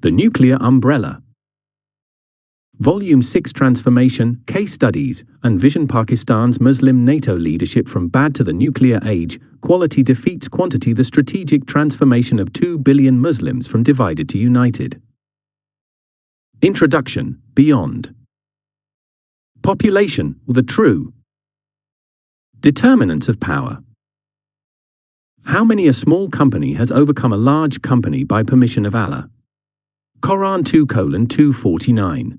The Nuclear Umbrella. Volume 6 Transformation, Case Studies, and Vision. Pakistan's Muslim NATO leadership from bad to the nuclear age. Quality defeats quantity. The strategic transformation of 2 billion Muslims from divided to united. Introduction. Beyond. Population, the true determinants of power. How many a small company has overcome a large company by permission of Allah? Quran 2:249.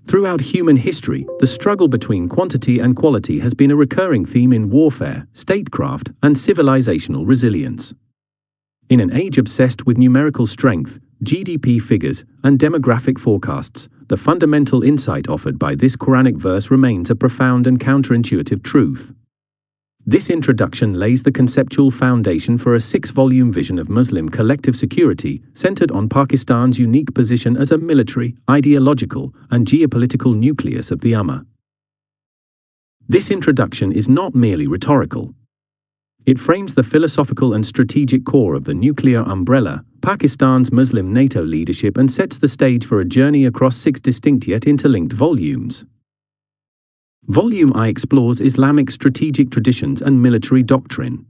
Throughout human history, the struggle between quantity and quality has been a recurring theme in warfare, statecraft, and civilizational resilience. In an age obsessed with numerical strength, GDP figures, and demographic forecasts, the fundamental insight offered by this Quranic verse remains a profound and counterintuitive truth. This introduction lays the conceptual foundation for a 6-volume vision of Muslim collective security centered on Pakistan's unique position as a military, ideological, and geopolitical nucleus of the Ummah. This introduction is not merely rhetorical. It frames the philosophical and strategic core of the nuclear umbrella, Pakistan's Muslim NATO leadership, and sets the stage for a journey across 6 distinct yet interlinked volumes. Volume I explores Islamic strategic traditions and military doctrine.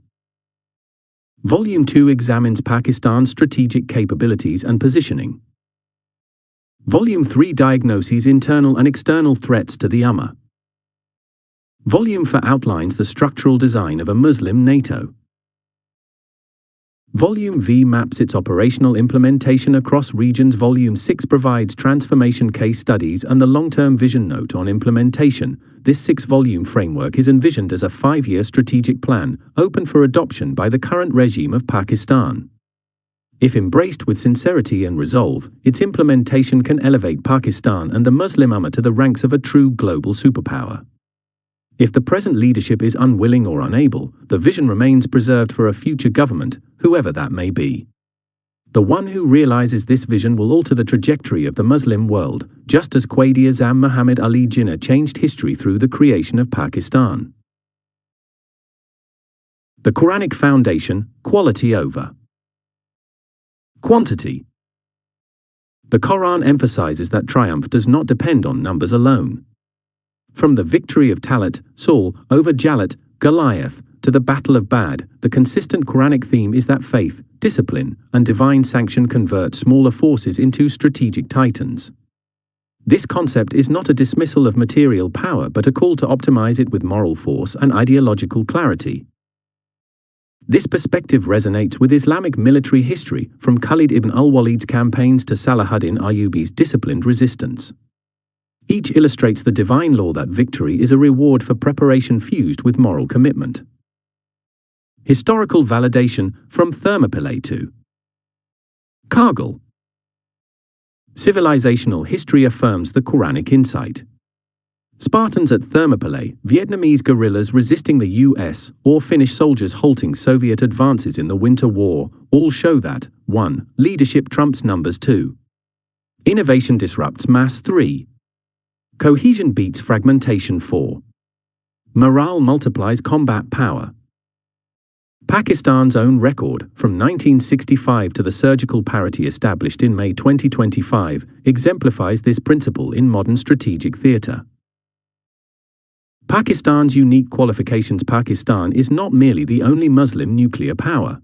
Volume 2 examines Pakistan's strategic capabilities and positioning. Volume 3 diagnoses internal and external threats to the Ummah. Volume 4 outlines the structural design of a Muslim NATO. Volume V maps its operational implementation across regions. Volume 6 provides transformation case studies and the long-term vision note on implementation. This 6-volume framework is envisioned as a 5-year strategic plan, open for adoption by the current regime of Pakistan. If embraced with sincerity and resolve, its implementation can elevate Pakistan and the Muslim Ummah to the ranks of a true global superpower. If the present leadership is unwilling or unable, the vision remains preserved for a future government, whoever that may be. The one who realizes this vision will alter the trajectory of the Muslim world, just as Quaid-e-Azam Muhammad Ali Jinnah changed history through the creation of Pakistan. The Quranic foundation, quality over quantity. The Quran emphasizes that triumph does not depend on numbers alone. From the victory of Talut, Saul, over Jalut, Goliath, to the Battle of Badr, the consistent Quranic theme is that faith, discipline, and divine sanction convert smaller forces into strategic titans. This concept is not a dismissal of material power but a call to optimize it with moral force and ideological clarity. This perspective resonates with Islamic military history, from Khalid ibn al-Walid's campaigns to Salahuddin Ayyubi's disciplined resistance. Each illustrates the divine law that victory is a reward for preparation fused with moral commitment. Historical validation, from Thermopylae to Kargil. Civilizational history affirms the Quranic insight. Spartans at Thermopylae, Vietnamese guerrillas resisting the US, or Finnish soldiers halting Soviet advances in the Winter War, all show that 1. Leadership trumps numbers. 2. Innovation disrupts mass. 3. Cohesion beats fragmentation. 4. Morale multiplies combat power. Pakistan's own record, from 1965 to the surgical parity established in May 2025, exemplifies this principle in modern strategic theatre. Pakistan's unique qualifications. Pakistan is not merely the only Muslim nuclear power.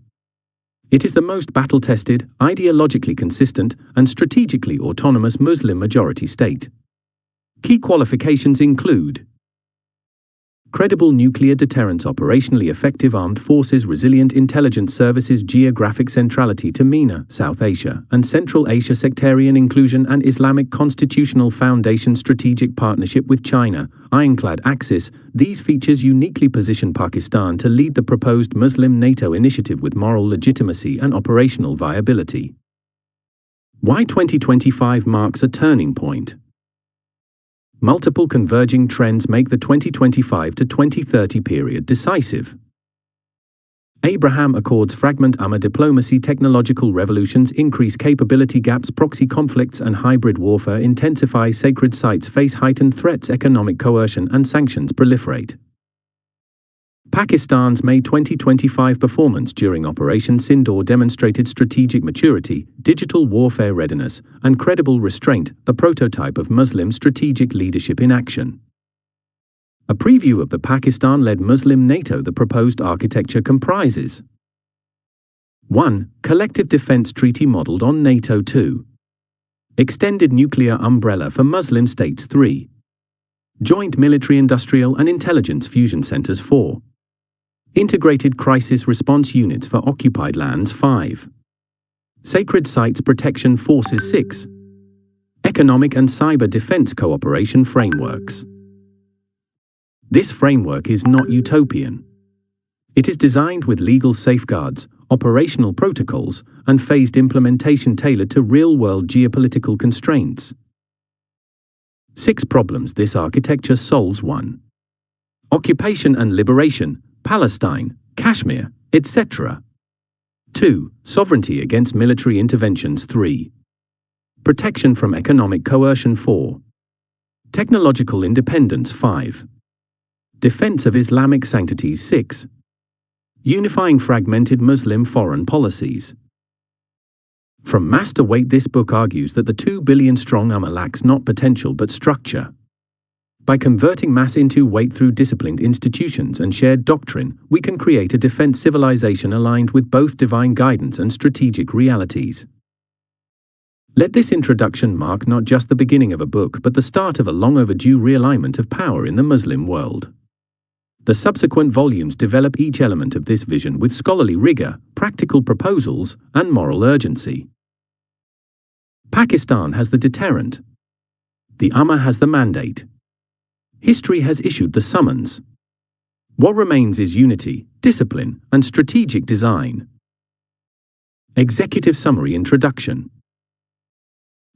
It is the most battle-tested, ideologically consistent, and strategically autonomous Muslim majority state. Key qualifications include credible nuclear deterrence, operationally effective armed forces, resilient intelligence services, geographic centrality to MENA, South Asia, and Central Asia, sectarian inclusion and Islamic constitutional foundation, strategic partnership with China, ironclad axis. These features uniquely position Pakistan to lead the proposed Muslim NATO initiative with moral legitimacy and operational viability. Why 2025 marks a turning point? Multiple converging trends make the 2025 to 2030 period decisive. Abraham Accords fragment Ummah diplomacy, technological revolutions increase capability gaps, proxy conflicts and hybrid warfare intensify, sacred sites face heightened threats, economic coercion and sanctions proliferate. Pakistan's May 2025 performance during Operation Sindoor demonstrated strategic maturity, digital warfare readiness, and credible restraint, a prototype of Muslim strategic leadership in action. A preview of the Pakistan-led Muslim NATO. The proposed architecture comprises 1. Collective defense treaty modeled on NATO. 2. Extended nuclear umbrella for Muslim states. 3. Joint military industrial and intelligence fusion centers. 4. Integrated crisis response units for occupied lands. 5. Sacred sites protection forces. 6. Economic and cyber defense cooperation frameworks. This framework is not utopian. It is designed with legal safeguards, operational protocols, and phased implementation tailored to real-world geopolitical constraints. 6 problems this architecture solves. 1. Occupation and liberation, Palestine, Kashmir, etc. 2. Sovereignty against military interventions. 3. Protection from economic coercion. 4. Technological independence. 5. Defense of Islamic sanctities. 6. Unifying fragmented Muslim foreign policies. From master weight, this book argues that the 2 billion strong Ummah lacks not potential but structure. By converting mass into weight through disciplined institutions and shared doctrine, we can create a defense civilization aligned with both divine guidance and strategic realities. Let this introduction mark not just the beginning of a book but the start of a long overdue realignment of power in the Muslim world. The subsequent volumes develop each element of this vision with scholarly rigor, practical proposals, and moral urgency. Pakistan has the deterrent. The Ummah has the mandate. History has issued the summons. What remains is unity, discipline, and strategic design. Executive Summary Introduction.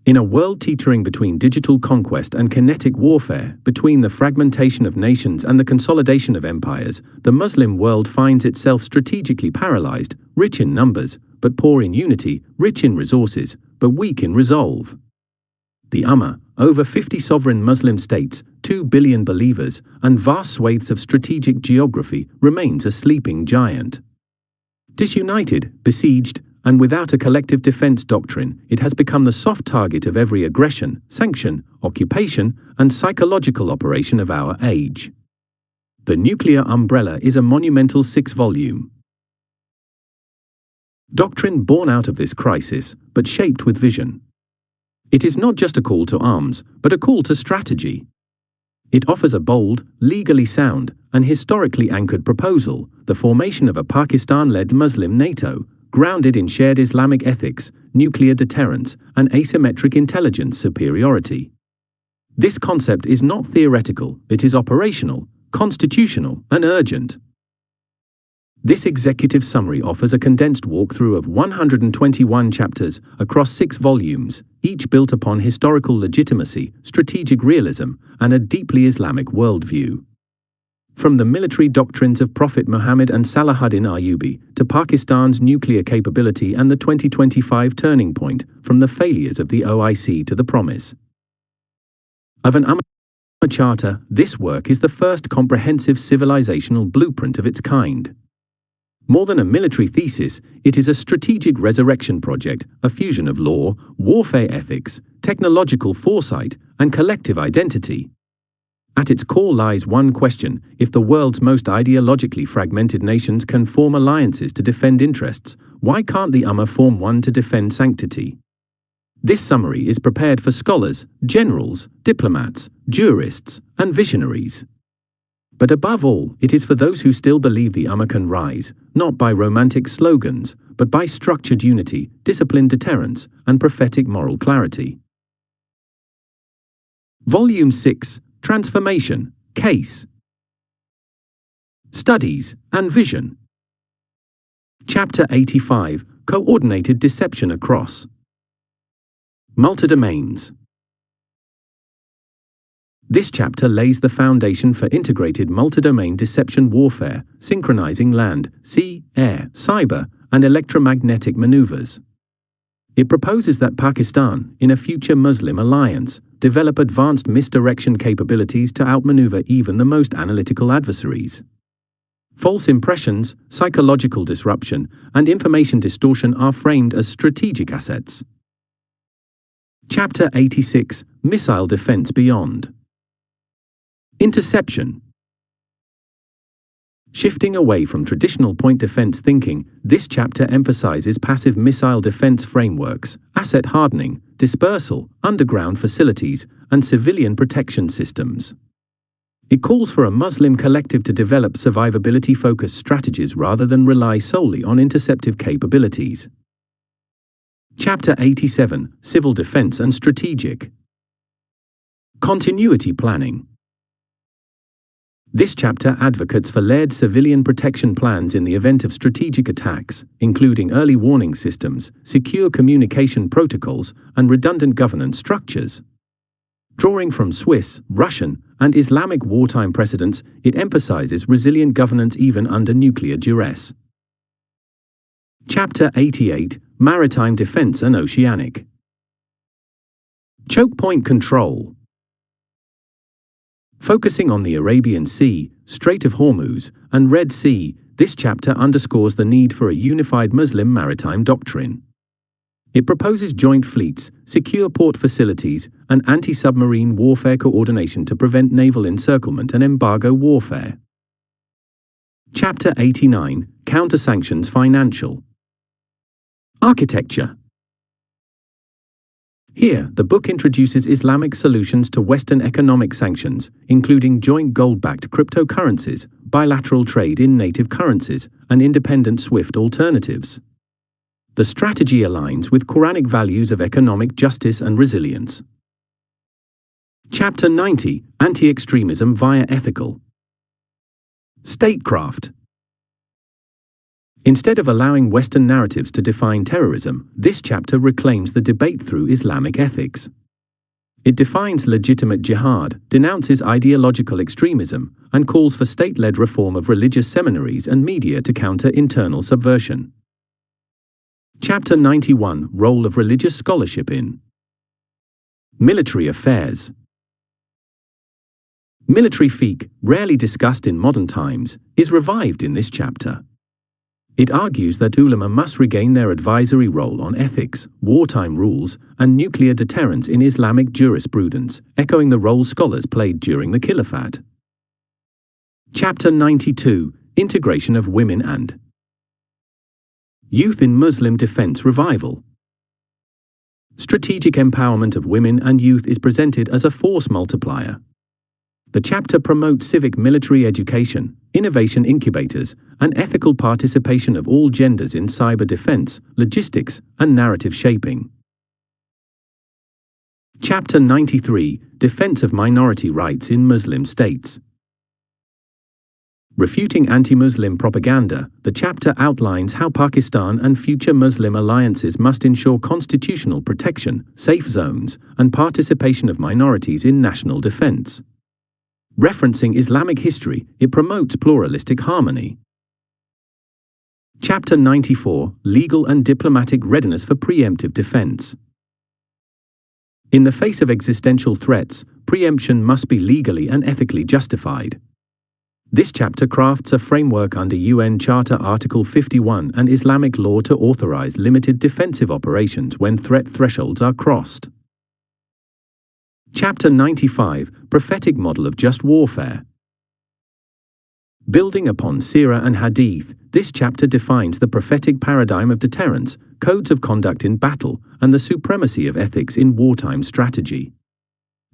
In a world teetering between digital conquest and kinetic warfare, between the fragmentation of nations and the consolidation of empires, the Muslim world finds itself strategically paralyzed, rich in numbers, but poor in unity, rich in resources, but weak in resolve. The Ummah, over 50 sovereign Muslim states, 2 billion believers, and vast swathes of strategic geography, remains a sleeping giant. Disunited, besieged, and without a collective defense doctrine, it has become the soft target of every aggression, sanction, occupation, and psychological operation of our age. The Nuclear Umbrella is a monumental 6-volume doctrine born out of this crisis, but shaped with vision. It is not just a call to arms, but a call to strategy. It offers a bold, legally sound, and historically anchored proposal, the formation of a Pakistan-led Muslim NATO, grounded in shared Islamic ethics, nuclear deterrence, and asymmetric intelligence superiority. This concept is not theoretical, it is operational, constitutional, and urgent. This executive summary offers a condensed walkthrough of 121 chapters across 6 volumes, each built upon historical legitimacy, strategic realism, and a deeply Islamic worldview. From the military doctrines of Prophet Muhammad and Salahuddin Ayyubi to Pakistan's nuclear capability and the 2025 turning point, from the failures of the OIC to the promise of an Ummah Charter, this work is the first comprehensive civilizational blueprint of its kind. More than a military thesis, it is a strategic resurrection project, a fusion of law, warfare ethics, technological foresight, and collective identity. At its core lies one question: if the world's most ideologically fragmented nations can form alliances to defend interests, why can't the Ummah form one to defend sanctity? This summary is prepared for scholars, generals, diplomats, jurists, and visionaries. But above all, it is for those who still believe the Ummah can rise, not by romantic slogans, but by structured unity, disciplined deterrence, and prophetic moral clarity. Volume 6, Transformation, Case, Studies, and Vision. Chapter 85, Coordinated Deception Across Multidomains. This chapter lays the foundation for integrated multi-domain deception warfare, synchronizing land, sea, air, cyber, and electromagnetic maneuvers. It proposes that Pakistan, in a future Muslim alliance, develop advanced misdirection capabilities to outmaneuver even the most analytical adversaries. False impressions, psychological disruption, and information distortion are framed as strategic assets. Chapter 86: Missile Defense Beyond. Interception. Shifting away from traditional point defense thinking, this chapter emphasizes passive missile defense frameworks, asset hardening, dispersal, underground facilities, and civilian protection systems. It calls for a Muslim collective to develop survivability-focused strategies rather than rely solely on interceptive capabilities. Chapter 87: Civil Defense and Strategic. Continuity Planning. This chapter advocates for layered civilian protection plans in the event of strategic attacks, including early warning systems, secure communication protocols, and redundant governance structures. Drawing from Swiss, Russian, and Islamic wartime precedents, it emphasizes resilient governance even under nuclear duress. Chapter 88: Maritime Defense and Oceanic. Choke point control. Focusing on the Arabian Sea, Strait of Hormuz, and Red Sea, this chapter underscores the need for a unified Muslim maritime doctrine. It proposes joint fleets, secure port facilities, and anti-submarine warfare coordination to prevent naval encirclement and embargo warfare. Chapter 89: Counter-Sanctions Financial. Architecture. Here, the book introduces Islamic solutions to Western economic sanctions, including joint gold-backed cryptocurrencies, bilateral trade in native currencies, and independent SWIFT alternatives. The strategy aligns with Quranic values of economic justice and resilience. Chapter 90: Anti-extremism via ethical. Statecraft. Instead of allowing Western narratives to define terrorism, this chapter reclaims the debate through Islamic ethics. It defines legitimate jihad, denounces ideological extremism, and calls for state-led reform of religious seminaries and media to counter internal subversion. Chapter 91: Role of Religious Scholarship in Military Affairs. Military fiqh, rarely discussed in modern times, is revived in this chapter. It argues that ulama must regain their advisory role on ethics, wartime rules, and nuclear deterrence in Islamic jurisprudence, echoing the role scholars played during the Caliphate. Chapter 92: Integration of Women and Youth in Muslim Defense Revival. Strategic empowerment of women and youth is presented as a force multiplier. The chapter promotes civic military education, innovation incubators, and ethical participation of all genders in cyber defense, logistics, and narrative shaping. Chapter 93: Defense of Minority Rights in Muslim States. Refuting anti-Muslim propaganda, the chapter outlines how Pakistan and future Muslim alliances must ensure constitutional protection, safe zones, and participation of minorities in national defense. Referencing Islamic history, it promotes pluralistic harmony. Chapter 94: Legal and Diplomatic Readiness for Preemptive Defense. In the face of existential threats, preemption must be legally and ethically justified. This chapter crafts a framework under UN Charter Article 51 and Islamic law to authorize limited defensive operations when threat thresholds are crossed. Chapter 95: Prophetic Model of Just Warfare. Building upon Sirah and Hadith, this chapter defines the prophetic paradigm of deterrence, codes of conduct in battle, and the supremacy of ethics in wartime strategy.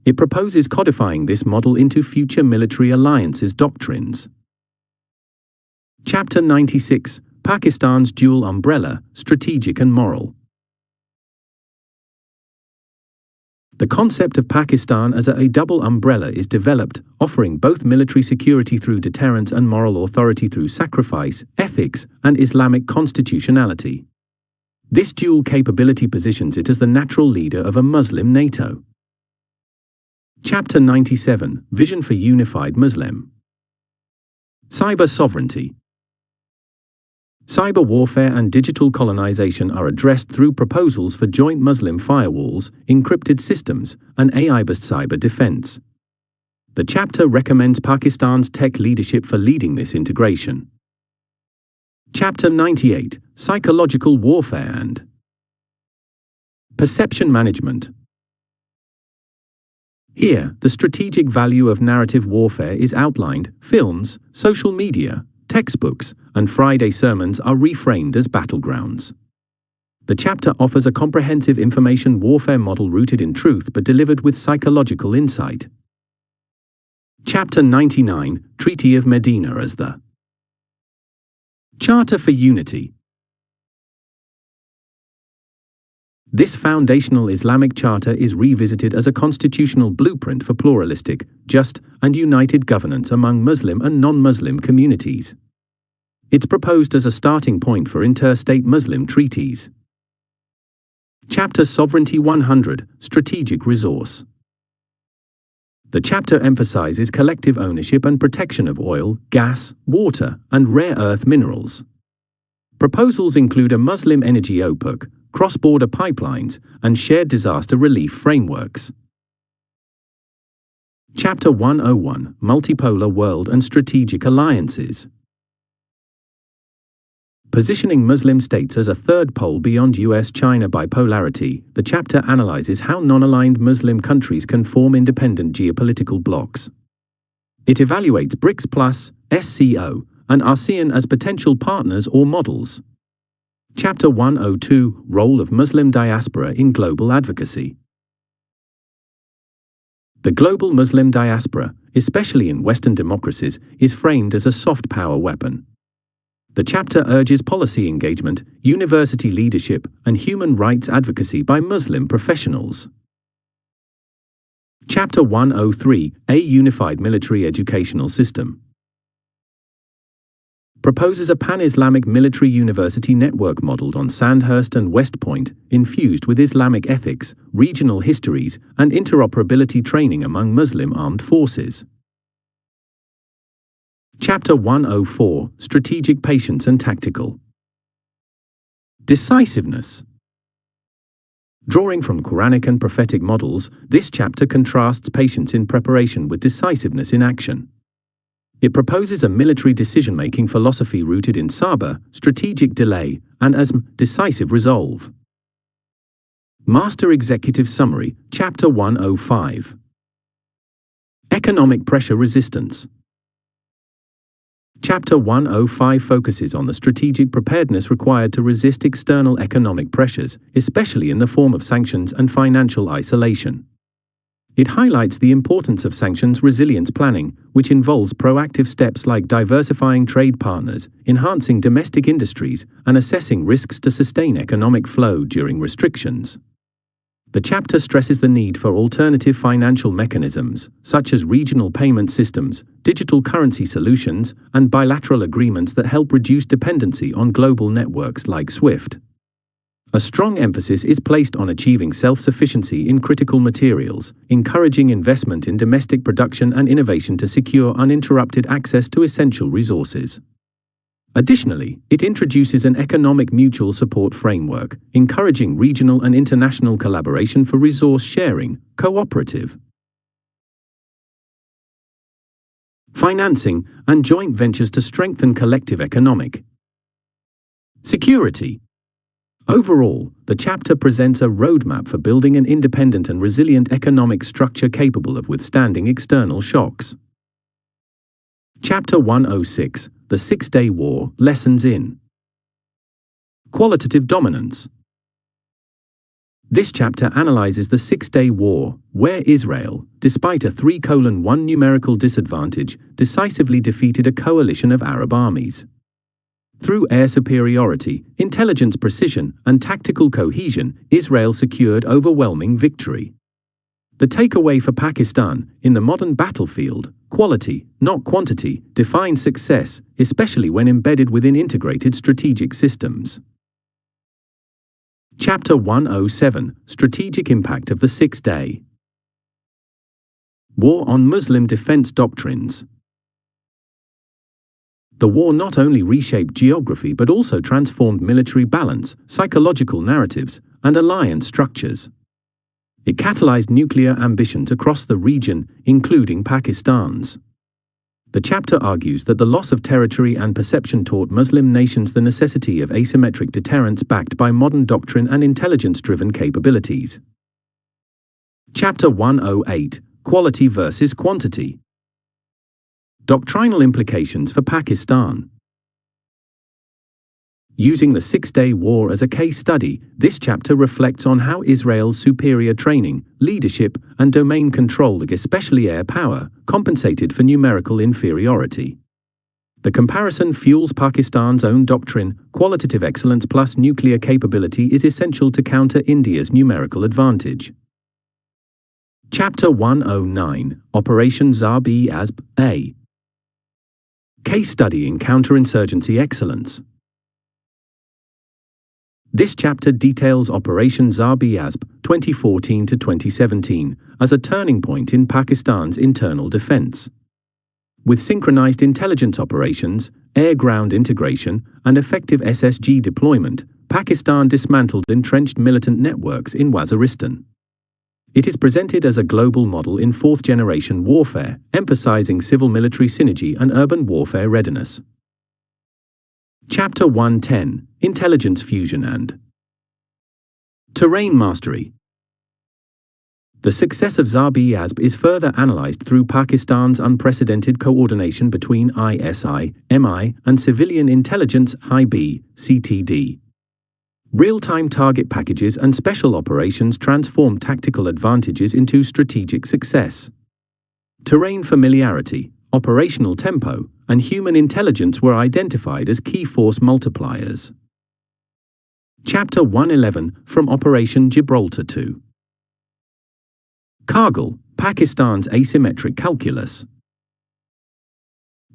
It proposes codifying this model into future military alliances doctrines. Chapter 96: Pakistan's Dual Umbrella, Strategic and Moral. The concept of Pakistan as a double umbrella is developed, offering both military security through deterrence and moral authority through sacrifice, ethics, and Islamic constitutionality. This dual capability positions it as the natural leader of a Muslim NATO. Chapter 97: Vision for Unified Muslim. Cyber Sovereignty. Cyber warfare and digital colonization are addressed through proposals for joint Muslim firewalls, encrypted systems, and AI-based cyber defense. The chapter recommends Pakistan's tech leadership for leading this integration. Chapter 98: Psychological Warfare and Perception Management. Here, the strategic value of narrative warfare is outlined. Films, social media, textbooks, and Friday sermons are reframed as battlegrounds. The chapter offers a comprehensive information warfare model rooted in truth but delivered with psychological insight. Chapter 99: Treaty of Medina as the Charter for Unity. This foundational Islamic charter is revisited as a constitutional blueprint for pluralistic, just, and united governance among Muslim and non-Muslim communities. It's proposed as a starting point for interstate Muslim treaties. Chapter Sovereignty 100: Strategic Resource. The chapter emphasizes collective ownership and protection of oil, gas, water, and rare earth minerals. Proposals include a Muslim energy OPEC, cross-border pipelines, and shared disaster relief frameworks. Chapter 101: Multipolar World and Strategic Alliances. Positioning Muslim states as a third pole beyond US-China bipolarity, the chapter analyzes how non-aligned Muslim countries can form independent geopolitical blocs. It evaluates BRICS+, SCO, and ASEAN as potential partners or models. Chapter 102: Role of Muslim Diaspora in Global Advocacy. The global Muslim diaspora, especially in Western democracies, is framed as a soft power weapon. The chapter urges policy engagement, university leadership, and human rights advocacy by Muslim professionals. Chapter 103: A Unified Military Educational System. Proposes a pan-Islamic military university network modeled on Sandhurst and West Point, infused with Islamic ethics, regional histories, and interoperability training among Muslim armed forces. Chapter 104: Strategic Patience and Tactical Decisiveness. Drawing from Quranic and prophetic models, this chapter contrasts patience in preparation with decisiveness in action. It proposes a military decision-making philosophy rooted in sabr, strategic delay, and azm, decisive resolve. Master Executive Summary, Chapter 105. Economic Pressure Resistance. Chapter 105 focuses on the strategic preparedness required to resist external economic pressures, especially in the form of sanctions and financial isolation. It highlights the importance of sanctions resilience planning, which involves proactive steps like diversifying trade partners, enhancing domestic industries, and assessing risks to sustain economic flow during restrictions. The chapter stresses the need for alternative financial mechanisms, such as regional payment systems, digital currency solutions, and bilateral agreements that help reduce dependency on global networks like SWIFT. A strong emphasis is placed on achieving self-sufficiency in critical materials, encouraging investment in domestic production and innovation to secure uninterrupted access to essential resources. Additionally, it introduces an economic mutual support framework, encouraging regional and international collaboration for resource sharing, cooperative financing, and joint ventures to strengthen collective economic security. Overall, the chapter presents a roadmap for building an independent and resilient economic structure capable of withstanding external shocks. Chapter 106: The Six-Day War, Lessons in Qualitative Dominance. This chapter analyzes the Six-Day War, where Israel, despite a 3:1 numerical disadvantage, decisively defeated a coalition of Arab armies. Through air superiority, intelligence precision, and tactical cohesion, Israel secured overwhelming victory. The takeaway for Pakistan: in the modern battlefield, quality, not quantity, defines success, especially when embedded within integrated strategic systems. Chapter 107: Strategic Impact of the Six-Day War on Muslim Defense Doctrines. The war not only reshaped geography but also transformed military balance, psychological narratives, and alliance structures. It catalyzed nuclear ambitions across the region, including Pakistan's. The chapter argues that the loss of territory and perception taught Muslim nations the necessity of asymmetric deterrence backed by modern doctrine and intelligence-driven capabilities. Chapter 108: Quality versus Quantity. Doctrinal implications for Pakistan. Using the Six-Day War as a case study, this chapter reflects on how Israel's superior training, leadership, and domain control, especially air power, compensated for numerical inferiority. The comparison fuels Pakistan's own doctrine: qualitative excellence plus nuclear capability is essential to counter India's numerical advantage. Chapter 109: Operation Zarb-e-Azb A. Case study in counterinsurgency excellence. This chapter details Operation Zarb-e-Azb 2014 to 2017 as a turning point in Pakistan's internal defense. With synchronized intelligence operations, air-ground integration, and effective SSG deployment, Pakistan dismantled entrenched militant networks in Waziristan. It is presented as a global model in fourth-generation warfare, emphasizing civil-military synergy and urban warfare readiness. Chapter 110: Intelligence Fusion and Terrain Mastery. The success of Zarb-e-Azb is further analyzed through Pakistan's unprecedented coordination between ISI, MI, and civilian intelligence (IB, CTD). Real-time target packages and special operations transform tactical advantages into strategic success. Terrain familiarity, operational tempo, and human intelligence were identified as key force multipliers. Chapter 111: From Operation Gibraltar to Kargil, Pakistan's asymmetric calculus.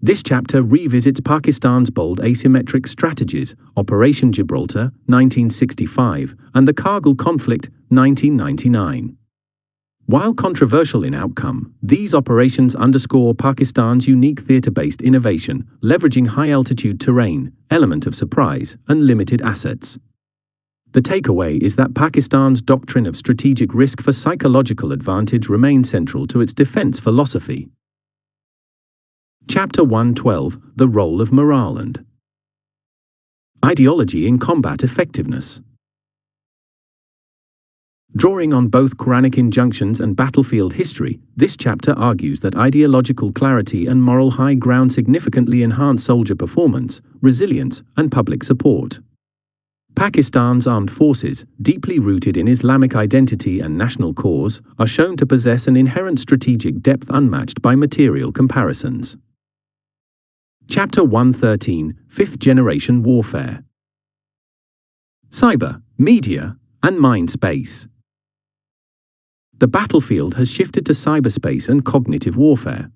This chapter revisits Pakistan's bold asymmetric strategies: Operation Gibraltar, 1965, and the Kargil conflict, 1999. While controversial in outcome, these operations underscore Pakistan's unique theater-based innovation, leveraging high-altitude terrain, element of surprise, and limited assets. The takeaway is that Pakistan's doctrine of strategic risk for psychological advantage remains central to its defense philosophy. Chapter 112: The Role of Morale and Ideology in Combat Effectiveness. Drawing on both Quranic injunctions and battlefield history, this chapter argues that ideological clarity and moral high ground significantly enhance soldier performance, resilience, and public support. Pakistan's armed forces, deeply rooted in Islamic identity and national cause, are shown to possess an inherent strategic depth unmatched by material comparisons. Chapter 113: Fifth-Generation Warfare. Cyber, Media, and Mind Space. The battlefield has shifted to cyberspace and cognitive warfare.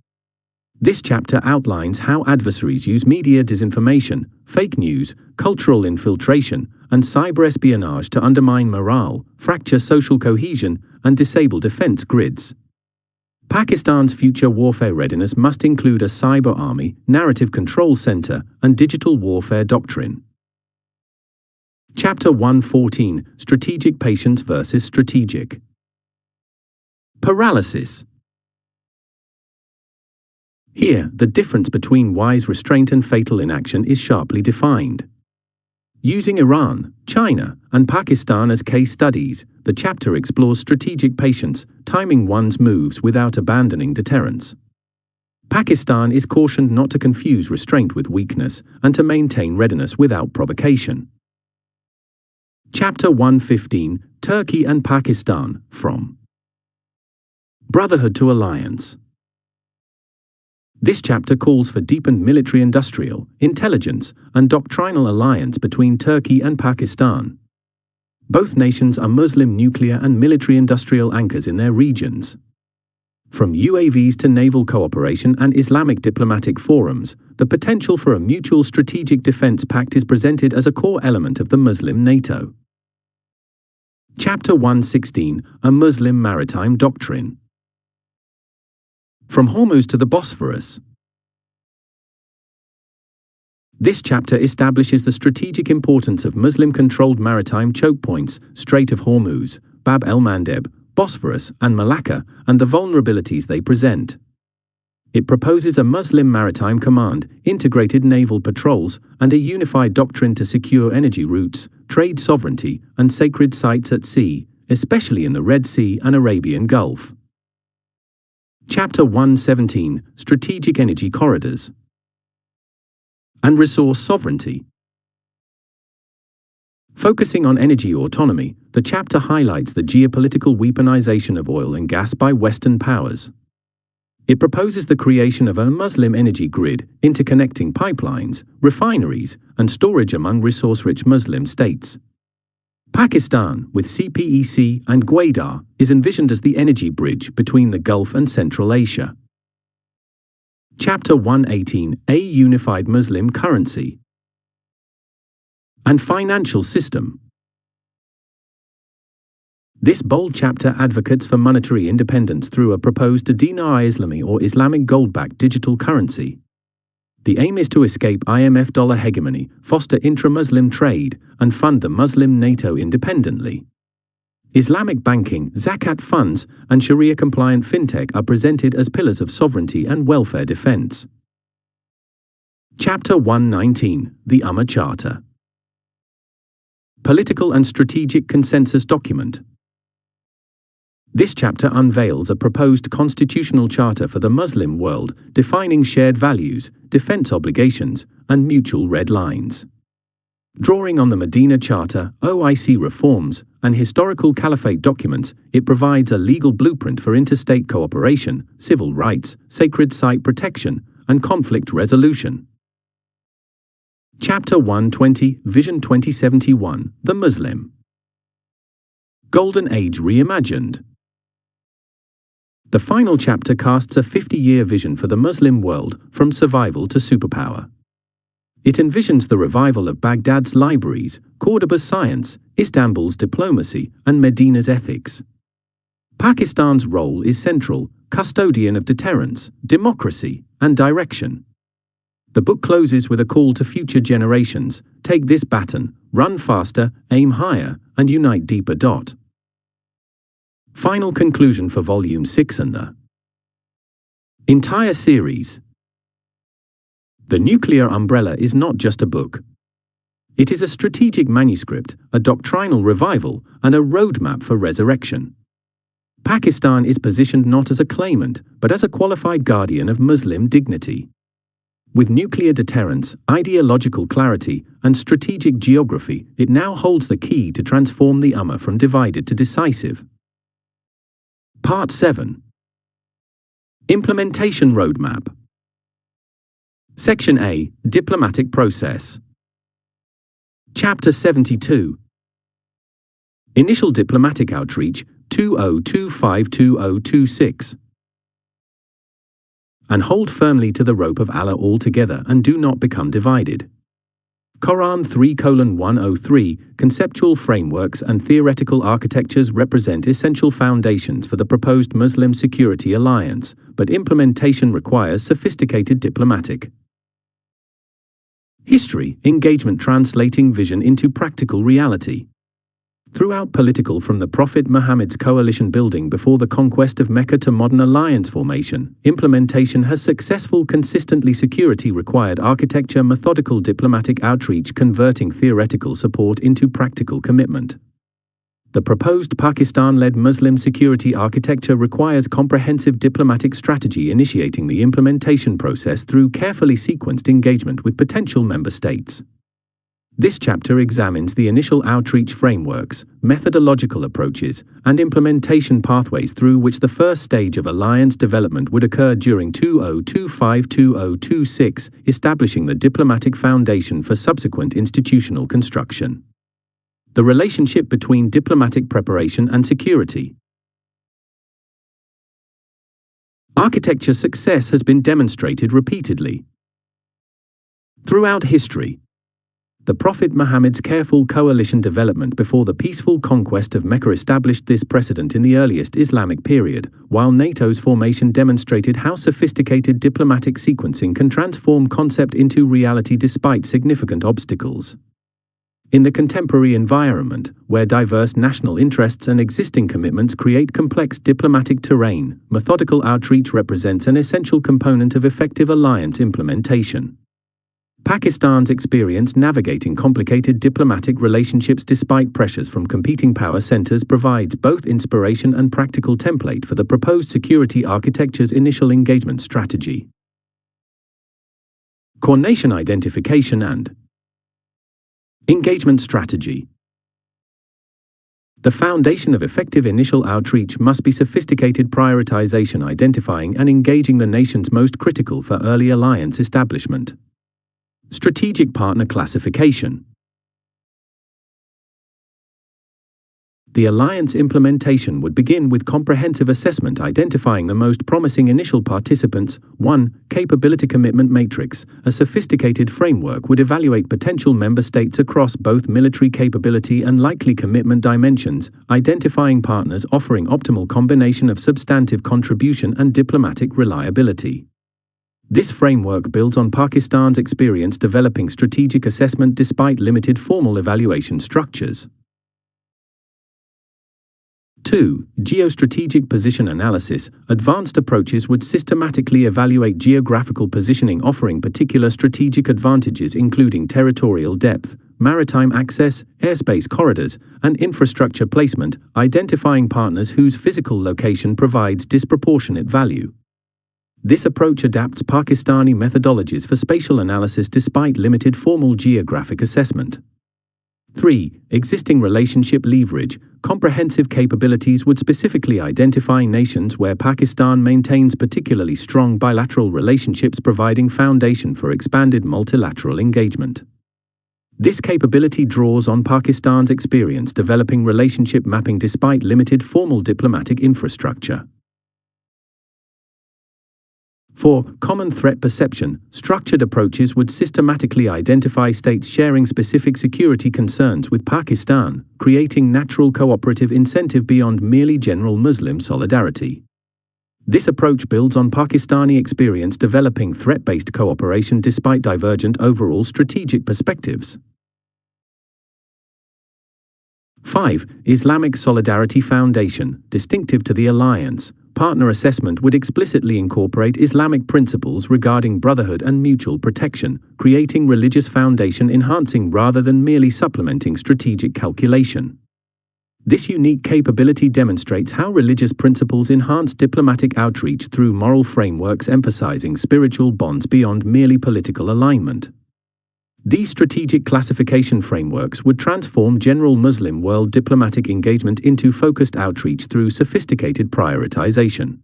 This chapter outlines how adversaries use media disinformation, fake news, cultural infiltration, and cyber espionage to undermine morale, fracture social cohesion, and disable defense grids. Pakistan's future warfare readiness must include a cyber army, narrative control center, and digital warfare doctrine. Chapter 114: Strategic Patience versus Strategic Paralysis. Here, the difference between wise restraint and fatal inaction is sharply defined. Using Iran, China, and Pakistan as case studies, the chapter explores strategic patience, timing one's moves without abandoning deterrence. Pakistan is cautioned not to confuse restraint with weakness and to maintain readiness without provocation. Chapter 115: Turkey and Pakistan, From Brotherhood to Alliance. This chapter calls for deepened military-industrial, intelligence, and doctrinal alliance between Turkey and Pakistan. Both nations are Muslim nuclear and military-industrial anchors in their regions. From UAVs to naval cooperation and Islamic diplomatic forums, the potential for a mutual strategic defense pact is presented as a core element of the Muslim NATO. Chapter 116: A Muslim Maritime Doctrine. From Hormuz to the Bosphorus. This chapter establishes the strategic importance of Muslim-controlled maritime choke points, Strait of Hormuz, Bab el-Mandeb, Bosphorus, and Malacca, and the vulnerabilities they present. It proposes a Muslim maritime command, integrated naval patrols, and a unified doctrine to secure energy routes, trade sovereignty, and sacred sites at sea, especially in the Red Sea and Arabian Gulf. Chapter 117: Strategic Energy Corridors and Resource Sovereignty. Focusing on energy autonomy, the chapter highlights the geopolitical weaponization of oil and gas by Western powers. It proposes the creation of a Muslim energy grid, interconnecting pipelines, refineries, and storage among resource-rich Muslim states. Pakistan, with CPEC and Gwadar, is envisioned as the energy bridge between the Gulf and Central Asia. Chapter 118: A Unified Muslim Currency and Financial System. This bold chapter advocates for monetary independence through a proposed dinar-Islami or Islamic gold-backed digital currency. The aim is to escape IMF dollar hegemony, foster intra-Muslim trade, and fund the Muslim NATO independently. Islamic banking, zakat funds, and Sharia-compliant fintech are presented as pillars of sovereignty and welfare defense. Chapter 119: The Ummah Charter. Political and Strategic Consensus Document. This chapter unveils a proposed constitutional charter for the Muslim world, defining shared values, defense obligations, and mutual red lines. Drawing on the Medina Charter, OIC reforms, and historical caliphate documents, it provides a legal blueprint for interstate cooperation, civil rights, sacred site protection, and conflict resolution. Chapter 120: Vision 2071: The Muslim Golden Age Reimagined. The final chapter casts a 50-year vision for the Muslim world, from survival to superpower. It envisions the revival of Baghdad's libraries, Cordoba's science, Istanbul's diplomacy, and Medina's ethics. Pakistan's role is central, custodian of deterrence, democracy, and direction. The book closes with a call to future generations: take this baton, run faster, aim higher, and unite deeper. Final conclusion for Volume 6 and the entire series. The Nuclear Umbrella is not just a book. It is a strategic manuscript, a doctrinal revival, and a roadmap for resurrection. Pakistan is positioned not as a claimant, but as a qualified guardian of Muslim dignity. With nuclear deterrence, ideological clarity, and strategic geography, it now holds the key to transform the Ummah from divided to decisive. Part 7: Implementation Roadmap. Section A: Diplomatic Process. Chapter 72: Initial Diplomatic Outreach 2025-2026. And hold firmly to the rope of Allah altogether and do not become divided. Quran 3:103, conceptual frameworks and theoretical architectures represent essential foundations for the proposed Muslim Security Alliance, but implementation requires sophisticated diplomatic. History, engagement translating vision into practical reality. Throughout political, from the Prophet Muhammad's coalition building before the conquest of Mecca to modern alliance formation, implementation has successful consistently security required architecture, methodical diplomatic outreach, converting theoretical support into practical commitment. The proposed Pakistan-led Muslim security architecture requires comprehensive diplomatic strategy, initiating the implementation process through carefully sequenced engagement with potential member states. This chapter examines the initial outreach frameworks, methodological approaches, and implementation pathways through which the first stage of alliance development would occur during 2025-2026, establishing the diplomatic foundation for subsequent institutional construction. The relationship between diplomatic preparation and security. Architecture success has been demonstrated repeatedly throughout history. The Prophet Muhammad's careful coalition development before the peaceful conquest of Mecca established this precedent in the earliest Islamic period, while NATO's formation demonstrated how sophisticated diplomatic sequencing can transform concept into reality despite significant obstacles. In the contemporary environment, where diverse national interests and existing commitments create complex diplomatic terrain, methodical outreach represents an essential component of effective alliance implementation. Pakistan's experience navigating complicated diplomatic relationships despite pressures from competing power centers provides both inspiration and practical template for the proposed security architecture's initial engagement strategy. Core nation identification and engagement strategy. The foundation of effective initial outreach must be sophisticated prioritization, identifying and engaging the nations most critical for early alliance establishment. Strategic partner classification. The alliance implementation would begin with comprehensive assessment identifying the most promising initial participants. 1. Capability Commitment Matrix. A sophisticated framework would evaluate potential member states across both military capability and likely commitment dimensions, identifying partners offering optimal combination of substantive contribution and diplomatic reliability. This framework builds on Pakistan's experience developing strategic assessment despite limited formal evaluation structures. 2. Geostrategic position analysis. Advanced approaches would systematically evaluate geographical positioning offering particular strategic advantages including territorial depth, maritime access, airspace corridors, and infrastructure placement, identifying partners whose physical location provides disproportionate value. This approach adapts Pakistani methodologies for spatial analysis despite limited formal geographic assessment. 3. Existing relationship leverage. Comprehensive capabilities would specifically identify nations where Pakistan maintains particularly strong bilateral relationships, providing foundation for expanded multilateral engagement. This capability draws on Pakistan's experience developing relationship mapping despite limited formal diplomatic infrastructure. 4. Common threat perception. Structured approaches would systematically identify states sharing specific security concerns with Pakistan, creating natural cooperative incentive beyond merely general Muslim solidarity. This approach builds on Pakistani experience developing threat-based cooperation despite divergent overall strategic perspectives. 5. Islamic Solidarity Foundation. Distinctive to the alliance, partner assessment would explicitly incorporate Islamic principles regarding brotherhood and mutual protection, creating religious foundation enhancing rather than merely supplementing strategic calculation. This unique capability demonstrates how religious principles enhance diplomatic outreach through moral frameworks emphasizing spiritual bonds beyond merely political alignment. These strategic classification frameworks would transform general Muslim world diplomatic engagement into focused outreach through sophisticated prioritization.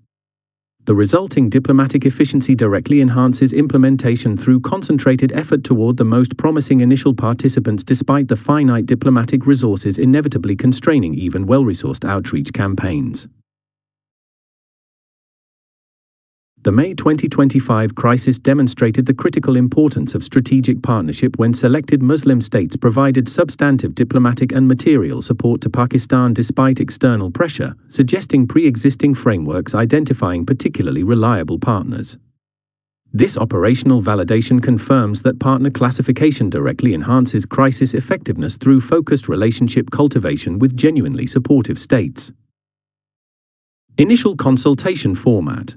The resulting diplomatic efficiency directly enhances implementation through concentrated effort toward the most promising initial participants despite the finite diplomatic resources inevitably constraining even well-resourced outreach campaigns. The May 2025 crisis demonstrated the critical importance of strategic partnership when selected Muslim states provided substantive diplomatic and material support to Pakistan despite external pressure, suggesting pre-existing frameworks identifying particularly reliable partners. This operational validation confirms that partner classification directly enhances crisis effectiveness through focused relationship cultivation with genuinely supportive states. Initial consultation format.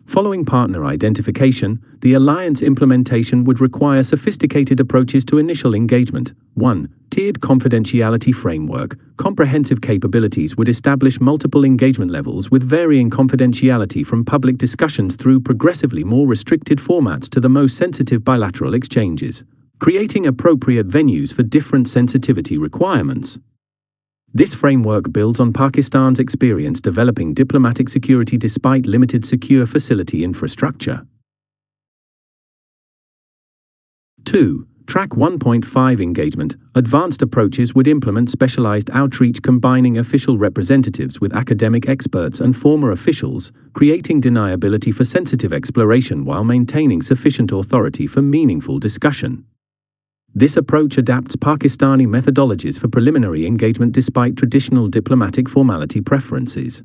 Following partner identification, the alliance implementation would require sophisticated approaches to initial engagement. 1. Tiered confidentiality framework. Comprehensive capabilities would establish multiple engagement levels with varying confidentiality from public discussions through progressively more restricted formats to the most sensitive bilateral exchanges, creating appropriate venues for different sensitivity requirements. This framework builds on Pakistan's experience developing diplomatic security despite limited secure facility infrastructure. 2. Track 1.5 engagement. Advanced approaches would implement specialized outreach combining official representatives with academic experts and former officials, creating deniability for sensitive exploration while maintaining sufficient authority for meaningful discussion. This approach adapts Pakistani methodologies for preliminary engagement despite traditional diplomatic formality preferences.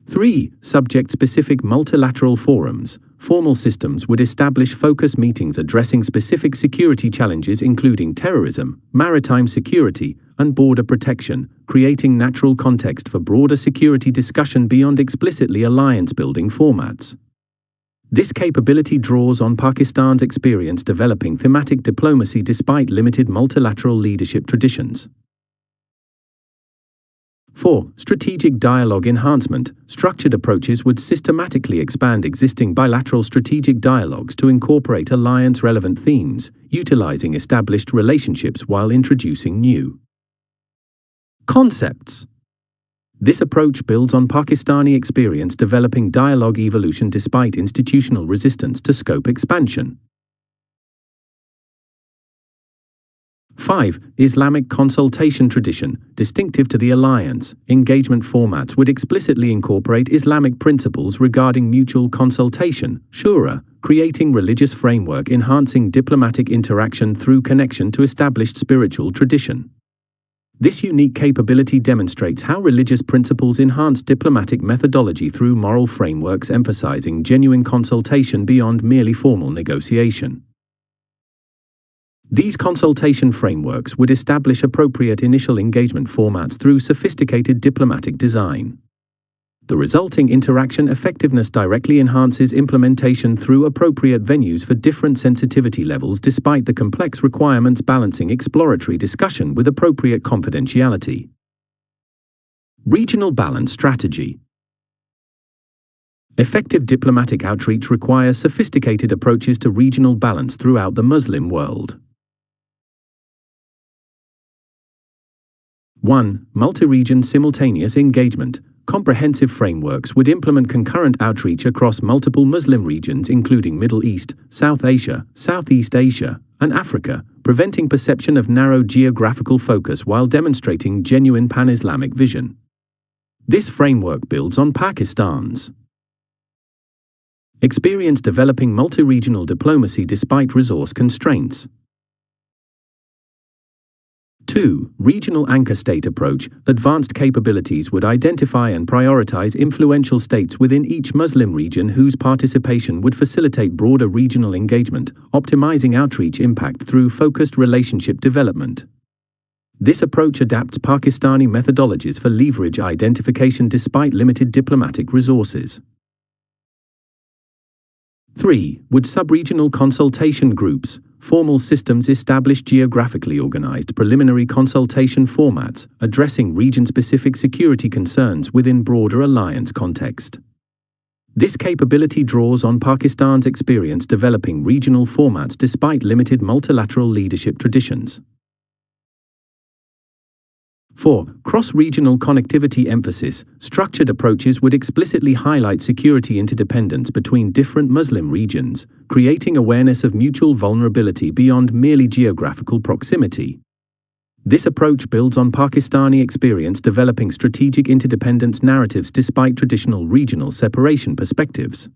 3. Subject-specific multilateral forums. Formal systems would establish focus meetings addressing specific security challenges including terrorism, maritime security, and border protection, creating natural context for broader security discussion beyond explicitly alliance-building formats. This capability draws on Pakistan's experience developing thematic diplomacy despite limited multilateral leadership traditions. 4. Strategic dialogue enhancement. Structured approaches would systematically expand existing bilateral strategic dialogues to incorporate alliance-relevant themes, utilizing established relationships while introducing new concepts. This approach builds on Pakistani experience developing dialogue evolution despite institutional resistance to scope expansion. 5. Islamic consultation tradition. Distinctive to the alliance, engagement formats would explicitly incorporate Islamic principles regarding mutual consultation, shura, creating religious framework enhancing diplomatic interaction through connection to established spiritual tradition. This unique capability demonstrates how religious principles enhance diplomatic methodology through moral frameworks emphasizing genuine consultation beyond merely formal negotiation. These consultation frameworks would establish appropriate initial engagement formats through sophisticated diplomatic design. The resulting interaction effectiveness directly enhances implementation through appropriate venues for different sensitivity levels despite the complex requirements balancing exploratory discussion with appropriate confidentiality. Regional balance strategy. Effective diplomatic outreach requires sophisticated approaches to regional balance throughout the Muslim world. 1. Multi-region simultaneous engagement. Comprehensive frameworks would implement concurrent outreach across multiple Muslim regions including Middle East, South Asia, Southeast Asia, and Africa, preventing perception of narrow geographical focus while demonstrating genuine pan-Islamic vision. This framework builds on Pakistan's experience developing multi-regional diplomacy despite resource constraints. 2. Regional anchor state approach. Advanced capabilities would identify and prioritize influential states within each Muslim region whose participation would facilitate broader regional engagement, optimizing outreach impact through focused relationship development. This approach adapts Pakistani methodologies for leverage identification despite limited diplomatic resources. 3. Would sub-regional consultation groups. Formal systems establish geographically organized preliminary consultation formats, addressing region-specific security concerns within broader alliance context. This capability draws on Pakistan's experience developing regional formats despite limited multilateral leadership traditions. 4. Cross-regional connectivity emphasis. Structured approaches would explicitly highlight security interdependence between different Muslim regions, creating awareness of mutual vulnerability beyond merely geographical proximity. This approach builds on Pakistani experience developing strategic interdependence narratives despite traditional regional separation perspectives.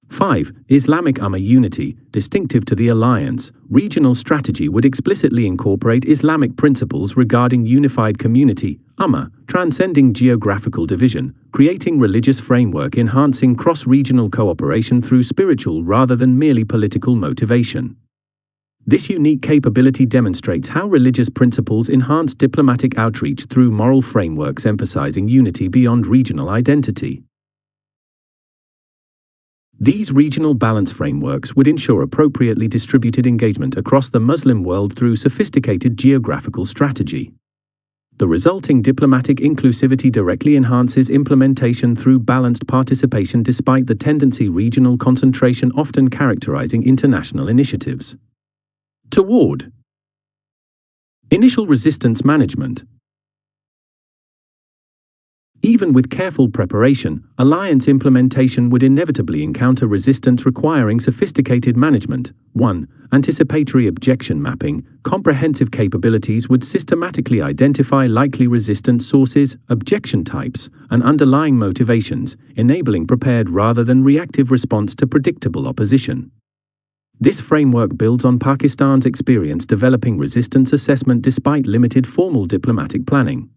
5. Islamic Ummah unity. Distinctive to the alliance, regional strategy would explicitly incorporate Islamic principles regarding unified community, Ummah, transcending geographical division, creating religious framework enhancing cross-regional cooperation through spiritual rather than merely political motivation. This unique capability demonstrates how religious principles enhance diplomatic outreach through moral frameworks emphasizing unity beyond regional identity. These regional balance frameworks would ensure appropriately distributed engagement across the Muslim world through sophisticated geographical strategy. The resulting diplomatic inclusivity directly enhances implementation through balanced participation despite the tendency regional concentration often characterizing international initiatives. Toward initial resistance management. Even with careful preparation, alliance implementation would inevitably encounter resistance requiring sophisticated management. 1. Anticipatory objection mapping. Comprehensive capabilities would systematically identify likely resistance sources, objection types, and underlying motivations, enabling prepared rather than reactive response to predictable opposition. This framework builds on Pakistan's experience developing resistance assessment despite limited formal diplomatic planning.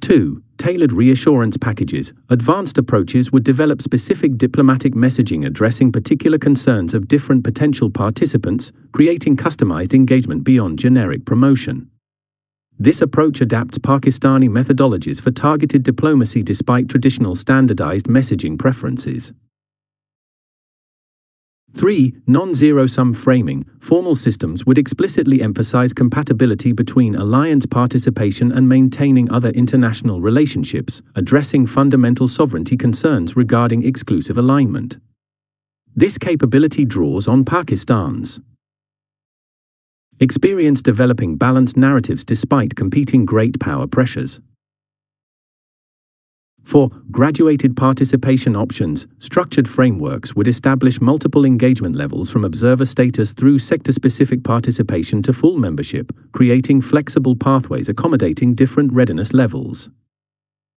2. Tailored reassurance packages. Advanced approaches would develop specific diplomatic messaging addressing particular concerns of different potential participants, creating customized engagement beyond generic promotion. This approach adapts Pakistani methodologies for targeted diplomacy despite traditional standardized messaging preferences. 3. Non-zero-sum framing. Formal systems would explicitly emphasize compatibility between alliance participation and maintaining other international relationships, addressing fundamental sovereignty concerns regarding exclusive alignment. This capability draws on Pakistan's experience developing balanced narratives despite competing great power pressures. 4. Graduated participation options. Structured frameworks would establish multiple engagement levels from observer status through sector-specific participation to full membership, creating flexible pathways accommodating different readiness levels.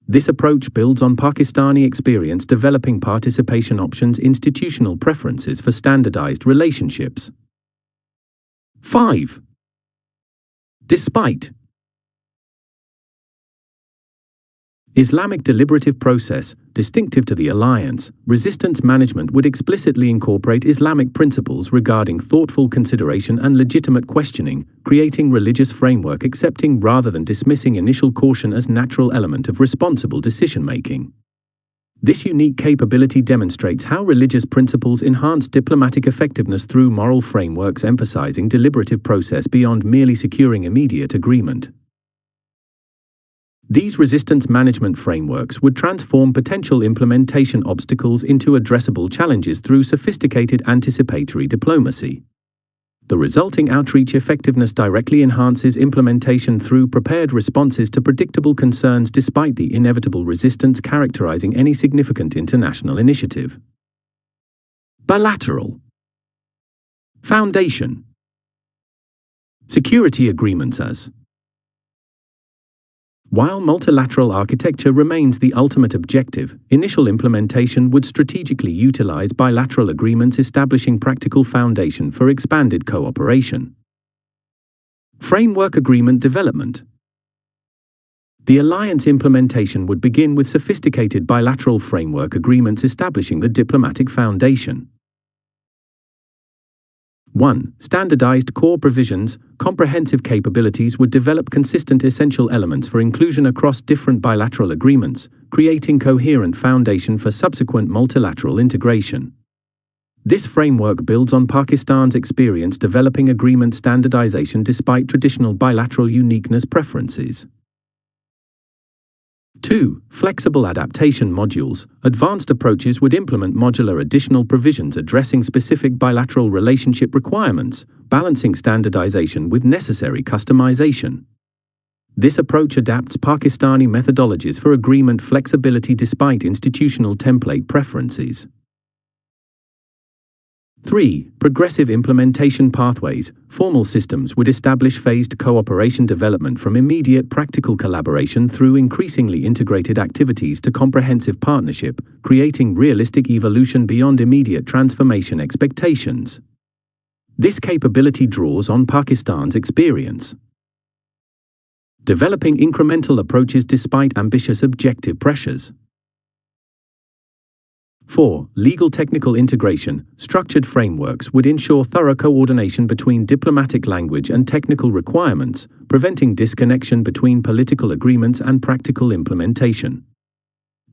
This approach builds on Pakistani experience developing participation options institutional preferences for standardized relationships. 5. Despite Islamic deliberative process, distinctive to the alliance, resistance management would explicitly incorporate Islamic principles regarding thoughtful consideration and legitimate questioning, creating religious framework accepting rather than dismissing initial caution as natural element of responsible decision-making. This unique capability demonstrates how religious principles enhance diplomatic effectiveness through moral frameworks emphasizing deliberative process beyond merely securing immediate agreement. These resistance management frameworks would transform potential implementation obstacles into addressable challenges through sophisticated anticipatory diplomacy. The resulting outreach effectiveness directly enhances implementation through prepared responses to predictable concerns despite the inevitable resistance characterizing any significant international initiative. Bilateral Foundation Security agreements as While multilateral architecture remains the ultimate objective, initial implementation would strategically utilize bilateral agreements establishing practical foundation for expanded cooperation. Framework agreement development. The alliance implementation would begin with sophisticated bilateral framework agreements establishing the diplomatic foundation. 1. Standardized core provisions. Comprehensive capabilities would develop consistent essential elements for inclusion across different bilateral agreements, creating coherent foundation for subsequent multilateral integration. This framework builds on Pakistan's experience developing agreement standardization despite traditional bilateral uniqueness preferences. 2. Flexible adaptation modules. Advanced approaches would implement modular additional provisions addressing specific bilateral relationship requirements, balancing standardization with necessary customization. This approach adapts Pakistani methodologies for agreement flexibility despite institutional template preferences. 3. Progressive implementation pathways. Formal systems would establish phased cooperation development from immediate practical collaboration through increasingly integrated activities to comprehensive partnership, creating realistic evolution beyond immediate transformation expectations. This capability draws on Pakistan's experience developing incremental approaches despite ambitious objective pressures. 4. Legal technical integration. Structured frameworks would ensure thorough coordination between diplomatic language and technical requirements, preventing disconnection between political agreements and practical implementation.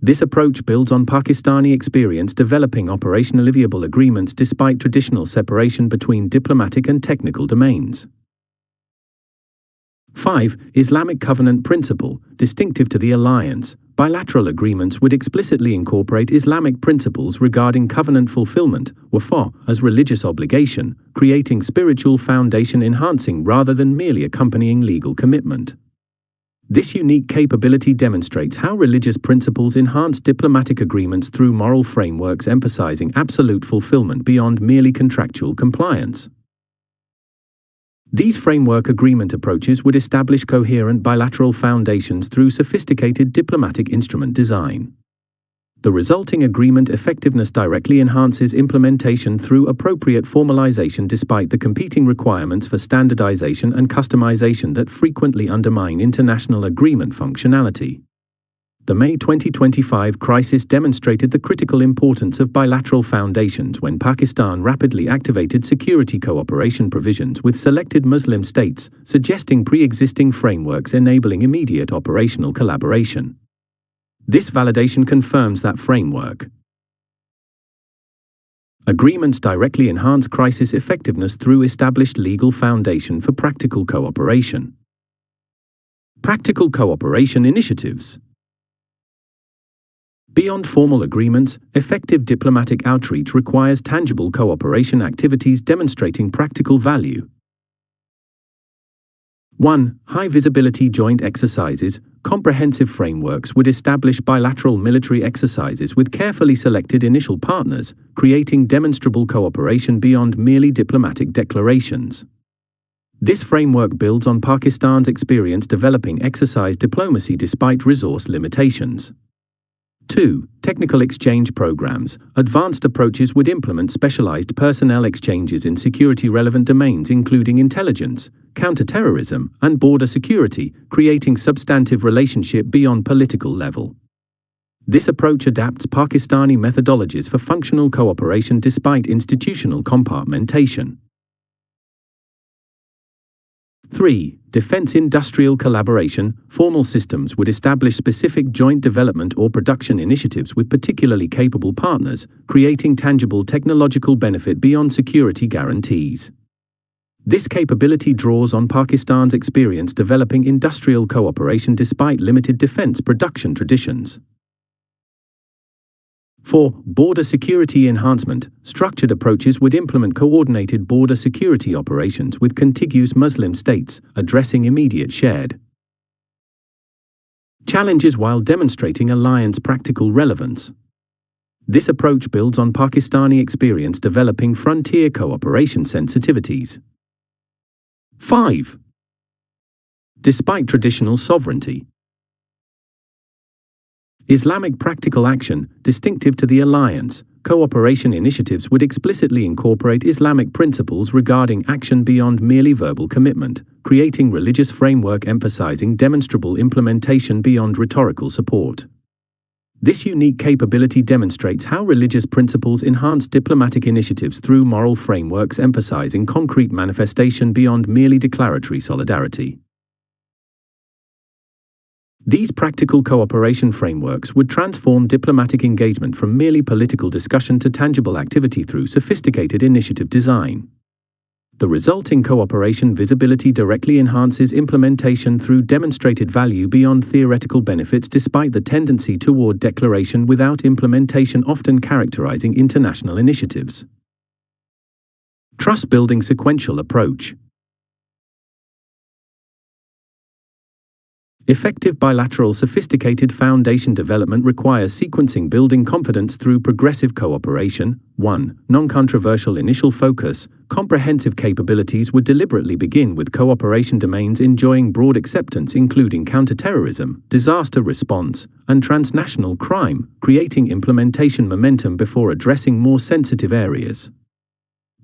This approach builds on Pakistani experience developing operationally viable agreements despite traditional separation between diplomatic and technical domains. 5. Islamic covenant principle. Distinctive to the alliance, bilateral agreements would explicitly incorporate Islamic principles regarding covenant fulfillment, wafa, as religious obligation, creating spiritual foundation enhancing rather than merely accompanying legal commitment. This unique capability demonstrates how religious principles enhance diplomatic agreements through moral frameworks emphasizing absolute fulfillment beyond merely contractual compliance. These framework agreement approaches would establish coherent bilateral foundations through sophisticated diplomatic instrument design. The resulting agreement effectiveness directly enhances implementation through appropriate formalization despite the competing requirements for standardization and customization that frequently undermine international agreement functionality. The May 2025 crisis demonstrated the critical importance of bilateral foundations when Pakistan rapidly activated security cooperation provisions with selected Muslim states, suggesting pre-existing frameworks enabling immediate operational collaboration. This validation confirms that framework. Agreements directly enhance crisis effectiveness through established legal foundation for practical cooperation. Practical cooperation initiatives. Beyond formal agreements, effective diplomatic outreach requires tangible cooperation activities demonstrating practical value. 1. High-visibility joint exercises. Comprehensive frameworks would establish bilateral military exercises with carefully selected initial partners, creating demonstrable cooperation beyond merely diplomatic declarations. This framework builds on Pakistan's experience developing exercise diplomacy despite resource limitations. 2. Technical exchange programs. Advanced approaches would implement specialized personnel exchanges in security-relevant domains including intelligence, counterterrorism, and border security, creating substantive relationship beyond political level. This approach adapts Pakistani methodologies for functional cooperation despite institutional compartmentation. 3. Defense industrial collaboration. Formal systems would establish specific joint development or production initiatives with particularly capable partners, creating tangible technological benefit beyond security guarantees. This capability draws on Pakistan's experience developing industrial cooperation despite limited defense production traditions. 4. Border security enhancement. Structured approaches would implement coordinated border security operations with contiguous Muslim states, addressing immediate shared challenges while demonstrating alliance practical relevance. This approach builds on Pakistani experience developing frontier cooperation sensitivities. 5. Despite traditional sovereignty. Islamic practical action, distinctive to the alliance, cooperation initiatives would explicitly incorporate Islamic principles regarding action beyond merely verbal commitment, creating religious framework emphasizing demonstrable implementation beyond rhetorical support. This unique capability demonstrates how religious principles enhance diplomatic initiatives through moral frameworks emphasizing concrete manifestation beyond merely declaratory solidarity. These practical cooperation frameworks would transform diplomatic engagement from merely political discussion to tangible activity through sophisticated initiative design. The resulting cooperation visibility directly enhances implementation through demonstrated value beyond theoretical benefits despite the tendency toward declaration without implementation often characterizing international initiatives. Trust-building sequential approach. Effective bilateral sophisticated foundation development requires sequencing building confidence through progressive cooperation. 1. Non-controversial initial focus. Comprehensive capabilities would deliberately begin with cooperation domains enjoying broad acceptance including counterterrorism, disaster response, and transnational crime, creating implementation momentum before addressing more sensitive areas.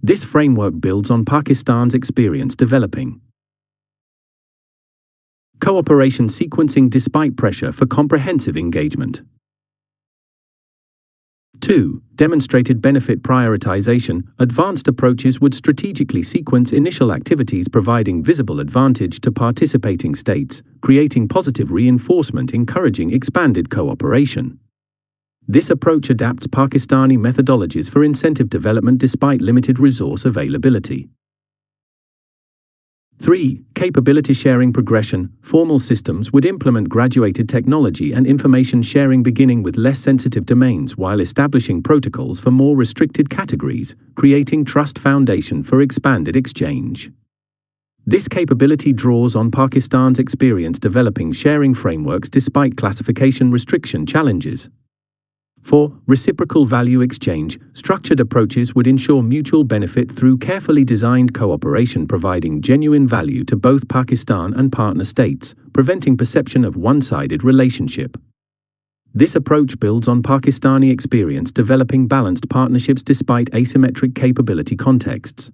This framework builds on Pakistan's experience developing cooperation sequencing despite pressure for comprehensive engagement. 2. Demonstrated benefit prioritization. Advanced approaches would strategically sequence initial activities providing visible advantage to participating states, creating positive reinforcement encouraging expanded cooperation. This approach adapts Pakistani methodologies for incentive development despite limited resource availability. 3. Capability sharing progression. Formal systems would implement graduated technology and information sharing beginning with less sensitive domains while establishing protocols for more restricted categories, creating trust foundation for expanded exchange. This capability draws on Pakistan's experience developing sharing frameworks despite classification restriction challenges. 4. Reciprocal value exchange. Structured approaches would ensure mutual benefit through carefully designed cooperation providing genuine value to both Pakistan and partner states, preventing perception of one-sided relationship. This approach builds on Pakistani experience developing balanced partnerships despite asymmetric capability contexts.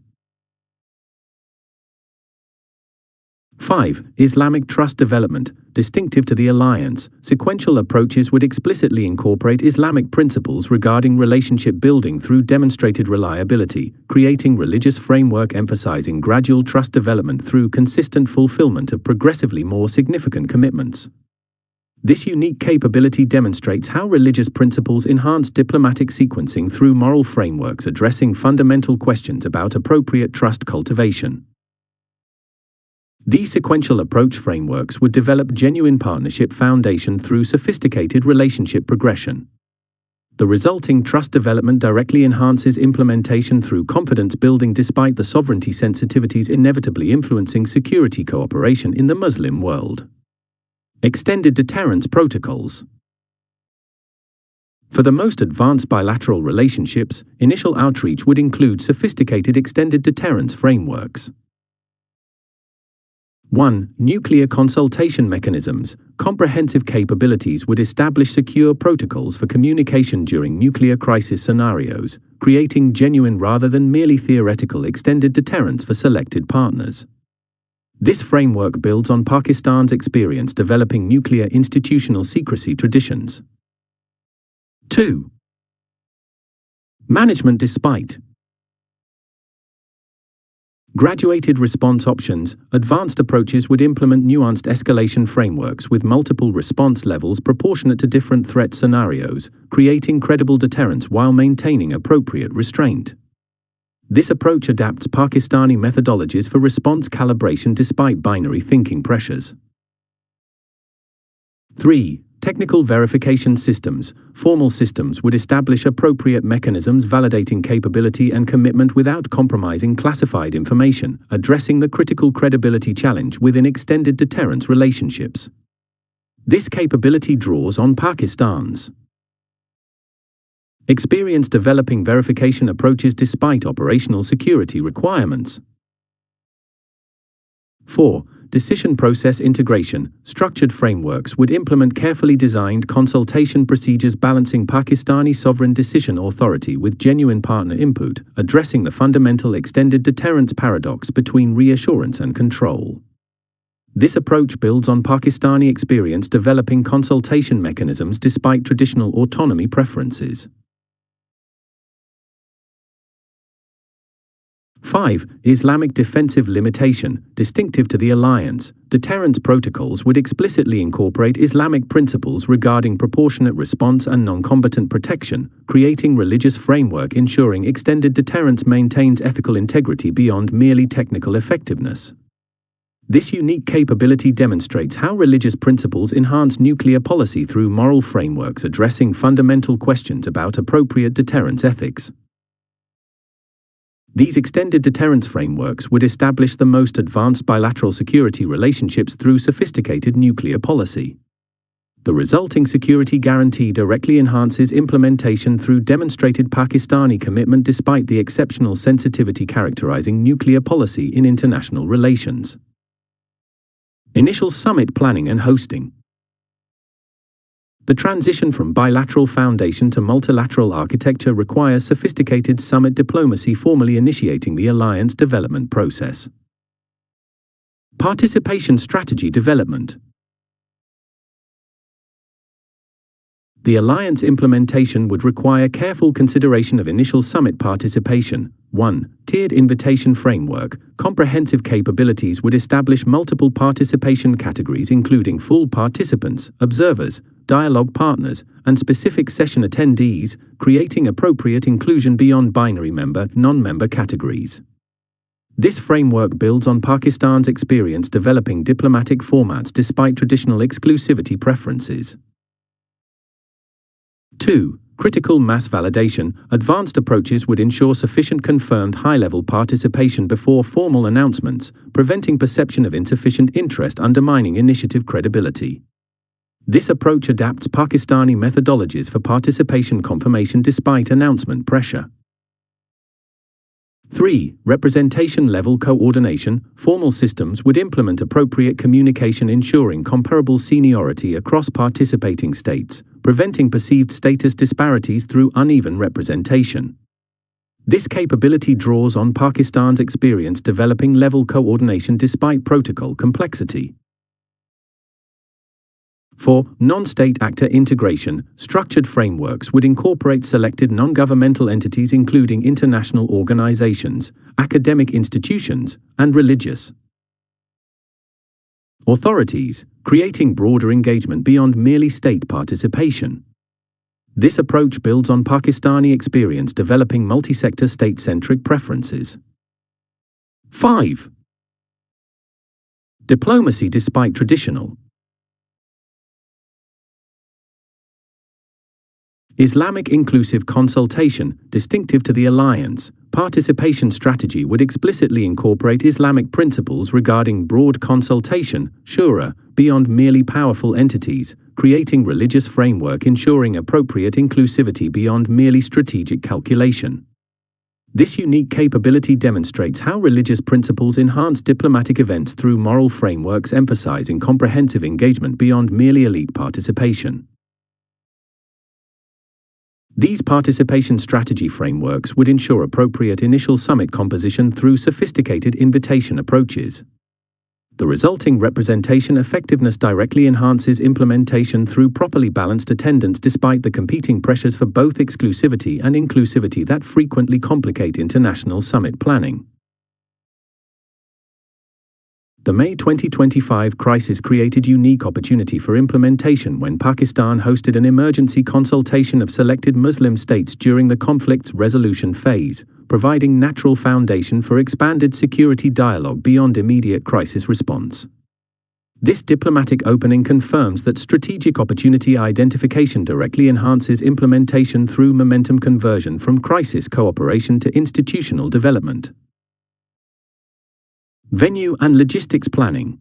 5. Islamic trust development. Distinctive to the alliance, sequential approaches would explicitly incorporate Islamic principles regarding relationship building through demonstrated reliability, creating religious framework emphasizing gradual trust development through consistent fulfillment of progressively more significant commitments. This unique capability demonstrates how religious principles enhance diplomatic sequencing through moral frameworks addressing fundamental questions about appropriate trust cultivation. These sequential approach frameworks would develop genuine partnership foundation through sophisticated relationship progression. The resulting trust development directly enhances implementation through confidence building despite the sovereignty sensitivities inevitably influencing security cooperation in the Muslim world. Extended deterrence protocols. For the most advanced bilateral relationships, initial outreach would include sophisticated extended deterrence frameworks. 1. Nuclear consultation mechanisms. Comprehensive capabilities would establish secure protocols for communication during nuclear crisis scenarios, creating genuine rather than merely theoretical extended deterrence for selected partners. This framework builds on Pakistan's experience developing nuclear institutional secrecy traditions. 2. Management despite. Graduated response options. Advanced approaches would implement nuanced escalation frameworks with multiple response levels proportionate to different threat scenarios, creating credible deterrence while maintaining appropriate restraint. This approach adapts Pakistani methodologies for response calibration despite binary thinking pressures. 3. Technical verification systems. Formal systems would establish appropriate mechanisms validating capability and commitment without compromising classified information, addressing the critical credibility challenge within extended deterrence relationships. This capability draws on Pakistan's experience developing verification approaches despite operational security requirements. 4. Decision process integration. Structured frameworks would implement carefully designed consultation procedures balancing Pakistani sovereign decision authority with genuine partner input, addressing the fundamental extended deterrence paradox between reassurance and control. This approach builds on Pakistani experience developing consultation mechanisms despite traditional autonomy preferences. 5. Islamic defensive limitation. Distinctive to the alliance, deterrence protocols would explicitly incorporate Islamic principles regarding proportionate response and non-combatant protection, creating religious framework ensuring extended deterrence maintains ethical integrity beyond merely technical effectiveness. This unique capability demonstrates how religious principles enhance nuclear policy through moral frameworks addressing fundamental questions about appropriate deterrence ethics. These extended deterrence frameworks would establish the most advanced bilateral security relationships through sophisticated nuclear policy. The resulting security guarantee directly enhances implementation through demonstrated Pakistani commitment despite the exceptional sensitivity characterizing nuclear policy in international relations. Initial summit planning and hosting. The transition from bilateral foundation to multilateral architecture requires sophisticated summit diplomacy formally initiating the alliance development process. Participation strategy development. The alliance implementation would require careful consideration of initial summit participation. 1. Tiered invitation framework. Comprehensive capabilities would establish multiple participation categories including full participants, observers, dialogue partners, and specific session attendees, creating appropriate inclusion beyond binary member, non-member categories. This framework builds on Pakistan's experience developing diplomatic formats despite traditional exclusivity preferences. 2. Critical mass validation. Advanced approaches would ensure sufficient confirmed high-level participation before formal announcements, preventing perception of insufficient interest undermining initiative credibility. This approach adapts Pakistani methodologies for participation confirmation despite announcement pressure. 3. Representation-level coordination. Formal systems would implement appropriate communication ensuring comparable seniority across participating states, preventing perceived status disparities through uneven representation. This capability draws on Pakistan's experience developing level coordination despite protocol complexity. 4. Non-state actor integration. Structured frameworks would incorporate selected non-governmental entities including international organizations, academic institutions, and religious authorities, creating broader engagement beyond merely state participation. This approach builds on Pakistani experience developing multi-sector state-centric preferences. 5. Diplomacy despite traditional Islamic inclusive consultation, distinctive to the alliance, participation strategy would explicitly incorporate Islamic principles regarding broad consultation, shura, beyond merely powerful entities, creating religious framework ensuring appropriate inclusivity beyond merely strategic calculation. This unique capability demonstrates how religious principles enhance diplomatic events through moral frameworks emphasizing comprehensive engagement beyond merely elite participation. These participation strategy frameworks would ensure appropriate initial summit composition through sophisticated invitation approaches. The resulting representation effectiveness directly enhances implementation through properly balanced attendance despite the competing pressures for both exclusivity and inclusivity that frequently complicate international summit planning. The May 2025 crisis created unique opportunity for implementation when Pakistan hosted an emergency consultation of selected Muslim states during the conflict's resolution phase, providing natural foundation for expanded security dialogue beyond immediate crisis response. This diplomatic opening confirms that strategic opportunity identification directly enhances implementation through momentum conversion from crisis cooperation to institutional development. Venue and logistics planning.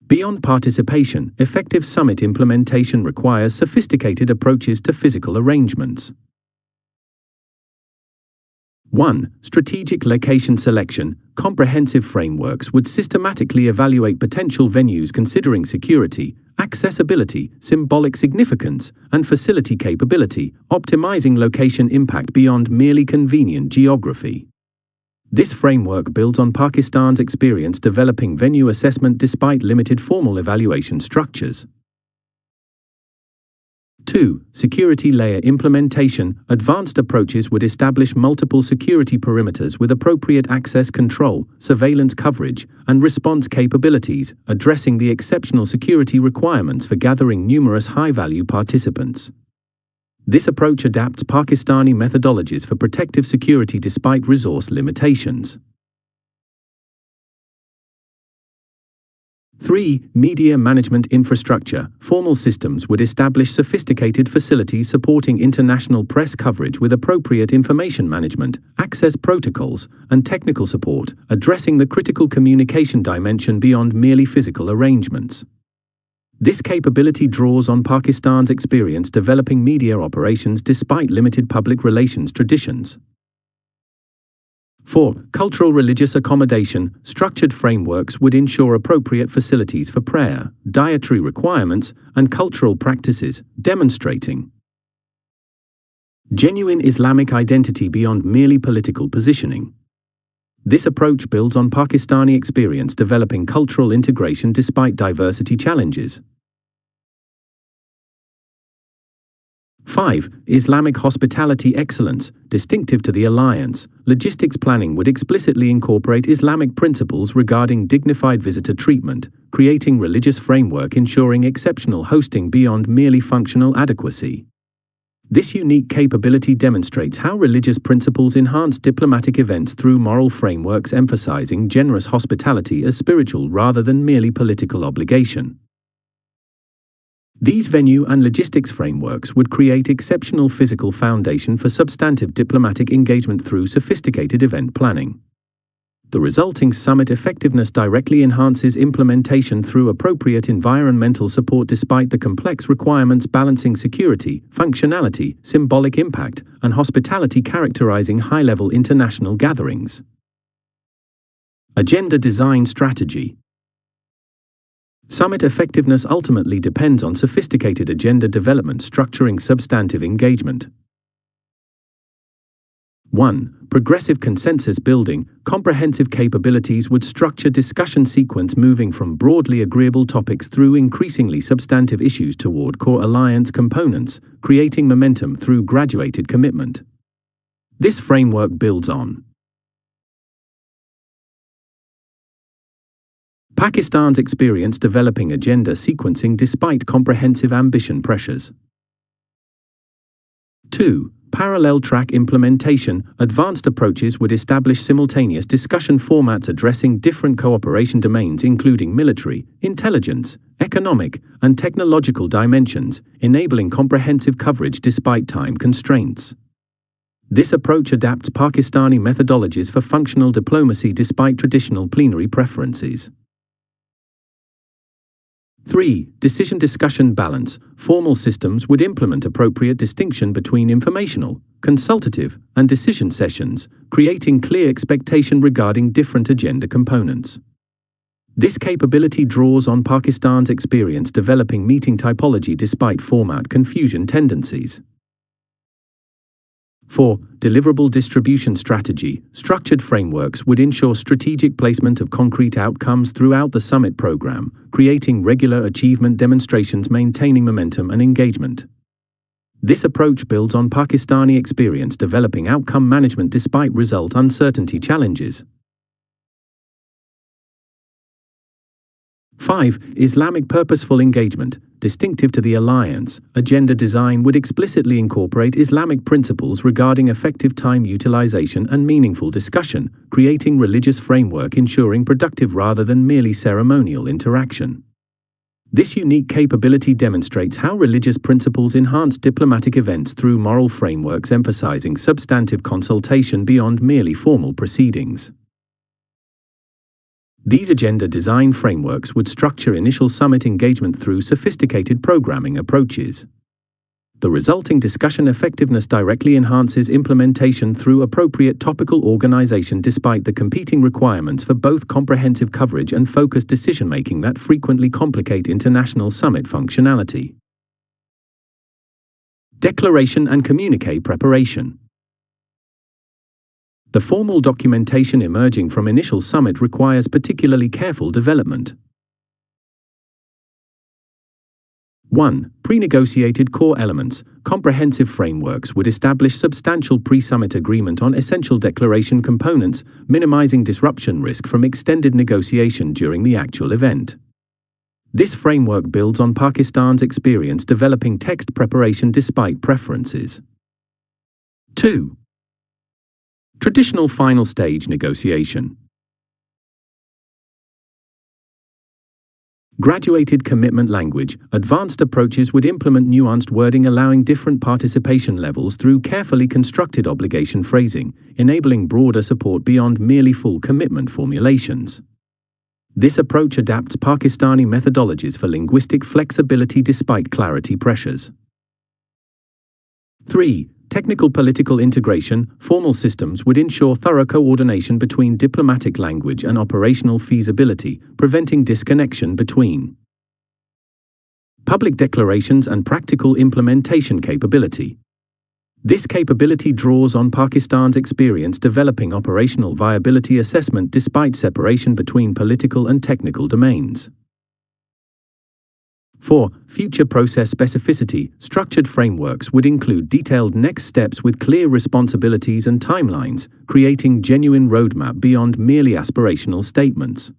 Beyond participation, effective summit implementation requires sophisticated approaches to physical arrangements. 1. Strategic location selection. Comprehensive frameworks would systematically evaluate potential venues considering security, accessibility, symbolic significance, and facility capability, optimizing location impact beyond merely convenient geography. This framework builds on Pakistan's experience developing venue assessment despite limited formal evaluation structures. 2. Security layer implementation. Advanced approaches would establish multiple security perimeters with appropriate access control, surveillance coverage, and response capabilities, addressing the exceptional security requirements for gathering numerous high-value participants. This approach adapts Pakistani methodologies for protective security despite resource limitations. 3. Media management infrastructure. Formal systems would establish sophisticated facilities supporting international press coverage with appropriate information management, access protocols, and technical support, addressing the critical communication dimension beyond merely physical arrangements. This capability draws on Pakistan's experience developing media operations despite limited public relations traditions. 4. Cultural religious accommodation. Structured frameworks would ensure appropriate facilities for prayer, dietary requirements, and cultural practices, demonstrating genuine Islamic identity beyond merely political positioning. This approach builds on Pakistani experience developing cultural integration despite diversity challenges. 5. Islamic hospitality excellence. Distinctive to the alliance, logistics planning would explicitly incorporate Islamic principles regarding dignified visitor treatment, creating religious framework ensuring exceptional hosting beyond merely functional adequacy. This unique capability demonstrates how religious principles enhance diplomatic events through moral frameworks emphasizing generous hospitality as spiritual rather than merely political obligation. These venue and logistics frameworks would create exceptional physical foundation for substantive diplomatic engagement through sophisticated event planning. The resulting summit effectiveness directly enhances implementation through appropriate environmental support despite the complex requirements balancing security, functionality, symbolic impact, and hospitality characterizing high-level international gatherings. Agenda design strategy. Summit effectiveness ultimately depends on sophisticated agenda development structuring substantive engagement. 1. Progressive consensus building. Comprehensive capabilities would structure discussion sequence moving from broadly agreeable topics through increasingly substantive issues toward core alliance components, creating momentum through graduated commitment. This framework builds on Pakistan's experience developing agenda sequencing despite comprehensive ambition pressures. 2. Parallel track implementation. Advanced approaches would establish simultaneous discussion formats addressing different cooperation domains including military, intelligence, economic, and technological dimensions, enabling comprehensive coverage despite time constraints. This approach adapts Pakistani methodologies for functional diplomacy despite traditional plenary preferences. 3. Decision discussion balance. Formal systems would implement appropriate distinction between informational, consultative, and decision sessions, creating clear expectation regarding different agenda components. This capability draws on Pakistan's experience developing meeting typology despite format confusion tendencies. 4. Deliverable distribution strategy. Structured frameworks would ensure strategic placement of concrete outcomes throughout the summit program, creating regular achievement demonstrations maintaining momentum and engagement. This approach builds on Pakistani experience developing outcome management despite result uncertainty challenges. 5. Islamic purposeful engagement. Distinctive to the alliance, agenda design would explicitly incorporate Islamic principles regarding effective time utilization and meaningful discussion, creating religious framework ensuring productive rather than merely ceremonial interaction. This unique capability demonstrates how religious principles enhance diplomatic events through moral frameworks emphasizing substantive consultation beyond merely formal proceedings. These agenda design frameworks would structure initial summit engagement through sophisticated programming approaches. The resulting discussion effectiveness directly enhances implementation through appropriate topical organization despite the competing requirements for both comprehensive coverage and focused decision-making that frequently complicate international summit functionality. Declaration and communique preparation. The formal documentation emerging from initial summit requires particularly careful development. 1. Pre-negotiated core elements. Comprehensive frameworks would establish substantial pre-summit agreement on essential declaration components, minimizing disruption risk from extended negotiation during the actual event. This framework builds on Pakistan's experience developing text preparation despite preferences. 2. Traditional final stage negotiation. Graduated commitment language. Advanced approaches would implement nuanced wording allowing different participation levels through carefully constructed obligation phrasing, enabling broader support beyond merely full commitment formulations. This approach adapts Pakistani methodologies for linguistic flexibility despite clarity pressures. 3. Technical political integration. Formal systems would ensure thorough coordination between diplomatic language and operational feasibility, preventing disconnection between public declarations and practical implementation capability. This capability draws on Pakistan's experience developing operational viability assessment despite separation between political and technical domains. 4. Future process specificity. Structured frameworks would include detailed next steps with clear responsibilities and timelines, creating genuine roadmap beyond merely aspirational statements.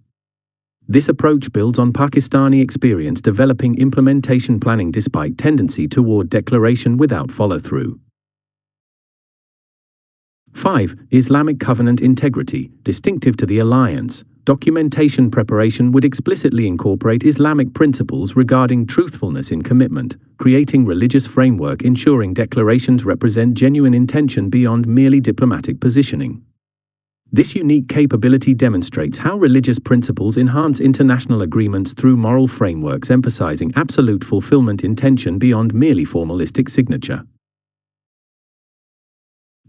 This approach builds on Pakistani experience developing implementation planning despite tendency toward declaration without follow-through. 5. Islamic covenant integrity. Distinctive to the alliance, documentation preparation would explicitly incorporate Islamic principles regarding truthfulness in commitment, creating religious framework ensuring declarations represent genuine intention beyond merely diplomatic positioning. This unique capability demonstrates how religious principles enhance international agreements through moral frameworks emphasizing absolute fulfillment intention beyond merely formalistic signature.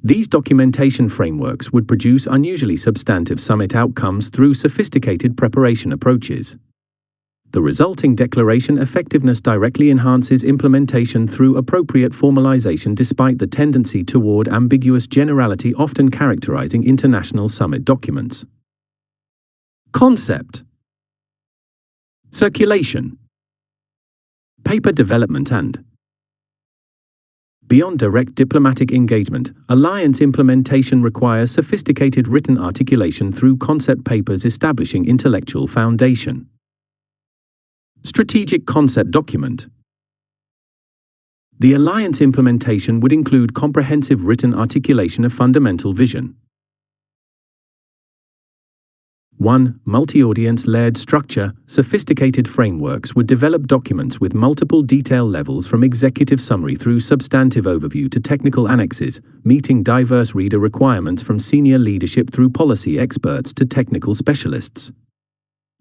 These documentation frameworks would produce unusually substantive summit outcomes through sophisticated preparation approaches. The resulting declaration effectiveness directly enhances implementation through appropriate formalization despite the tendency toward ambiguous generality often characterizing international summit documents. Concept. Circulation. Paper development and beyond direct diplomatic engagement, alliance implementation requires sophisticated written articulation through concept papers establishing intellectual foundation. Strategic concept document. The alliance implementation would include comprehensive written articulation of fundamental vision. 1. Multi-audience-layered structure. Sophisticated frameworks would develop documents with multiple detail levels from executive summary through substantive overview to technical annexes, meeting diverse reader requirements from senior leadership through policy experts to technical specialists.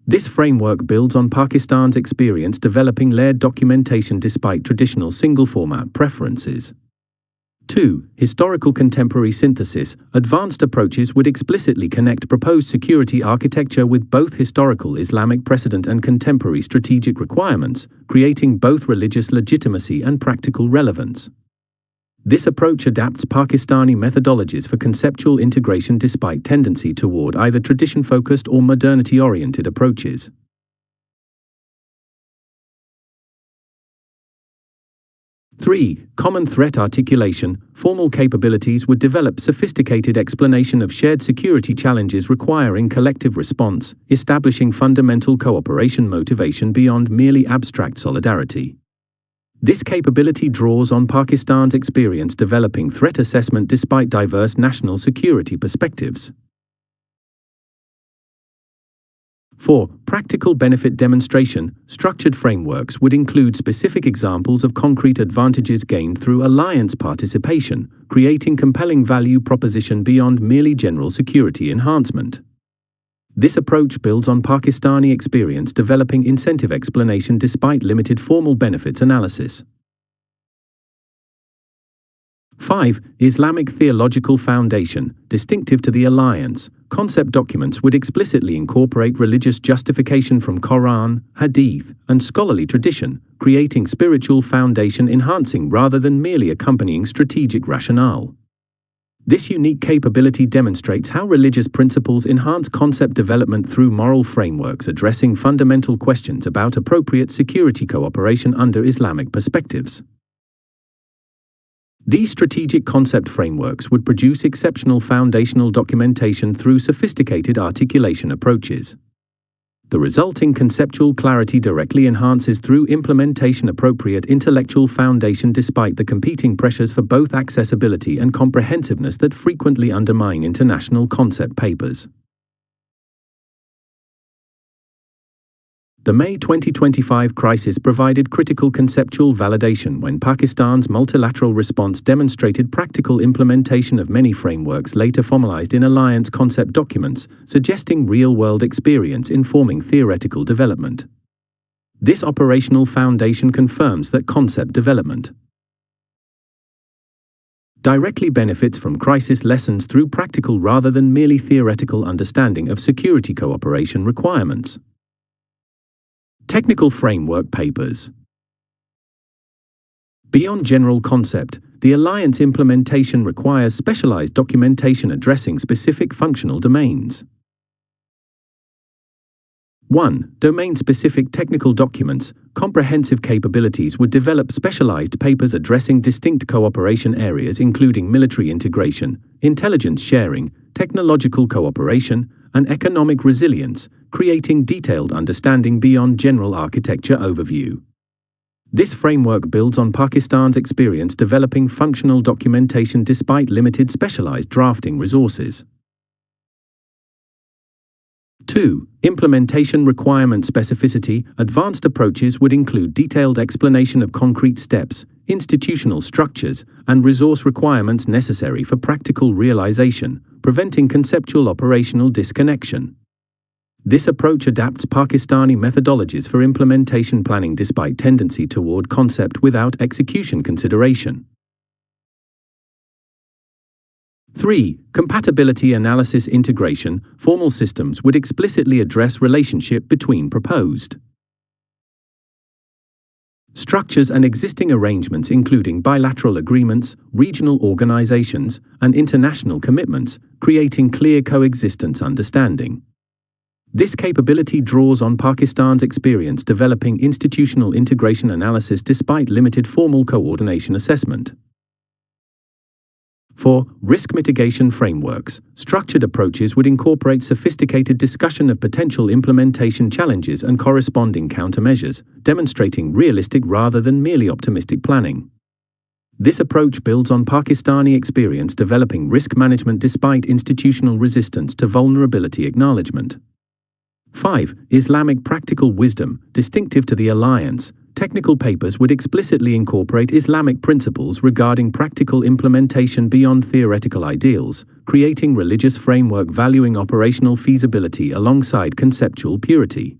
This framework builds on Pakistan's experience developing layered documentation despite traditional single-format preferences. 2. Historical contemporary synthesis. Advanced approaches would explicitly connect proposed security architecture with both historical Islamic precedent and contemporary strategic requirements, creating both religious legitimacy and practical relevance. This approach adapts Pakistani methodologies for conceptual integration despite tendency toward either tradition-focused or modernity-oriented approaches. Three. Common threat articulation. Formal capabilities would develop sophisticated explanation of shared security challenges requiring collective response, establishing fundamental cooperation motivation beyond merely abstract solidarity. This capability draws on Pakistan's experience developing threat assessment despite diverse national security perspectives. 4. Practical benefit demonstration. Structured frameworks would include specific examples of concrete advantages gained through alliance participation, creating compelling value proposition beyond merely general security enhancement. This approach builds on Pakistani experience developing incentive explanation despite limited formal benefits analysis. 5. Islamic theological foundation. Distinctive to the alliance, concept documents would explicitly incorporate religious justification from Quran, Hadith, and scholarly tradition, creating spiritual foundation enhancing rather than merely accompanying strategic rationale. This unique capability demonstrates how religious principles enhance concept development through moral frameworks addressing fundamental questions about appropriate security cooperation under Islamic perspectives. These strategic concept frameworks would produce exceptional foundational documentation through sophisticated articulation approaches. The resulting conceptual clarity directly enhances through implementation appropriate intellectual foundation despite the competing pressures for both accessibility and comprehensiveness that frequently undermine international concept papers. The May 2025 crisis provided critical conceptual validation when Pakistan's multilateral response demonstrated practical implementation of many frameworks later formalized in alliance concept documents, suggesting real-world experience informing theoretical development. This operational foundation confirms that concept development directly benefits from crisis lessons through practical rather than merely theoretical understanding of security cooperation requirements. Technical framework papers. Beyond general concept, the alliance implementation requires specialized documentation addressing specific functional domains. 1. Domain-specific technical documents. Comprehensive capabilities would develop specialized papers addressing distinct cooperation areas including military integration, intelligence sharing, technological cooperation, and economic resilience, creating detailed understanding beyond general architecture overview. This framework builds on Pakistan's experience developing functional documentation despite limited specialized drafting resources. 2. Implementation requirement specificity. Advanced approaches would include detailed explanation of concrete steps, institutional structures, and resource requirements necessary for practical realization, preventing conceptual operational disconnection. This approach adapts Pakistani methodologies for implementation planning despite tendency toward concept without execution consideration. 3. Compatibility analysis integration. Formal systems would explicitly address relationship between proposed structures and existing arrangements including bilateral agreements, regional organizations, and international commitments, creating clear coexistence understanding. This capability draws on Pakistan's experience developing institutional integration analysis despite limited formal coordination assessment. 4. Risk mitigation frameworks. Structured approaches would incorporate sophisticated discussion of potential implementation challenges and corresponding countermeasures, demonstrating realistic rather than merely optimistic planning. This approach builds on Pakistani experience developing risk management despite institutional resistance to vulnerability acknowledgement. 5. Islamic practical wisdom. Distinctive to the alliance, technical papers would explicitly incorporate Islamic principles regarding practical implementation beyond theoretical ideals, creating religious framework valuing operational feasibility alongside conceptual purity.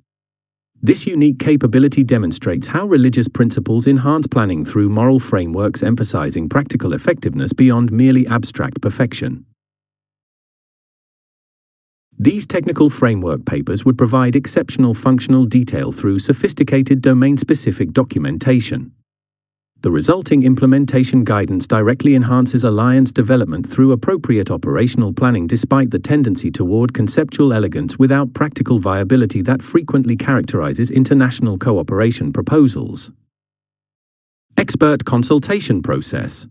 This unique capability demonstrates how religious principles enhance planning through moral frameworks emphasizing practical effectiveness beyond merely abstract perfection. These technical framework papers would provide exceptional functional detail through sophisticated domain-specific documentation. The resulting implementation guidance directly enhances alliance development through appropriate operational planning despite the tendency toward conceptual elegance without practical viability that frequently characterizes international cooperation proposals. Expert consultation process.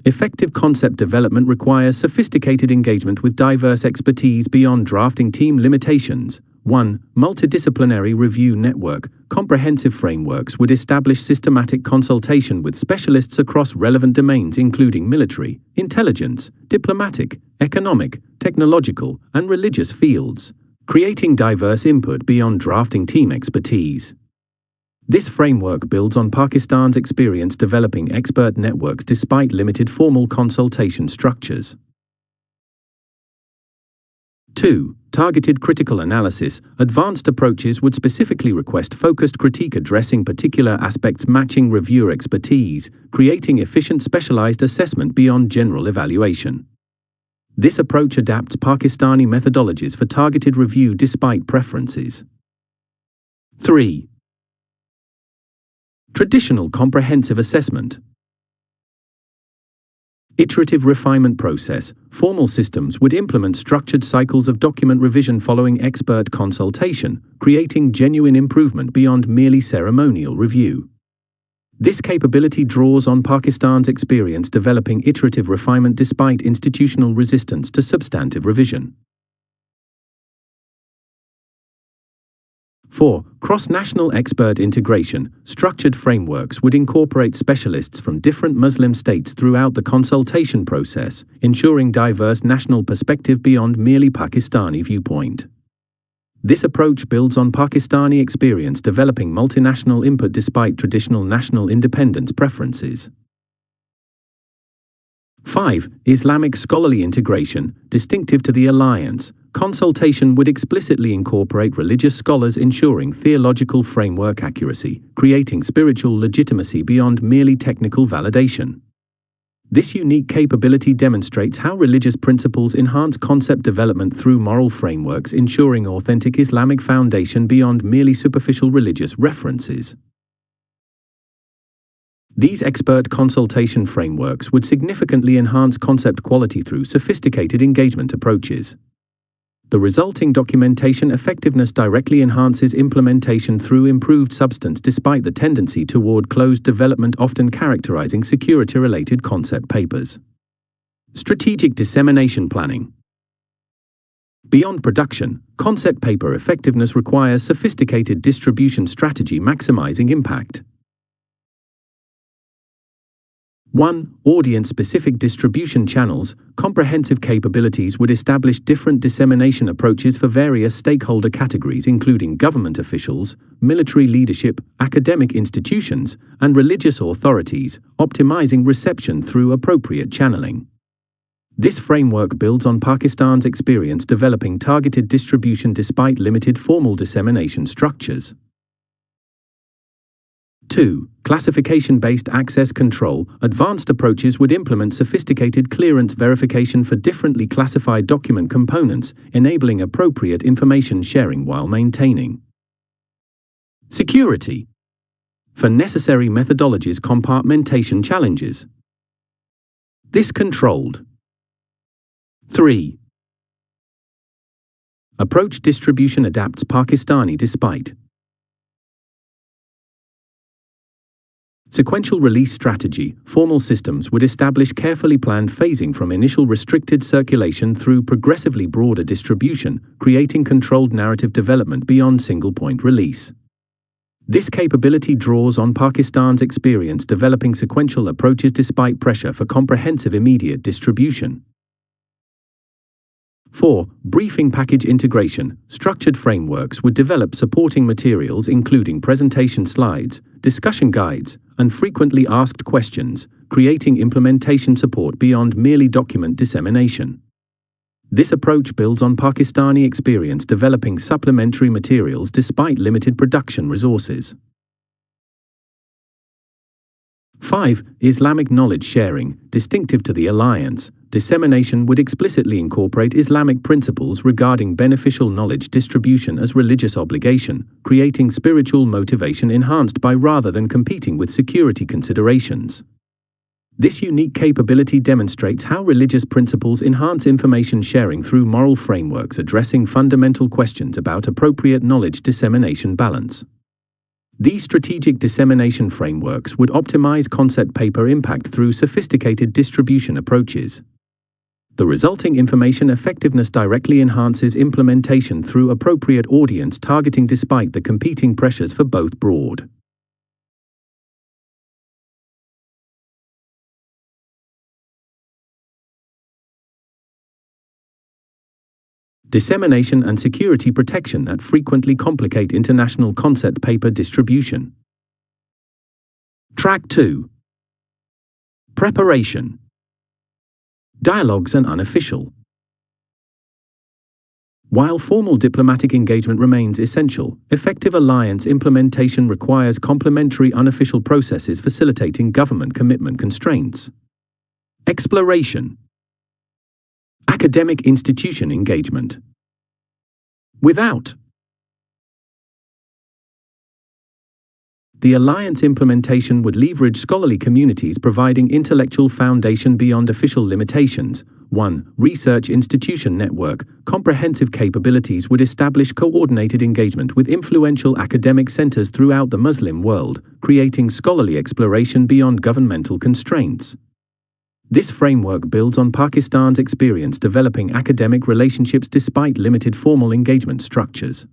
Effective concept development requires sophisticated engagement with diverse expertise beyond drafting team limitations. 1. Multidisciplinary review network. Comprehensive frameworks would establish systematic consultation with specialists across relevant domains including military, intelligence, diplomatic, economic, technological, and religious fields, creating diverse input beyond drafting team expertise. This framework builds on Pakistan's experience developing expert networks despite limited formal consultation structures. 2. Targeted critical analysis. Advanced approaches would specifically request focused critique addressing particular aspects matching reviewer expertise, creating efficient specialized assessment beyond general evaluation. This approach adapts Pakistani methodologies for targeted review despite preferences. 3. Traditional comprehensive assessment. Iterative refinement process. Formal systems would implement structured cycles of document revision following expert consultation, creating genuine improvement beyond merely ceremonial review. This capability draws on Pakistan's experience developing iterative refinement despite institutional resistance to substantive revision. 4. Cross-national expert integration. Structured frameworks would incorporate specialists from different Muslim states throughout the consultation process, ensuring diverse national perspective beyond merely Pakistani viewpoint. This approach builds on Pakistani experience developing multinational input despite traditional national independence preferences. 5. Islamic scholarly integration. Distinctive to the alliance, consultation would explicitly incorporate religious scholars ensuring theological framework accuracy, creating spiritual legitimacy beyond merely technical validation. This unique capability demonstrates how religious principles enhance concept development through moral frameworks ensuring authentic Islamic foundation beyond merely superficial religious references. These expert consultation frameworks would significantly enhance concept quality through sophisticated engagement approaches. The resulting documentation effectiveness directly enhances implementation through improved substance despite the tendency toward closed development often characterizing security-related concept papers. Strategic dissemination planning. Beyond production, concept paper effectiveness requires sophisticated distribution strategy maximizing impact. 1. Audience-specific distribution channels. Comprehensive capabilities would establish different dissemination approaches for various stakeholder categories including government officials, military leadership, academic institutions, and religious authorities, optimizing reception through appropriate channeling. This framework builds on Pakistan's experience developing targeted distribution despite limited formal dissemination structures. 2. Classification-based access control. Advanced approaches would implement sophisticated clearance verification for differently classified document components, enabling appropriate information sharing while maintaining Security. For necessary methodologies compartmentation challenges. This controlled. 3. Approach distribution adapts Pakistani despite. Sequential release strategy. Formal systems would establish carefully planned phasing from initial restricted circulation through progressively broader distribution, creating controlled narrative development beyond single-point release. This capability draws on Pakistan's experience developing sequential approaches despite pressure for comprehensive immediate distribution. 4. Briefing package integration. Structured frameworks would develop supporting materials including presentation slides, discussion guides, and frequently asked questions, creating implementation support beyond merely document dissemination. This approach builds on Pakistani experience developing supplementary materials despite limited production resources. 5. Islamic knowledge sharing. Distinctive to the alliance, dissemination would explicitly incorporate Islamic principles regarding beneficial knowledge distribution as religious obligation, creating spiritual motivation enhanced by rather than competing with security considerations. This unique capability demonstrates how religious principles enhance information sharing through moral frameworks addressing fundamental questions about appropriate knowledge dissemination balance. These strategic dissemination frameworks would optimize concept paper impact through sophisticated distribution approaches. The resulting information effectiveness directly enhances implementation through appropriate audience targeting despite the competing pressures for both broad. Dissemination and security protection that frequently complicate international concept paper distribution. Track 2. Preparation. Dialogues and unofficial. While formal diplomatic engagement remains essential, effective alliance implementation requires complementary unofficial processes facilitating government commitment constraints. Exploration. Academic institution engagement. Without the alliance implementation would leverage scholarly communities providing intellectual foundation beyond official limitations. 1. Research institution network. Comprehensive capabilities would establish coordinated engagement with influential academic centers throughout the Muslim world, creating scholarly exploration beyond governmental constraints. This framework builds on Pakistan's experience developing academic relationships despite limited formal engagement structures.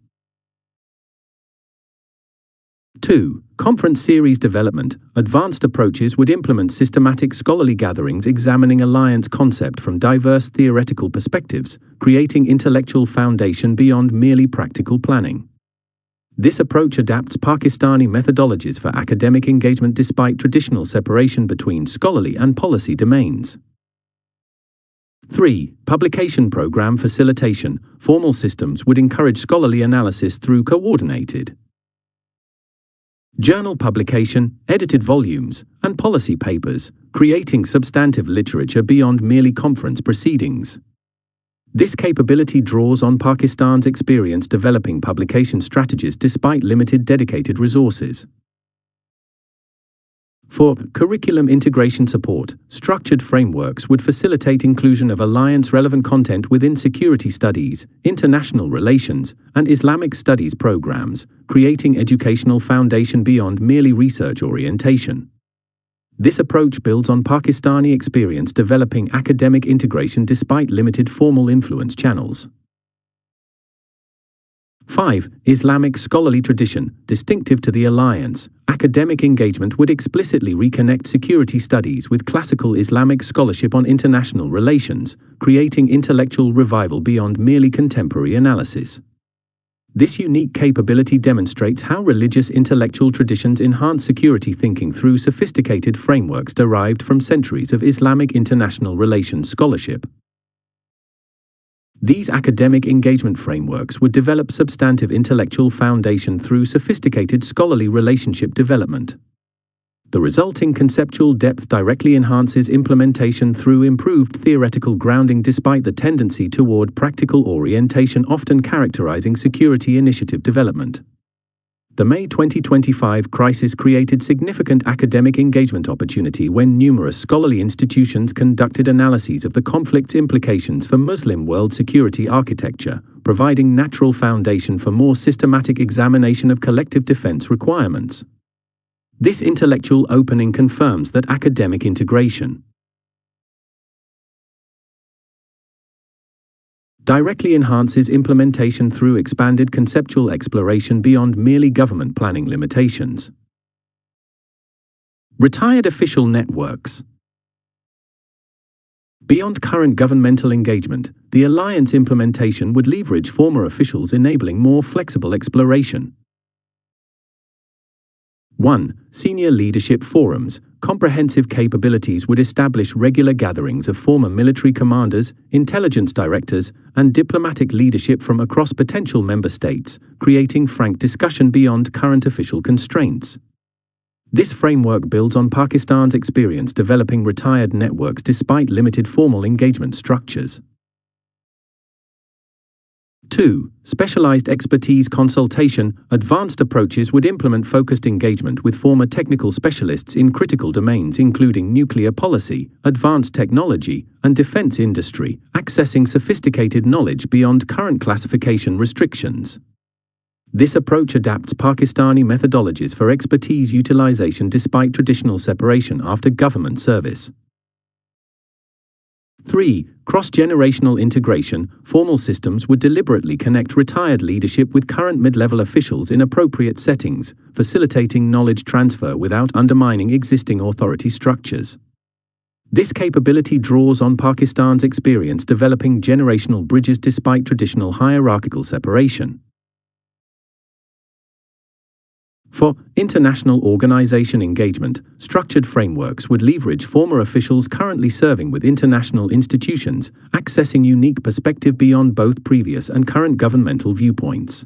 2. Conference series development. Advanced approaches would implement systematic scholarly gatherings examining alliance concept from diverse theoretical perspectives, creating intellectual foundation beyond merely practical planning. This approach adapts Pakistani methodologies for academic engagement despite traditional separation between scholarly and policy domains. 3. Publication program facilitation. Formal systems would encourage scholarly analysis through coordinated journal publication, edited volumes, and policy papers, creating substantive literature beyond merely conference proceedings. This capability draws on Pakistan's experience developing publication strategies despite limited dedicated resources. 4. Curriculum integration support. Structured frameworks would facilitate inclusion of alliance-relevant content within security studies, international relations, and Islamic studies programs, creating educational foundation beyond merely research orientation. This approach builds on Pakistani experience developing academic integration despite limited formal influence channels. 5. Islamic scholarly tradition. Distinctive to the alliance, academic engagement would explicitly reconnect security studies with classical Islamic scholarship on international relations, creating intellectual revival beyond merely contemporary analysis. This unique capability demonstrates how religious intellectual traditions enhance security thinking through sophisticated frameworks derived from centuries of Islamic international relations scholarship. These academic engagement frameworks would develop substantive intellectual foundation through sophisticated scholarly relationship development. The resulting conceptual depth directly enhances implementation through improved theoretical grounding despite the tendency toward practical orientation often characterizing security initiative development. The May 2025 crisis created significant academic engagement opportunity when numerous scholarly institutions conducted analyses of the conflict's implications for Muslim world security architecture, providing natural foundation for more systematic examination of collective defense requirements. This intellectual opening confirms that academic integration directly enhances implementation through expanded conceptual exploration beyond merely government planning limitations. Retired official networks. Beyond current governmental engagement, the alliance implementation would leverage former officials, enabling more flexible exploration. 1. Senior leadership forums. Comprehensive capabilities would establish regular gatherings of former military commanders, intelligence directors, and diplomatic leadership from across potential member states, creating frank discussion beyond current official constraints. This framework builds on Pakistan's experience developing retired networks despite limited formal engagement structures. 2. Specialized expertise consultation. Advanced approaches would implement focused engagement with former technical specialists in critical domains including nuclear policy, advanced technology, and defense industry, accessing sophisticated knowledge beyond current classification restrictions. This approach adapts Pakistani methodologies for expertise utilization despite traditional separation after government service. 3. Cross-generational integration. Formal systems would deliberately connect retired leadership with current mid-level officials in appropriate settings, facilitating knowledge transfer without undermining existing authority structures. This capability draws on Pakistan's experience developing generational bridges despite traditional hierarchical separation. 4. International organization engagement. Structured frameworks would leverage former officials currently serving with international institutions, accessing unique perspective beyond both previous and current governmental viewpoints.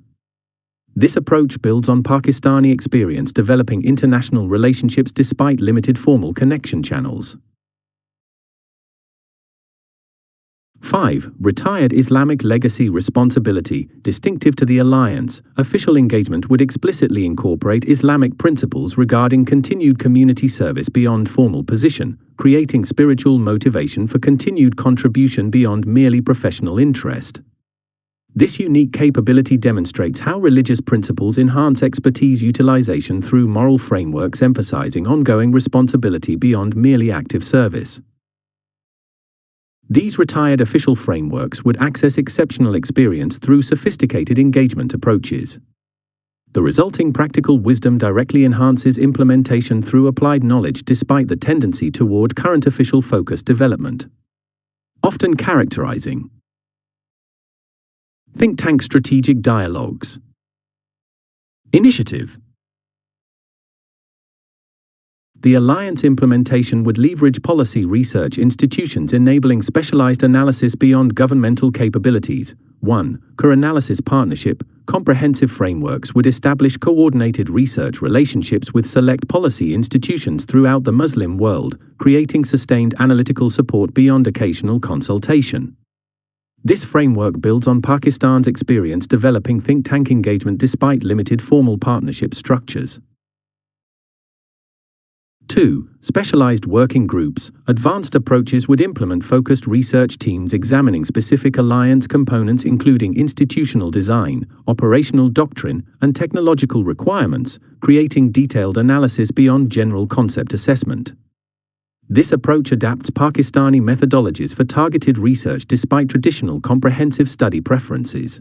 This approach builds on Pakistani experience developing international relationships despite limited formal connection channels. 5. Retired Islamic legacy responsibility. Distinctive to the alliance, official engagement would explicitly incorporate Islamic principles regarding continued community service beyond formal position, creating spiritual motivation for continued contribution beyond merely professional interest. This unique capability demonstrates how religious principles enhance expertise utilization through moral frameworks emphasizing ongoing responsibility beyond merely active service. These retired official frameworks would access exceptional experience through sophisticated engagement approaches. The resulting practical wisdom directly enhances implementation through applied knowledge despite the tendency toward current official-focused development. Often characterizing think tank strategic dialogues. Initiative. The alliance implementation would leverage policy research institutions enabling specialized analysis beyond governmental capabilities. 1. Co-analysis partnership. Comprehensive frameworks would establish coordinated research relationships with select policy institutions throughout the Muslim world, creating sustained analytical support beyond occasional consultation. This framework builds on Pakistan's experience developing think tank engagement despite limited formal partnership structures. 2. Specialized working groups. Advanced approaches would implement focused research teams examining specific alliance components including institutional design, operational doctrine, and technological requirements, creating detailed analysis beyond general concept assessment. This approach adapts Pakistani methodologies for targeted research despite traditional comprehensive study preferences.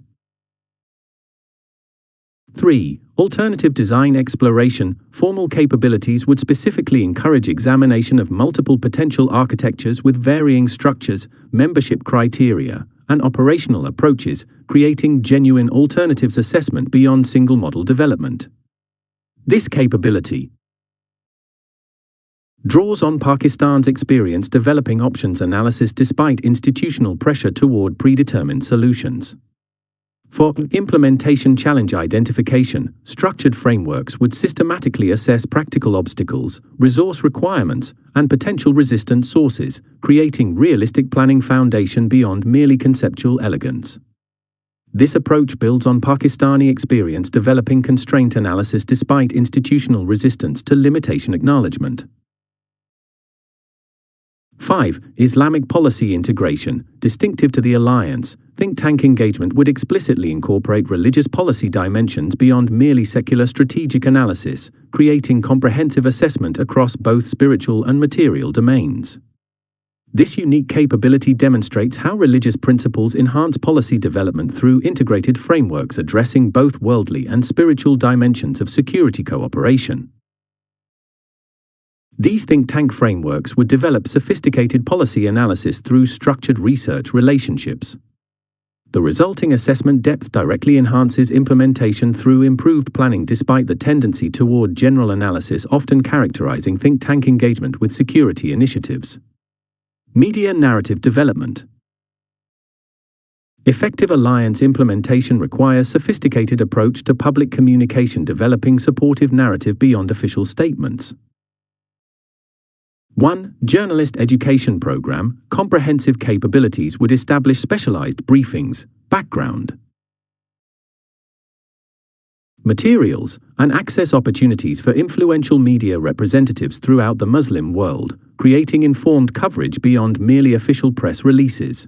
3. Alternative design exploration. Formal capabilities would specifically encourage examination of multiple potential architectures with varying structures, membership criteria, and operational approaches, creating genuine alternatives assessment beyond single model development. This capability draws on Pakistan's experience developing options analysis despite institutional pressure toward predetermined solutions. For implementation challenge identification, structured frameworks would systematically assess practical obstacles, resource requirements, and potential resistant sources, creating realistic planning foundation beyond merely conceptual elegance. This approach builds on Pakistani experience developing constraint analysis despite institutional resistance to limitation acknowledgement. 5. Islamic policy integration. Distinctive to the alliance, think tank engagement would explicitly incorporate religious policy dimensions beyond merely secular strategic analysis, creating comprehensive assessment across both spiritual and material domains. This unique capability demonstrates how religious principles enhance policy development through integrated frameworks addressing both worldly and spiritual dimensions of security cooperation. These think tank frameworks would develop sophisticated policy analysis through structured research relationships. The resulting assessment depth directly enhances implementation through improved planning despite the tendency toward general analysis often characterizing think tank engagement with security initiatives. Media narrative development. Effective alliance implementation requires sophisticated approach to public communication developing supportive narrative beyond official statements. 1. Journalist education program. Comprehensive capabilities would establish specialized briefings, background materials, and access opportunities for influential media representatives throughout the Muslim world, creating informed coverage beyond merely official press releases.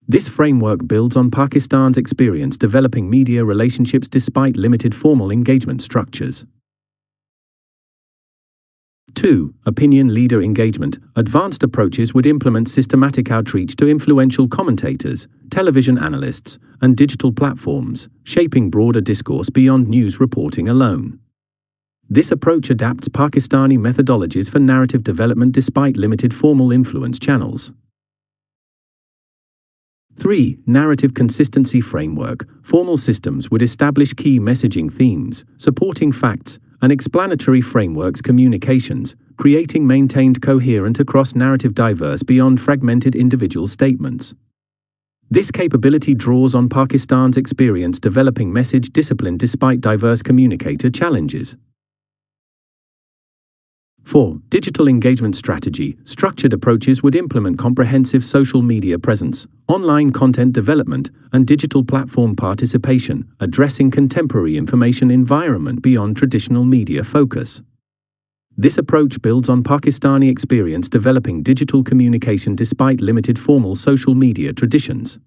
This framework builds on Pakistan's experience developing media relationships despite limited formal engagement structures. 2. Opinion leader engagement. Advanced approaches would implement systematic outreach to influential commentators, television analysts, and digital platforms, shaping broader discourse beyond news reporting alone. This approach adapts Pakistani methodologies for narrative development despite limited formal influence channels. 3. Narrative consistency framework. Formal systems would establish key messaging themes, supporting facts, and explanatory frameworks communications, creating maintained coherent across narrative diverse beyond fragmented individual statements. This capability draws on Pakistan's experience developing message discipline despite diverse communicator challenges. 4. Digital engagement strategy. Structured approaches would implement comprehensive social media presence, online content development, and digital platform participation, addressing contemporary information environment beyond traditional media focus. This approach builds on Pakistani experience developing digital communication despite limited formal social media traditions.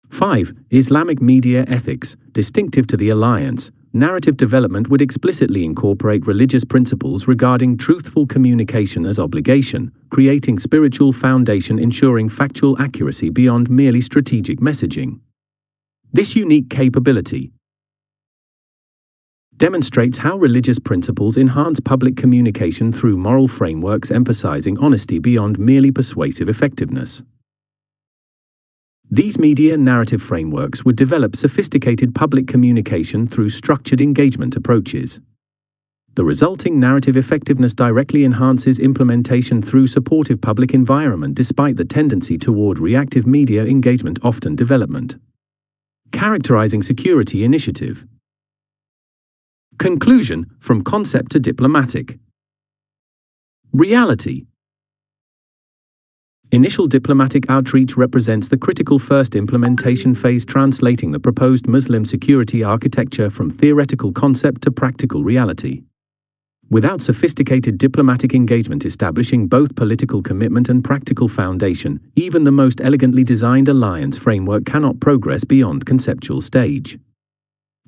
5. Islamic media ethics. Distinctive to the alliance, narrative development would explicitly incorporate religious principles regarding truthful communication as obligation, creating spiritual foundation ensuring factual accuracy beyond merely strategic messaging. This unique capability demonstrates how religious principles enhance public communication through moral frameworks emphasizing honesty beyond merely persuasive effectiveness. These media narrative frameworks would develop sophisticated public communication through structured engagement approaches. The resulting narrative effectiveness directly enhances implementation through supportive public environment despite the tendency toward reactive media engagement often development. Characterizing security initiative. Conclusion, from concept to diplomatic. Reality. Initial diplomatic outreach represents the critical first implementation phase translating the proposed Muslim security architecture from theoretical concept to practical reality. Without sophisticated diplomatic engagement establishing both political commitment and practical foundation, even the most elegantly designed alliance framework cannot progress beyond conceptual stage.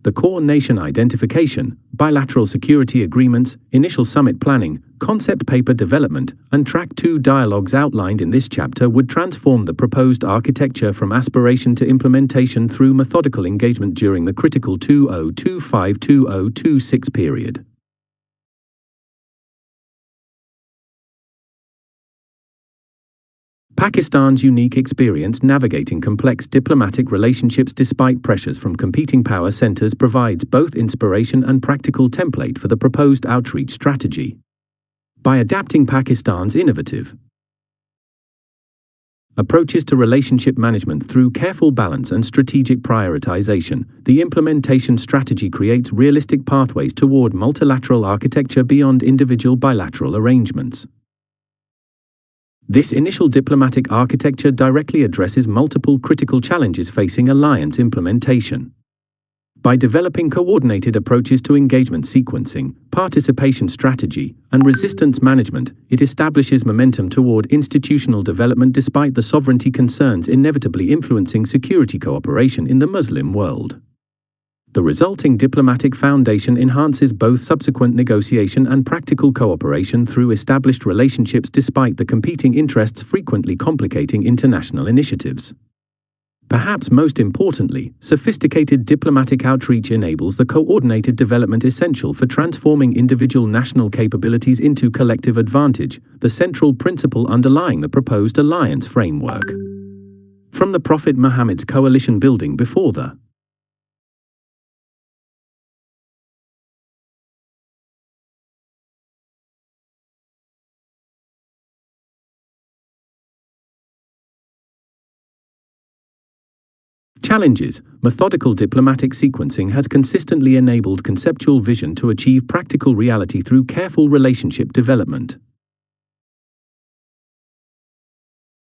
The core nation identification, bilateral security agreements, initial summit planning, concept paper development, and Track 2 dialogues outlined in this chapter would transform the proposed architecture from aspiration to implementation through methodical engagement during the critical 2025-2026 period. Pakistan's unique experience navigating complex diplomatic relationships despite pressures from competing power centers provides both inspiration and practical template for the proposed outreach strategy. By adapting Pakistan's innovative approaches to relationship management through careful balance and strategic prioritization, the implementation strategy creates realistic pathways toward multilateral architecture beyond individual bilateral arrangements. This initial diplomatic architecture directly addresses multiple critical challenges facing alliance implementation. By developing coordinated approaches to engagement sequencing, participation strategy, and resistance management, it establishes momentum toward institutional development despite the sovereignty concerns inevitably influencing security cooperation in the Muslim world. The resulting diplomatic foundation enhances both subsequent negotiation and practical cooperation through established relationships despite the competing interests frequently complicating international initiatives. Perhaps most importantly, sophisticated diplomatic outreach enables the coordinated development essential for transforming individual national capabilities into collective advantage, the central principle underlying the proposed alliance framework. From the Prophet Muhammad's coalition building before the challenges, methodical diplomatic sequencing has consistently enabled conceptual vision to achieve practical reality through careful relationship development.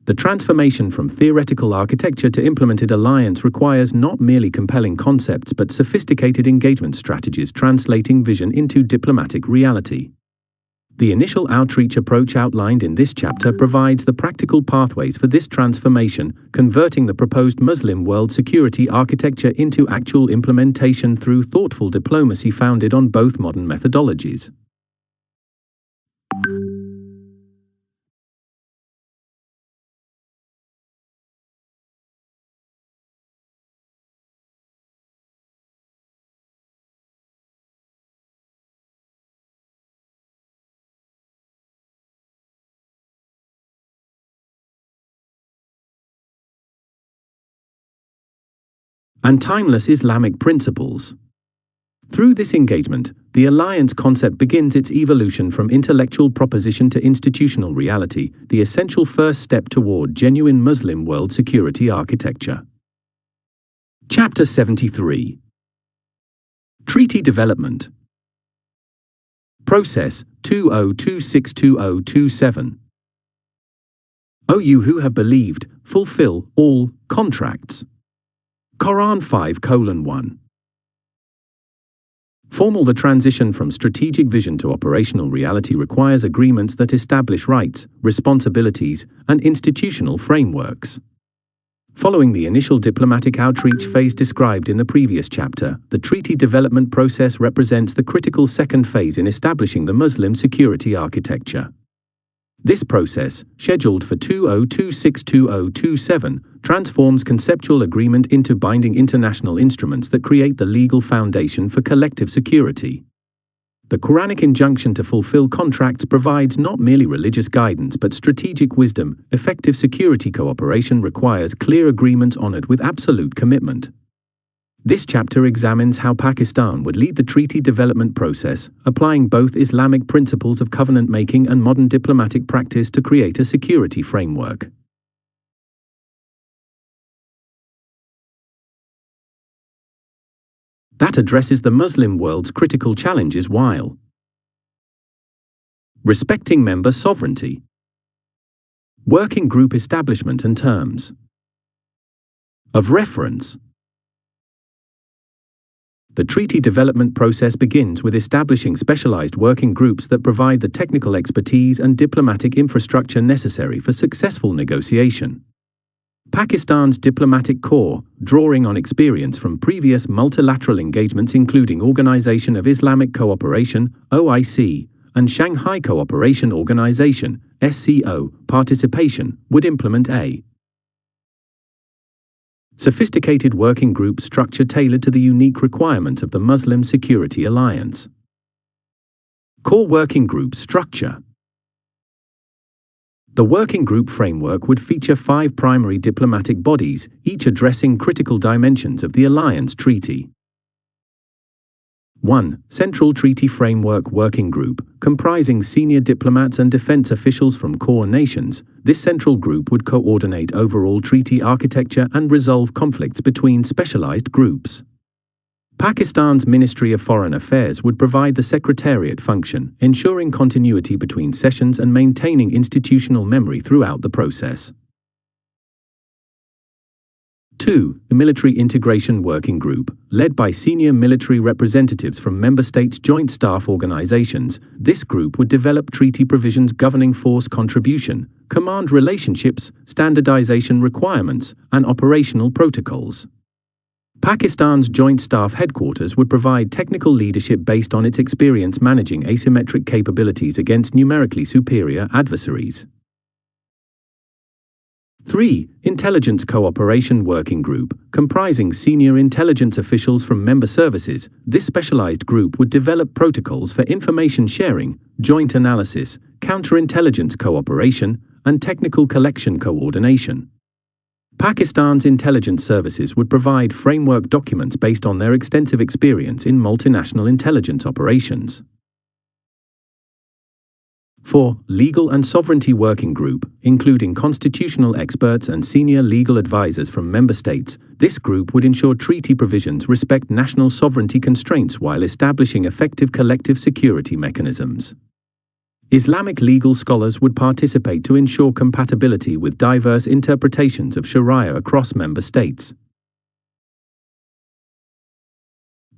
The transformation from theoretical architecture to implemented alliance requires not merely compelling concepts but sophisticated engagement strategies translating vision into diplomatic reality. The initial outreach approach outlined in this chapter provides the practical pathways for this transformation, converting the proposed Muslim world security architecture into actual implementation through thoughtful diplomacy founded on both modern methodologies. And timeless Islamic principles. Through this engagement, the alliance concept begins its evolution from intellectual proposition to institutional reality, the essential first step toward genuine Muslim world security architecture. Chapter 73. Treaty Development. Process 20262027. O you who have believed, fulfill all contracts. Quran 5:1. The transition from strategic vision to operational reality requires agreements that establish rights, responsibilities, and institutional frameworks. Following the initial diplomatic outreach phase described in the previous chapter, the treaty development process represents the critical second phase in establishing the Muslim security architecture. This process, scheduled for 20262027, transforms conceptual agreement into binding international instruments that create the legal foundation for collective security. The Quranic injunction to fulfill contracts provides not merely religious guidance but strategic wisdom. Effective security cooperation requires clear agreements honored with absolute commitment. This chapter examines how Pakistan would lead the treaty development process, applying both Islamic principles of covenant-making and modern diplomatic practice to create a security framework. That addresses the Muslim world's critical challenges while respecting member sovereignty. Working group establishment and terms of reference. The treaty development process begins with establishing specialized working groups that provide the technical expertise and diplomatic infrastructure necessary for successful negotiation. Pakistan's diplomatic corps, drawing on experience from previous multilateral engagements including Organization of Islamic Cooperation, OIC, and Shanghai Cooperation Organization, SCO, participation, would implement a sophisticated working group structure tailored to the unique requirements of the Muslim Security Alliance. Core Working Group Structure. The working group framework would feature 5 primary diplomatic bodies, each addressing critical dimensions of the alliance treaty. 1. Central Treaty Framework Working Group, comprising senior diplomats and defense officials from core nations. This central group would coordinate overall treaty architecture and resolve conflicts between specialized groups. Pakistan's Ministry of Foreign Affairs would provide the secretariat function, ensuring continuity between sessions and maintaining institutional memory throughout the process. 2. The Military Integration Working Group, led by senior military representatives from member states' joint staff organizations. This group would develop treaty provisions governing force contribution, command relationships, standardization requirements, and operational protocols. Pakistan's Joint Staff Headquarters would provide technical leadership based on its experience managing asymmetric capabilities against numerically superior adversaries. 3. Intelligence Cooperation Working Group, comprising senior intelligence officials from member services. This specialized group would develop protocols for information sharing, joint analysis, counterintelligence cooperation, and technical collection coordination. Pakistan's intelligence services would provide framework documents based on their extensive experience in multinational intelligence operations. 4. Legal and Sovereignty Working Group, including constitutional experts and senior legal advisors from member states. This group would ensure treaty provisions respect national sovereignty constraints while establishing effective collective security mechanisms. Islamic legal scholars would participate to ensure compatibility with diverse interpretations of Sharia across member states.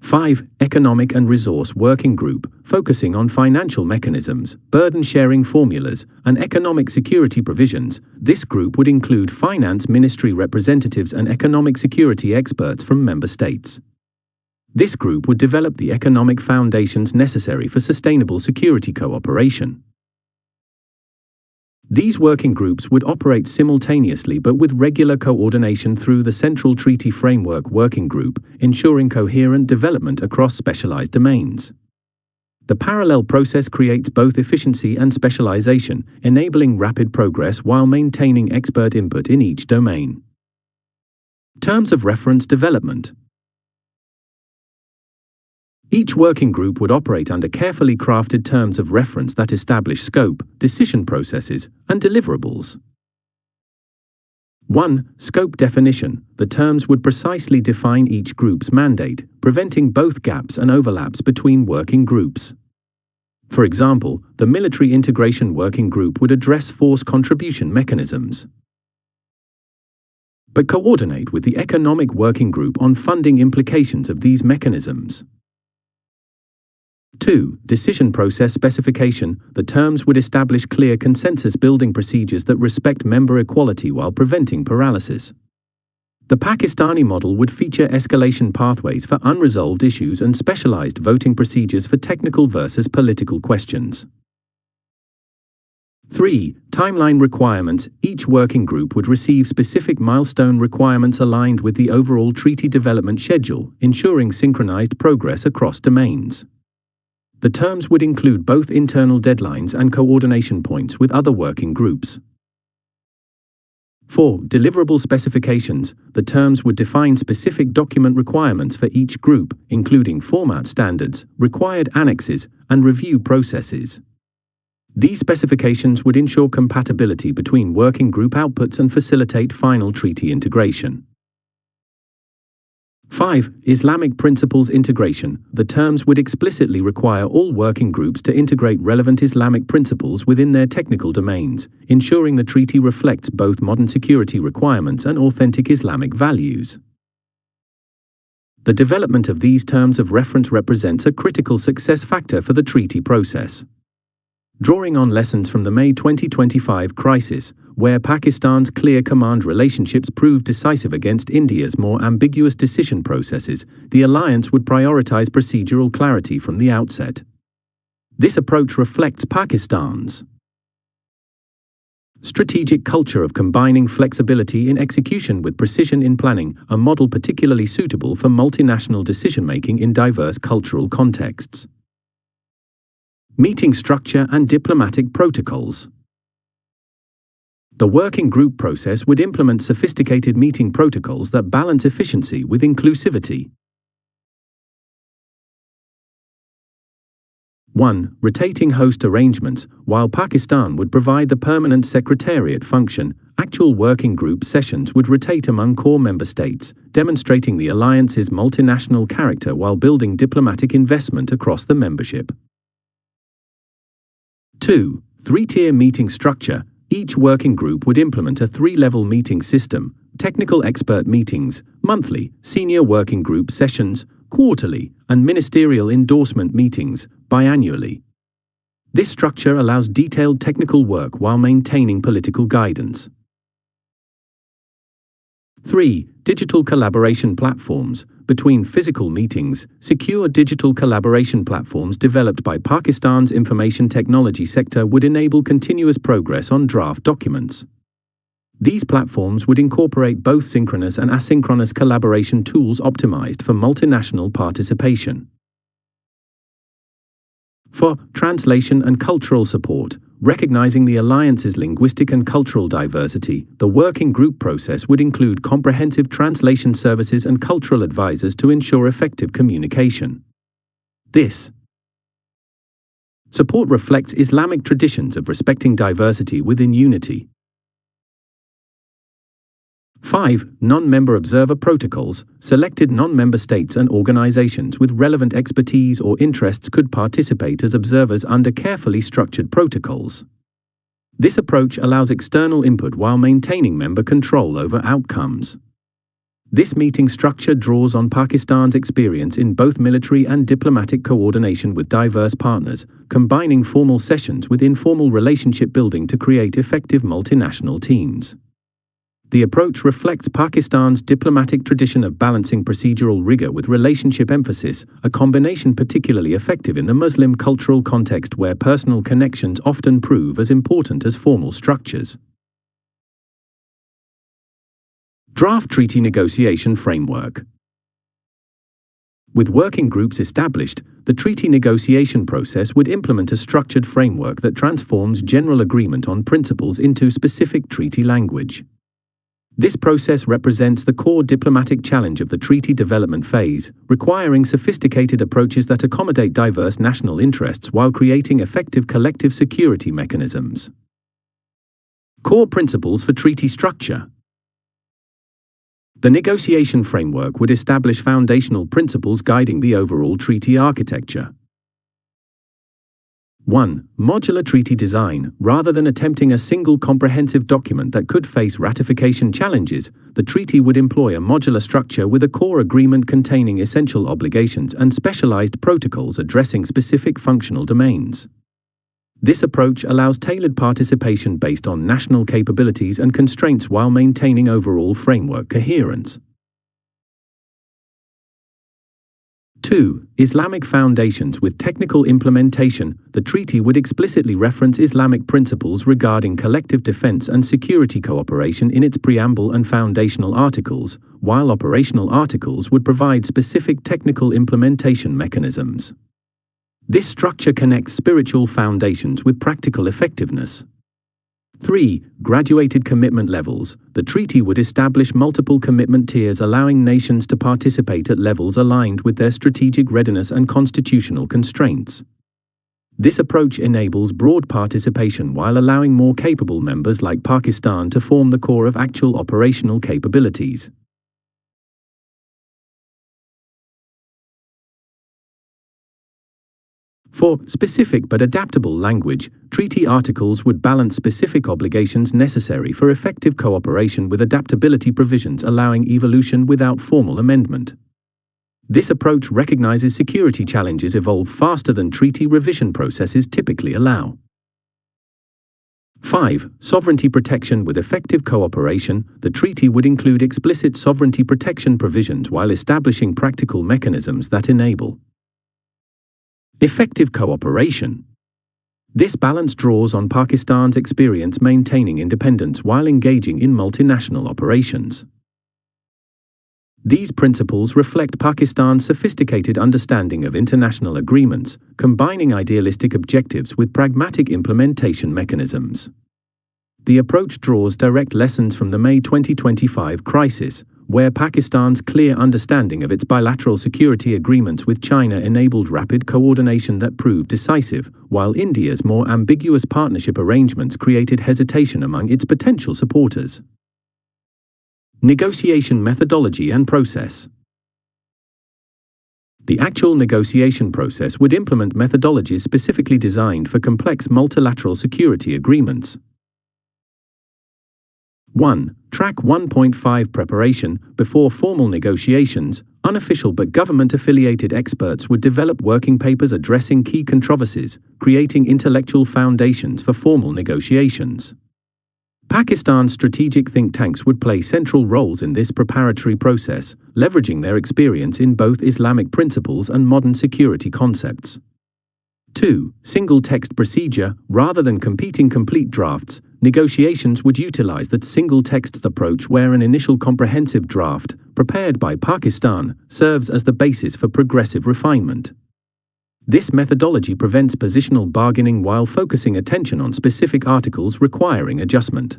5. Economic and Resource Working Group, focusing on financial mechanisms, burden-sharing formulas, and economic security provisions. This group would include finance ministry representatives and economic security experts from member states. This group would develop the economic foundations necessary for sustainable security cooperation. These working groups would operate simultaneously but with regular coordination through the Central Treaty Framework Working Group, ensuring coherent development across specialized domains. The parallel process creates both efficiency and specialization, enabling rapid progress while maintaining expert input in each domain. Terms of reference development. Each working group would operate under carefully crafted terms of reference that establish scope, decision processes, and deliverables. 1. Scope definition. The terms would precisely define each group's mandate, preventing both gaps and overlaps between working groups. For example, the Military Integration Working Group would address force contribution mechanisms, but coordinate with the Economic Working Group on funding implications of these mechanisms. 2. Decision process specification. The terms would establish clear consensus-building procedures that respect member equality while preventing paralysis. The Pakistani model would feature escalation pathways for unresolved issues and specialized voting procedures for technical versus political questions. 3. Timeline requirements. Each working group would receive specific milestone requirements aligned with the overall treaty development schedule, ensuring synchronized progress across domains. The terms would include both internal deadlines and coordination points with other working groups. 4. Deliverable specifications. The terms would define specific document requirements for each group, including format standards, required annexes, and review processes. These specifications would ensure compatibility between working group outputs and facilitate final treaty integration. 5. Islamic principles integration. The terms would explicitly require all working groups to integrate relevant Islamic principles within their technical domains, ensuring the treaty reflects both modern security requirements and authentic Islamic values. The development of these terms of reference represents a critical success factor for the treaty process. Drawing on lessons from the May 2025 crisis, where Pakistan's clear command relationships proved decisive against India's more ambiguous decision processes, the alliance would prioritize procedural clarity from the outset. This approach reflects Pakistan's strategic culture of combining flexibility in execution with precision in planning, a model particularly suitable for multinational decision-making in diverse cultural contexts. Meeting structure and diplomatic protocols. The working group process would implement sophisticated meeting protocols that balance efficiency with inclusivity. 1. Rotating host arrangements. While Pakistan would provide the permanent secretariat function, actual working group sessions would rotate among core member states, demonstrating the alliance's multinational character while building diplomatic investment across the membership. 2. Three-tier meeting structure. Each working group would implement a three-level meeting system: technical expert meetings, monthly, senior working group sessions, quarterly, and ministerial endorsement meetings, biannually. This structure allows detailed technical work while maintaining political guidance. 3. Digital collaboration platforms. Between physical meetings, secure digital collaboration platforms developed by Pakistan's information technology sector would enable continuous progress on draft documents. These platforms would incorporate both synchronous and asynchronous collaboration tools optimized for multinational participation. 4. Translation and cultural support. Recognizing the alliance's linguistic and cultural diversity, the working group process would include comprehensive translation services and cultural advisors to ensure effective communication. This support reflects Islamic traditions of respecting diversity within unity. 5. Non-member observer protocols. Selected non-member states and organizations with relevant expertise or interests could participate as observers under carefully structured protocols. This approach allows external input while maintaining member control over outcomes. This meeting structure draws on Pakistan's experience in both military and diplomatic coordination with diverse partners, combining formal sessions with informal relationship building to create effective multinational teams. The approach reflects Pakistan's diplomatic tradition of balancing procedural rigor with relationship emphasis, a combination particularly effective in the Muslim cultural context where personal connections often prove as important as formal structures. Draft Treaty Negotiation Framework. With working groups established, the treaty negotiation process would implement a structured framework that transforms general agreement on principles into specific treaty language. This process represents the core diplomatic challenge of the treaty development phase, requiring sophisticated approaches that accommodate diverse national interests while creating effective collective security mechanisms. Core principles for treaty structure. The negotiation framework would establish foundational principles guiding the overall treaty architecture. 1. Modular treaty design. Rather than attempting a single comprehensive document that could face ratification challenges, the treaty would employ a modular structure with a core agreement containing essential obligations and specialized protocols addressing specific functional domains. This approach allows tailored participation based on national capabilities and constraints while maintaining overall framework coherence. 2. Islamic foundations with technical implementation. The treaty would explicitly reference Islamic principles regarding collective defense and security cooperation in its preamble and foundational articles, while operational articles would provide specific technical implementation mechanisms. This structure connects spiritual foundations with practical effectiveness. 3. Graduated commitment levels. The treaty would establish multiple commitment tiers allowing nations to participate at levels aligned with their strategic readiness and constitutional constraints. This approach enables broad participation while allowing more capable members like Pakistan to form the core of actual operational capabilities. For specific but adaptable language, treaty articles would balance specific obligations necessary for effective cooperation with adaptability provisions allowing evolution without formal amendment. This approach recognizes security challenges evolve faster than treaty revision processes typically allow. 5. Sovereignty protection with effective cooperation. The treaty would include explicit sovereignty protection provisions while establishing practical mechanisms that enable effective cooperation. This balance draws on Pakistan's experience maintaining independence while engaging in multinational operations. These principles reflect Pakistan's sophisticated understanding of international agreements, combining idealistic objectives with pragmatic implementation mechanisms. The approach draws direct lessons from the May 2025 crisis, where Pakistan's clear understanding of its bilateral security agreements with China enabled rapid coordination that proved decisive, while India's more ambiguous partnership arrangements created hesitation among its potential supporters. Negotiation methodology and process. The actual negotiation process would implement methodologies specifically designed for complex multilateral security agreements. 1. Track 1.5 Preparation. Before formal negotiations, unofficial but government-affiliated experts would develop working papers addressing key controversies, creating intellectual foundations for formal negotiations. Pakistan's strategic think tanks would play central roles in this preparatory process, leveraging their experience in both Islamic principles and modern security concepts. 2. Single text procedure. Rather than competing complete drafts, negotiations would utilize the single text approach, where an initial comprehensive draft, prepared by Pakistan, serves as the basis for progressive refinement. This methodology prevents positional bargaining while focusing attention on specific articles requiring adjustment.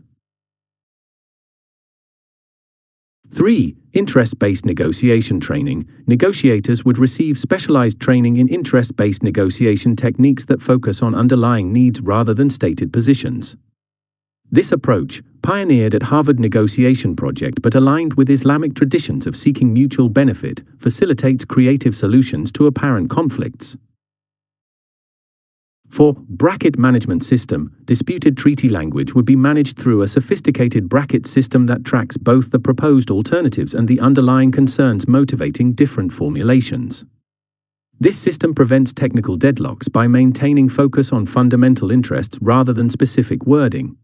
3. Interest-based negotiation training. Negotiators would receive specialized training in interest-based negotiation techniques that focus on underlying needs rather than stated positions. This approach, pioneered at Harvard Negotiation Project but aligned with Islamic traditions of seeking mutual benefit, facilitates creative solutions to apparent conflicts. 4. Bracket management system. Disputed treaty language would be managed through a sophisticated bracket system that tracks both the proposed alternatives and the underlying concerns motivating different formulations. This system prevents technical deadlocks by maintaining focus on fundamental interests rather than specific wording.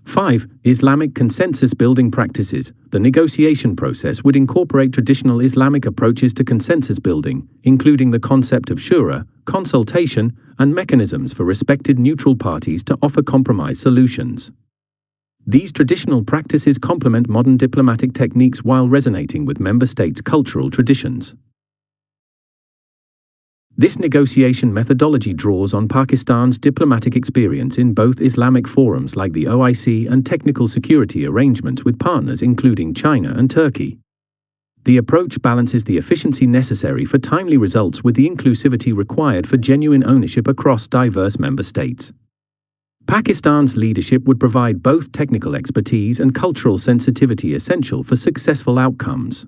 5. Islamic consensus building practices. The negotiation process would incorporate traditional Islamic approaches to consensus building, including the concept of shura, consultation, and mechanisms for respected neutral parties to offer compromise solutions. These traditional practices complement modern diplomatic techniques while resonating with member states' cultural traditions. This negotiation methodology draws on Pakistan's diplomatic experience in both Islamic forums like the OIC and technical security arrangements with partners including China and Turkey. The approach balances the efficiency necessary for timely results with the inclusivity required for genuine ownership across diverse member states. Pakistan's leadership would provide both technical expertise and cultural sensitivity essential for successful outcomes.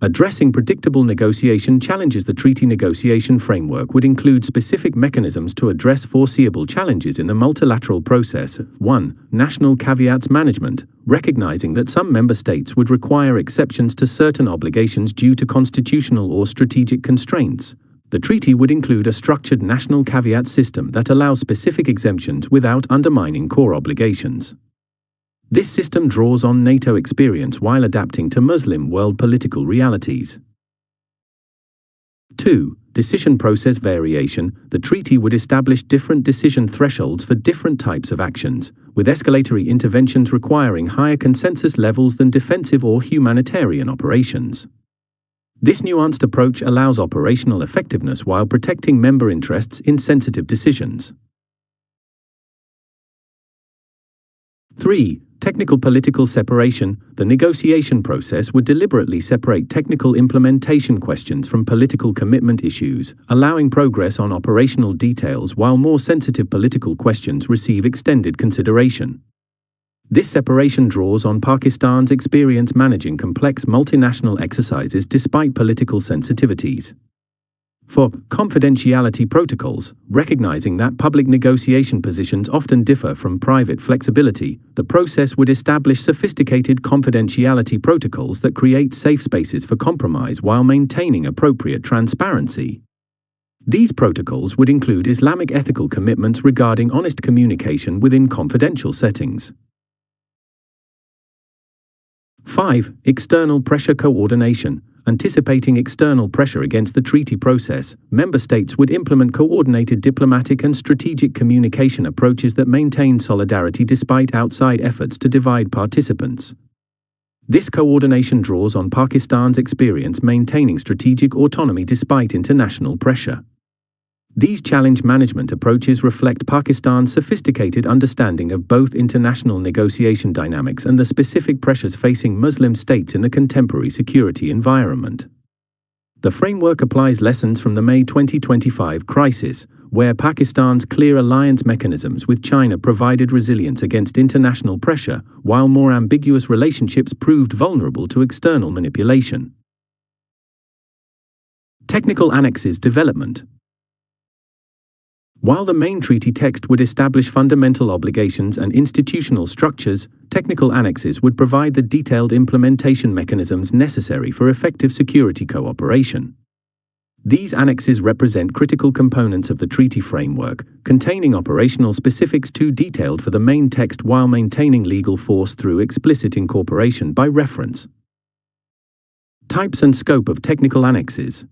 Addressing predictable negotiation challenges. The treaty negotiation framework would include specific mechanisms to address foreseeable challenges in the multilateral process. 1. National caveats management. Recognizing that some member states would require exceptions to certain obligations due to constitutional or strategic constraints, the treaty would include a structured national caveat system that allows specific exemptions without undermining core obligations. This system draws on NATO experience while adapting to Muslim world political realities. 2. Decision process variation. The treaty would establish different decision thresholds for different types of actions, with escalatory interventions requiring higher consensus levels than defensive or humanitarian operations. This nuanced approach allows operational effectiveness while protecting member interests in sensitive decisions. 3. Technical political separation. The negotiation process would deliberately separate technical implementation questions from political commitment issues, allowing progress on operational details while more sensitive political questions receive extended consideration. This separation draws on Pakistan's experience managing complex multinational exercises despite political sensitivities. 4. Confidentiality protocols. Recognizing that public negotiation positions often differ from private flexibility, the process would establish sophisticated confidentiality protocols that create safe spaces for compromise while maintaining appropriate transparency. These protocols would include Islamic ethical commitments regarding honest communication within confidential settings. 5. External pressure coordination. Anticipating external pressure against the treaty process, member states would implement coordinated diplomatic and strategic communication approaches that maintain solidarity despite outside efforts to divide participants. This coordination draws on Pakistan's experience maintaining strategic autonomy despite international pressure. These challenge management approaches reflect Pakistan's sophisticated understanding of both international negotiation dynamics and the specific pressures facing Muslim states in the contemporary security environment. The framework applies lessons from the May 2025 crisis, where Pakistan's clear alliance mechanisms with China provided resilience against international pressure, while more ambiguous relationships proved vulnerable to external manipulation. Technical annexes development. While the main treaty text would establish fundamental obligations and institutional structures, technical annexes would provide the detailed implementation mechanisms necessary for effective security cooperation. These annexes represent critical components of the treaty framework, containing operational specifics too detailed for the main text while maintaining legal force through explicit incorporation by reference. Types and scope of technical annexes.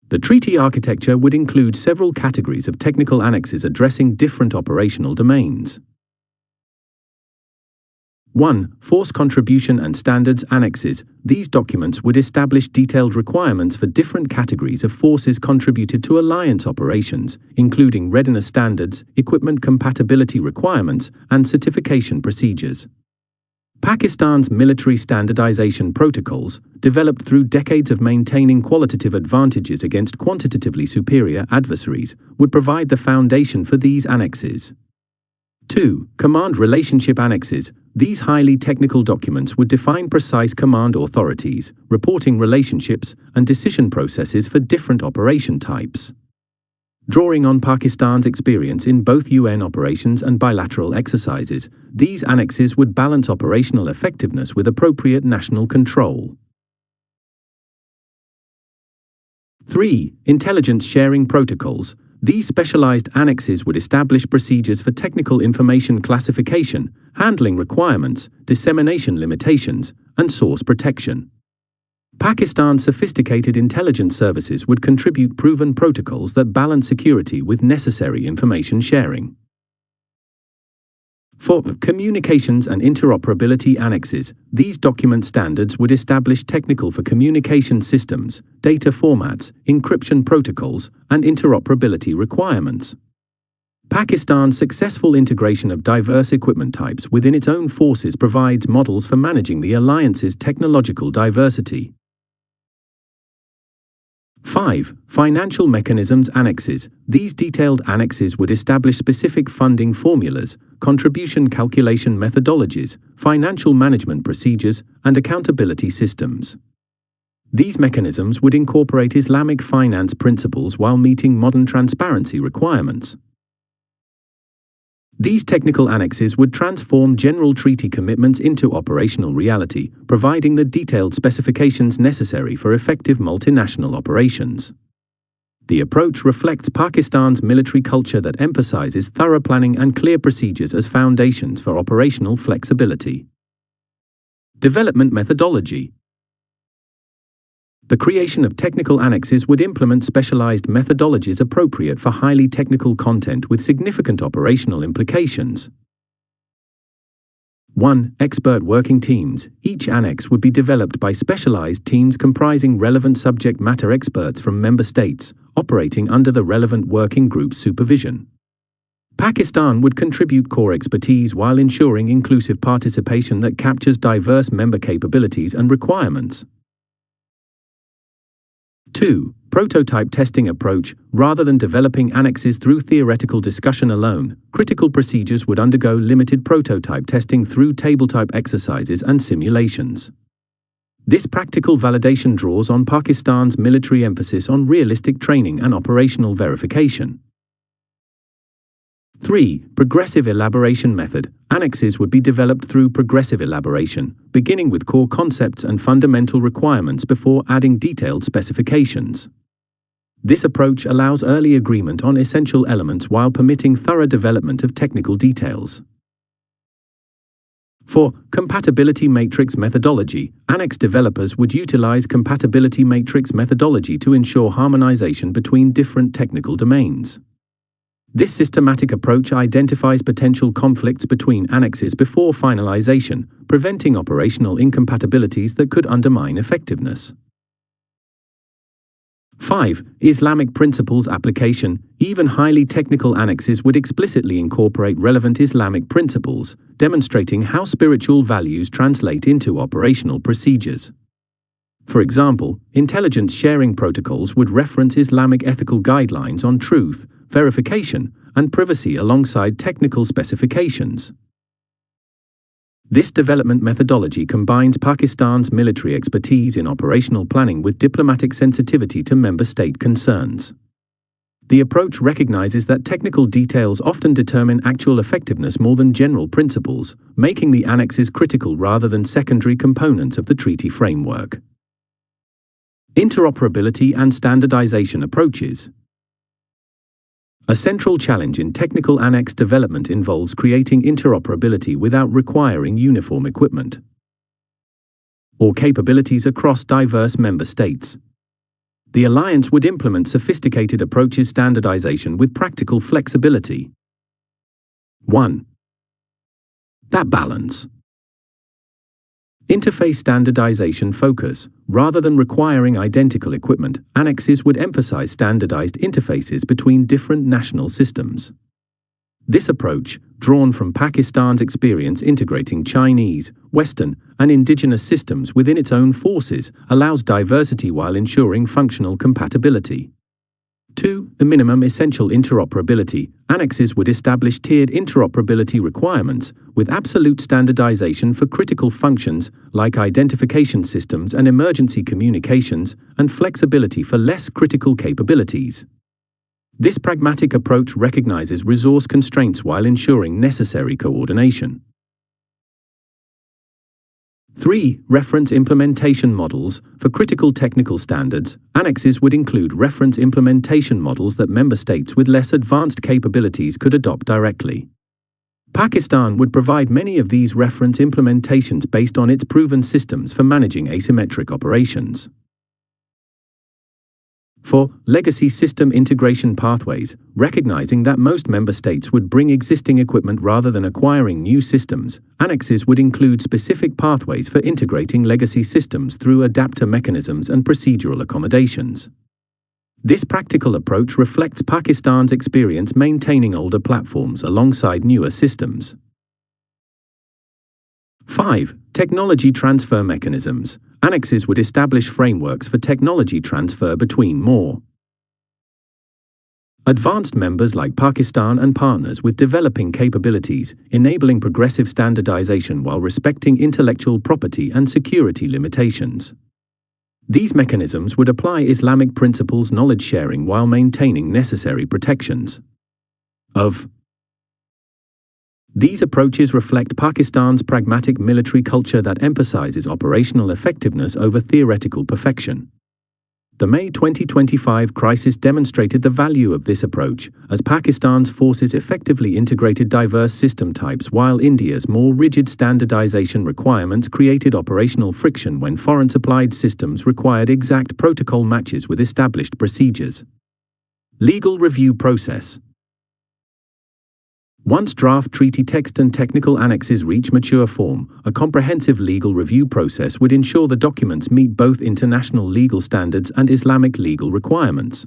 The treaty architecture would include several categories of technical annexes addressing different operational domains. 1. Force contribution and standards annexes. These documents would establish detailed requirements for different categories of forces contributed to alliance operations, including readiness standards, equipment compatibility requirements, and certification procedures. Pakistan's military standardization protocols, developed through decades of maintaining qualitative advantages against quantitatively superior adversaries, would provide the foundation for these annexes. 2. Command relationship annexes. These highly technical documents would define precise command authorities, reporting relationships, and decision processes for different operation types. Drawing on Pakistan's experience in both UN operations and bilateral exercises, these annexes would balance operational effectiveness with appropriate national control. 3. Intelligence sharing protocols. These specialized annexes would establish procedures for technical information classification, handling requirements, dissemination limitations, and source protection. Pakistan's sophisticated intelligence services would contribute proven protocols that balance security with necessary information sharing. 4. Communications and interoperability annexes. These document standards would establish technical for communication systems, data formats, encryption protocols, and interoperability requirements. Pakistan's successful integration of diverse equipment types within its own forces provides models for managing the alliance's technological diversity. 5. Financial mechanisms annexes. These detailed annexes would establish specific funding formulas, contribution calculation methodologies, financial management procedures, and accountability systems. These mechanisms would incorporate Islamic finance principles while meeting modern transparency requirements. These technical annexes would transform general treaty commitments into operational reality, providing the detailed specifications necessary for effective multinational operations. The approach reflects Pakistan's military culture that emphasizes thorough planning and clear procedures as foundations for operational flexibility. Development methodology. The creation of technical annexes would implement specialized methodologies appropriate for highly technical content with significant operational implications. 1. Expert working teams. Each annex would be developed by specialized teams comprising relevant subject matter experts from member states, operating under the relevant working group's supervision. Pakistan would contribute core expertise while ensuring inclusive participation that captures diverse member capabilities and requirements. 2. Prototype testing approach. Rather than developing annexes through theoretical discussion alone, critical procedures would undergo limited prototype testing through tabletop exercises and simulations. This practical validation draws on Pakistan's military emphasis on realistic training and operational verification. 3. Progressive elaboration method. Annexes would be developed through progressive elaboration, beginning with core concepts and fundamental requirements before adding detailed specifications. This approach allows early agreement on essential elements while permitting thorough development of technical details. 4. Compatibility matrix methodology. Annex developers would utilize compatibility matrix methodology to ensure harmonization between different technical domains. This systematic approach identifies potential conflicts between annexes before finalization, preventing operational incompatibilities that could undermine effectiveness. 5. Islamic principles application. Even highly technical annexes would explicitly incorporate relevant Islamic principles, demonstrating how spiritual values translate into operational procedures. For example, intelligence sharing protocols would reference Islamic ethical guidelines on truth, verification, and privacy alongside technical specifications. This development methodology combines Pakistan's military expertise in operational planning with diplomatic sensitivity to member state concerns. The approach recognizes that technical details often determine actual effectiveness more than general principles, making the annexes critical rather than secondary components of the treaty framework. Interoperability and standardization approaches. A central challenge in technical annex development involves creating interoperability without requiring uniform equipment or capabilities across diverse member states. The alliance would implement sophisticated approaches standardization with practical flexibility. 1. That balance. Interface standardization focus. Rather than requiring identical equipment, annexes would emphasize standardized interfaces between different national systems. This approach, drawn from Pakistan's experience integrating Chinese, Western, and indigenous systems within its own forces, allows diversity while ensuring functional compatibility. 2. The minimum essential interoperability. Annexes would establish tiered interoperability requirements, with absolute standardization for critical functions like identification systems and emergency communications, and flexibility for less critical capabilities. This pragmatic approach recognizes resource constraints while ensuring necessary coordination. 3. Reference implementation models. For critical technical standards, annexes would include reference implementation models that member states with less advanced capabilities could adopt directly. Pakistan would provide many of these reference implementations based on its proven systems for managing asymmetric operations. 4. Legacy system integration pathways. Recognizing that most member states would bring existing equipment rather than acquiring new systems, annexes would include specific pathways for integrating legacy systems through adapter mechanisms and procedural accommodations. This practical approach reflects Pakistan's experience maintaining older platforms alongside newer systems. 5. Technology transfer mechanisms. Annexes would establish frameworks for technology transfer between more advanced members like Pakistan and partners with developing capabilities, enabling progressive standardization while respecting intellectual property and security limitations. These mechanisms would apply Islamic principles knowledge sharing while maintaining necessary protections. These approaches reflect Pakistan's pragmatic military culture that emphasizes operational effectiveness over theoretical perfection. The May 2025 crisis demonstrated the value of this approach, as Pakistan's forces effectively integrated diverse system types while India's more rigid standardization requirements created operational friction when foreign supplied systems required exact protocol matches with established procedures. Legal review process. Once draft treaty text and technical annexes reach mature form, a comprehensive legal review process would ensure the documents meet both international legal standards and Islamic legal requirements.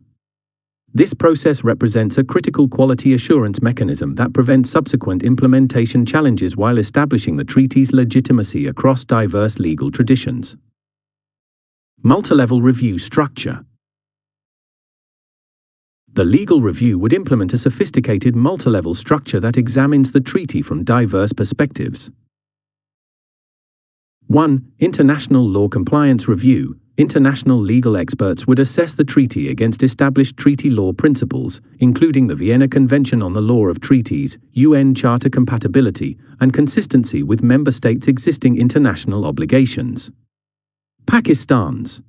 This process represents a critical quality assurance mechanism that prevents subsequent implementation challenges while establishing the treaty's legitimacy across diverse legal traditions. Multilevel review structure. The legal review would implement a sophisticated multilevel structure that examines the treaty from diverse perspectives. 1. International law compliance review. International legal experts would assess the treaty against established treaty law principles, including the Vienna Convention on the Law of Treaties, UN Charter compatibility, and consistency with member states' existing international obligations. Pakistan's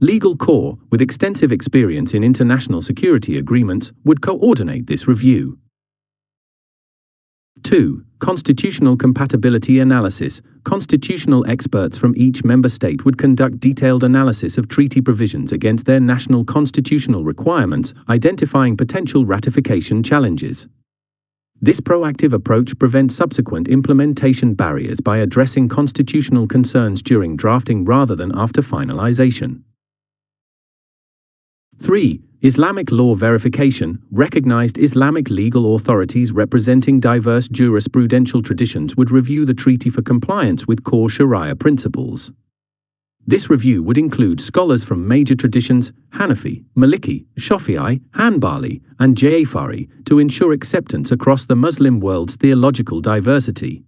Legal Corps, with extensive experience in international security agreements, would coordinate this review. 2. Constitutional compatibility analysis. Constitutional experts from each member state would conduct detailed analysis of treaty provisions against their national constitutional requirements, identifying potential ratification challenges. This proactive approach prevents subsequent implementation barriers by addressing constitutional concerns during drafting rather than after finalization. 3. Islamic law verification. Recognized Islamic legal authorities representing diverse jurisprudential traditions would review the treaty for compliance with core Sharia principles. This review would include scholars from major traditions, Hanafi, Maliki, Shafi'i, Hanbali, and Ja'fari, to ensure acceptance across the Muslim world's theological diversity.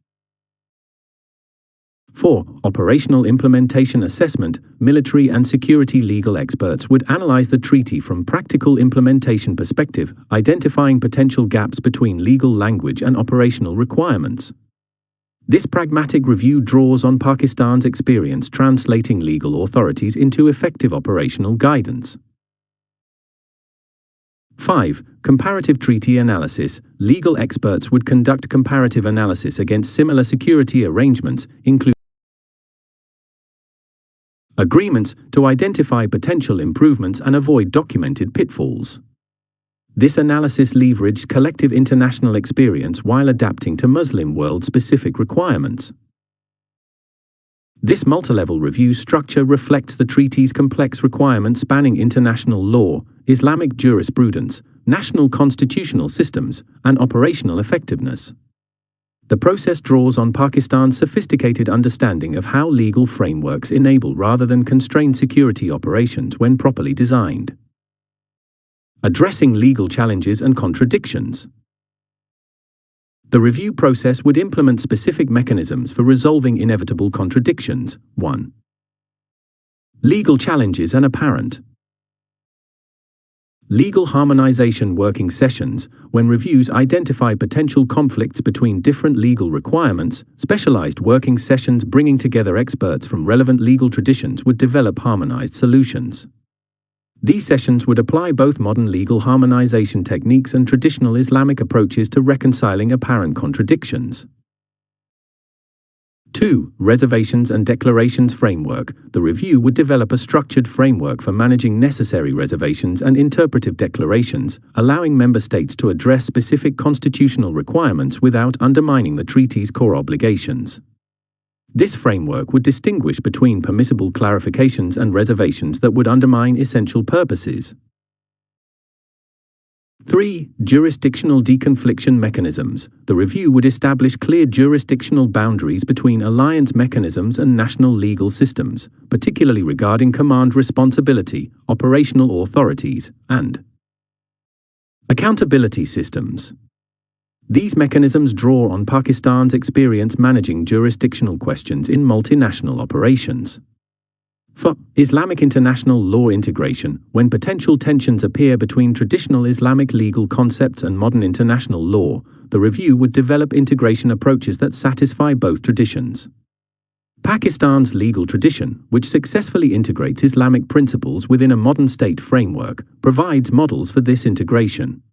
4. Operational implementation assessment. Military and security legal experts would analyze the treaty from practical implementation perspective, identifying potential gaps between legal language and operational requirements. This pragmatic review draws on Pakistan's experience translating legal authorities into effective operational guidance. 5. Comparative treaty analysis. Legal experts would conduct comparative analysis against similar security arrangements, including agreements, to identify potential improvements and avoid documented pitfalls. This analysis leveraged collective international experience while adapting to Muslim world-specific requirements. This multi-level review structure reflects the treaty's complex requirements spanning international law, Islamic jurisprudence, national constitutional systems, and operational effectiveness. The process draws on Pakistan's sophisticated understanding of how legal frameworks enable rather than constrain security operations when properly designed. Addressing legal challenges and contradictions. The review process would implement specific mechanisms for resolving inevitable contradictions. 1. Legal challenges and apparent. Legal harmonization working sessions. When reviews identify potential conflicts between different legal requirements, specialized working sessions bringing together experts from relevant legal traditions would develop harmonized solutions. These sessions would apply both modern legal harmonization techniques and traditional Islamic approaches to reconciling apparent contradictions. 2. Reservations and declarations framework. The review would develop a structured framework for managing necessary reservations and interpretive declarations, allowing member states to address specific constitutional requirements without undermining the treaty's core obligations. This framework would distinguish between permissible clarifications and reservations that would undermine essential purposes. 3. Jurisdictional deconfliction mechanisms. The review would establish clear jurisdictional boundaries between alliance mechanisms and national legal systems, particularly regarding command responsibility, operational authorities, and accountability systems. These mechanisms draw on Pakistan's experience managing jurisdictional questions in multinational operations. 4. Islamic international law integration. When potential tensions appear between traditional Islamic legal concepts and modern international law, the review would develop integration approaches that satisfy both traditions. Pakistan's legal tradition, which successfully integrates Islamic principles within a modern state framework, provides models for this integration.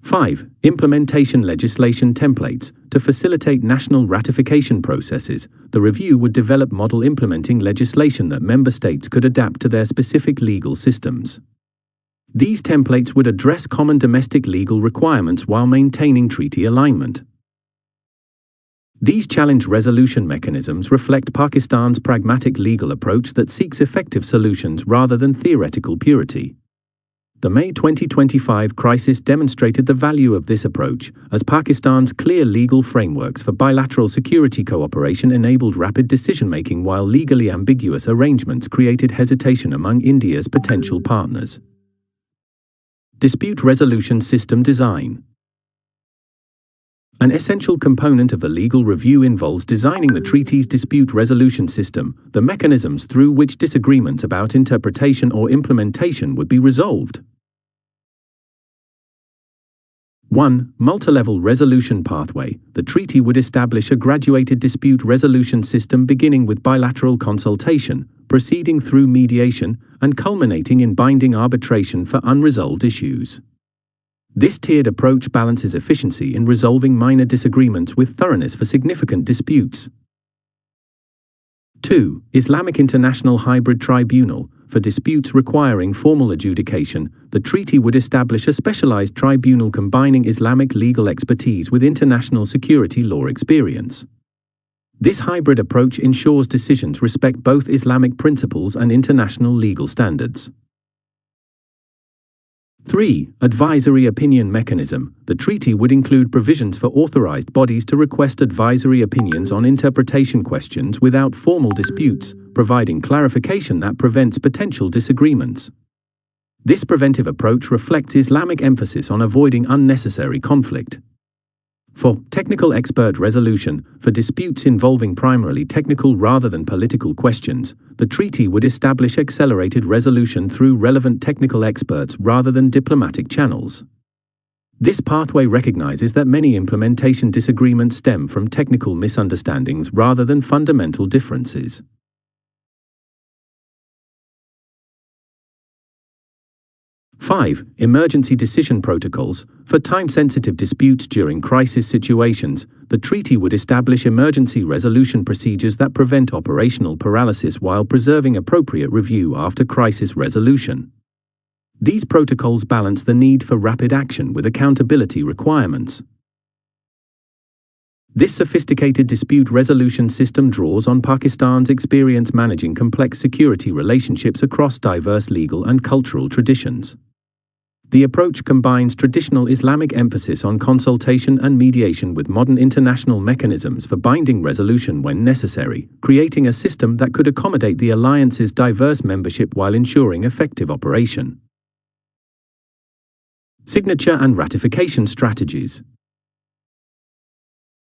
5. Implementation legislation templates. To facilitate national ratification processes, the review would develop model implementing legislation that member states could adapt to their specific legal systems. These templates would address common domestic legal requirements while maintaining treaty alignment. These challenge resolution mechanisms reflect Pakistan's pragmatic legal approach that seeks effective solutions rather than theoretical purity. The May 2025 crisis demonstrated the value of this approach, as Pakistan's clear legal frameworks for bilateral security cooperation enabled rapid decision-making while legally ambiguous arrangements created hesitation among India's potential partners. Dispute resolution system design. An essential component of the legal review involves designing the treaty's dispute resolution system, the mechanisms through which disagreements about interpretation or implementation would be resolved. 1. Multi-level resolution pathway. The treaty would establish a graduated dispute resolution system beginning with bilateral consultation, proceeding through mediation, and culminating in binding arbitration for unresolved issues. This tiered approach balances efficiency in resolving minor disagreements with thoroughness for significant disputes. 2. Islamic International Hybrid Tribunal. for disputes requiring formal adjudication, the treaty would establish a specialized tribunal combining Islamic legal expertise with international security law experience. This hybrid approach ensures decisions respect both Islamic principles and international legal standards. 3. Advisory opinion mechanism. The treaty would include provisions for authorized bodies to request advisory opinions on interpretation questions without formal disputes, providing clarification that prevents potential disagreements. This preventive approach reflects Islamic emphasis on avoiding unnecessary conflict. 4. Technical expert resolution. For disputes involving primarily technical rather than political questions, the treaty would establish accelerated resolution through relevant technical experts rather than diplomatic channels. This pathway recognizes that many implementation disagreements stem from technical misunderstandings rather than fundamental differences. 5. Emergency decision protocols. For time-sensitive disputes during crisis situations, the treaty would establish emergency resolution procedures that prevent operational paralysis while preserving appropriate review after crisis resolution. These protocols balance the need for rapid action with accountability requirements. This sophisticated dispute resolution system draws on Pakistan's experience managing complex security relationships across diverse legal and cultural traditions. The approach combines traditional Islamic emphasis on consultation and mediation with modern international mechanisms for binding resolution when necessary, creating a system that could accommodate the alliance's diverse membership while ensuring effective operation. Signature and ratification strategies.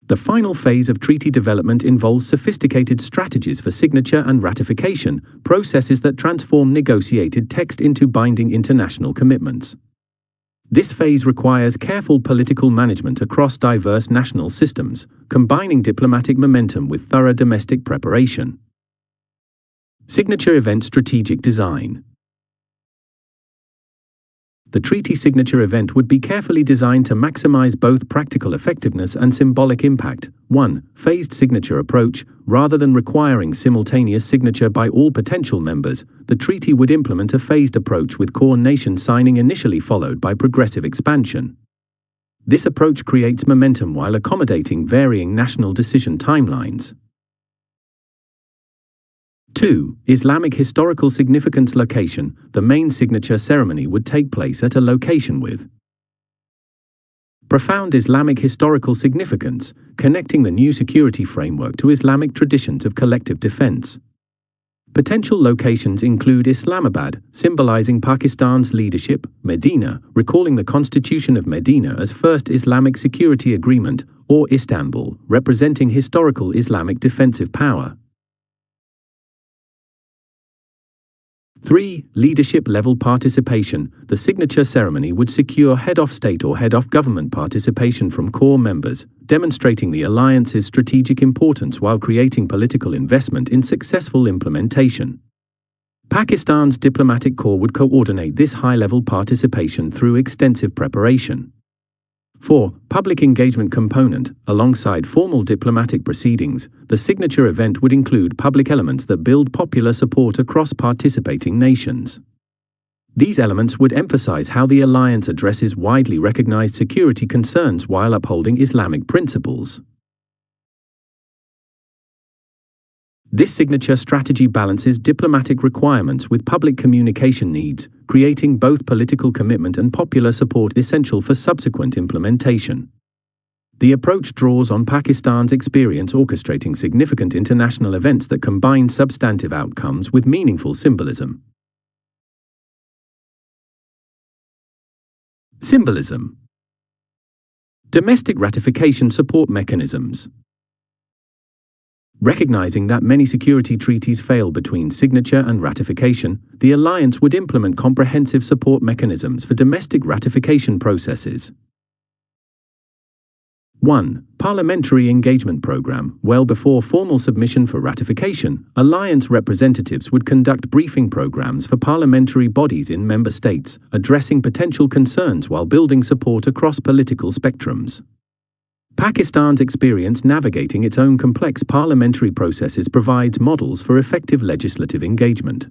The final phase of treaty development involves sophisticated strategies for signature and ratification, processes that transform negotiated text into binding international commitments. This phase requires careful political management across diverse national systems, combining diplomatic momentum with thorough domestic preparation. Signature event strategic design. The treaty signature event would be carefully designed to maximize both practical effectiveness and symbolic impact. 1. Phased signature approach. Rather than requiring simultaneous signature by all potential members, the treaty would implement a phased approach with core nation signing initially followed by progressive expansion. This approach creates momentum while accommodating varying national decision timelines. 2. Islamic historical significance location. The main signature ceremony would take place at a location with profound Islamic historical significance, connecting the new security framework to Islamic traditions of collective defense. Potential locations include Islamabad, symbolizing Pakistan's leadership, Medina, recalling the Constitution of Medina as first Islamic security agreement, or Istanbul, representing historical Islamic defensive power. 3. Leadership-level participation. The signature ceremony would secure head of state or head of government participation from core members, demonstrating the alliance's strategic importance while creating political investment in successful implementation. Pakistan's diplomatic corps would coordinate this high-level participation through extensive preparation. 4. Public engagement component. Alongside formal diplomatic proceedings, the signature event would include public elements that build popular support across participating nations. These elements would emphasize how the alliance addresses widely recognized security concerns while upholding Islamic principles. This signature strategy balances diplomatic requirements with public communication needs, creating both political commitment and popular support essential for subsequent implementation. The approach draws on Pakistan's experience orchestrating significant international events that combine substantive outcomes with meaningful symbolism. Symbolism. Domestic ratification support mechanisms. Recognizing that many security treaties fail between signature and ratification, the alliance would implement comprehensive support mechanisms for domestic ratification processes. 1. Parliamentary Engagement Program. Well before formal submission for ratification, alliance representatives would conduct briefing programs for parliamentary bodies in member states, addressing potential concerns while building support across political spectrums. Pakistan's experience navigating its own complex parliamentary processes provides models for effective legislative engagement.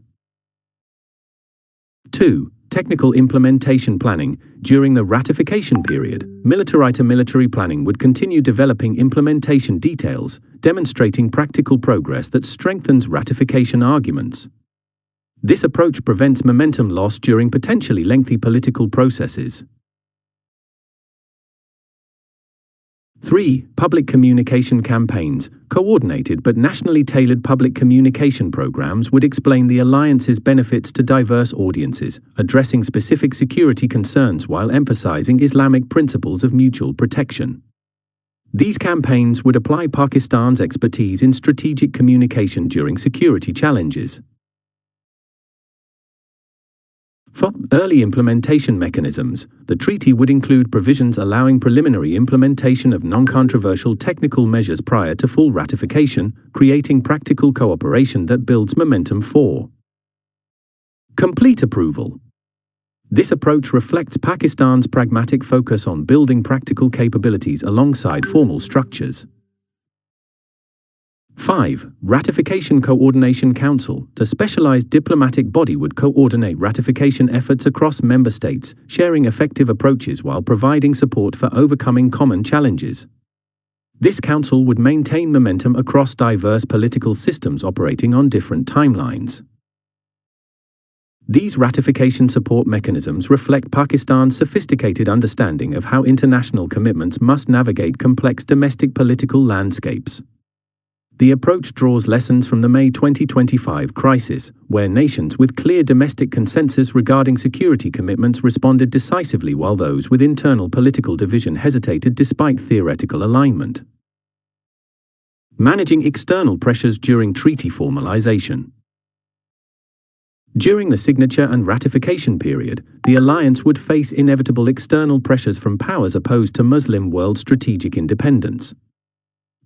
2. Technical implementation planning. During the ratification period, military planning would continue developing implementation details, demonstrating practical progress that strengthens ratification arguments. This approach prevents momentum loss during potentially lengthy political processes. 3. Public communication campaigns. Coordinated but nationally tailored public communication programs would explain the alliance's benefits to diverse audiences, addressing specific security concerns while emphasizing Islamic principles of mutual protection. These campaigns would apply Pakistan's expertise in strategic communication during security challenges. 4. Early implementation mechanisms. The treaty would include provisions allowing preliminary implementation of non-controversial technical measures prior to full ratification, creating practical cooperation that builds momentum. 4. Complete approval. This approach reflects Pakistan's pragmatic focus on building practical capabilities alongside formal structures. 5. Ratification Coordination Council. The specialized diplomatic body would coordinate ratification efforts across member states, sharing effective approaches while providing support for overcoming common challenges. This council would maintain momentum across diverse political systems operating on different timelines. These ratification support mechanisms reflect Pakistan's sophisticated understanding of how international commitments must navigate complex domestic political landscapes. The approach draws lessons from the May 2025 crisis, where nations with clear domestic consensus regarding security commitments responded decisively while those with internal political division hesitated despite theoretical alignment. Managing external pressures during treaty formalization. During the signature and ratification period, the alliance would face inevitable external pressures from powers opposed to Muslim world strategic independence.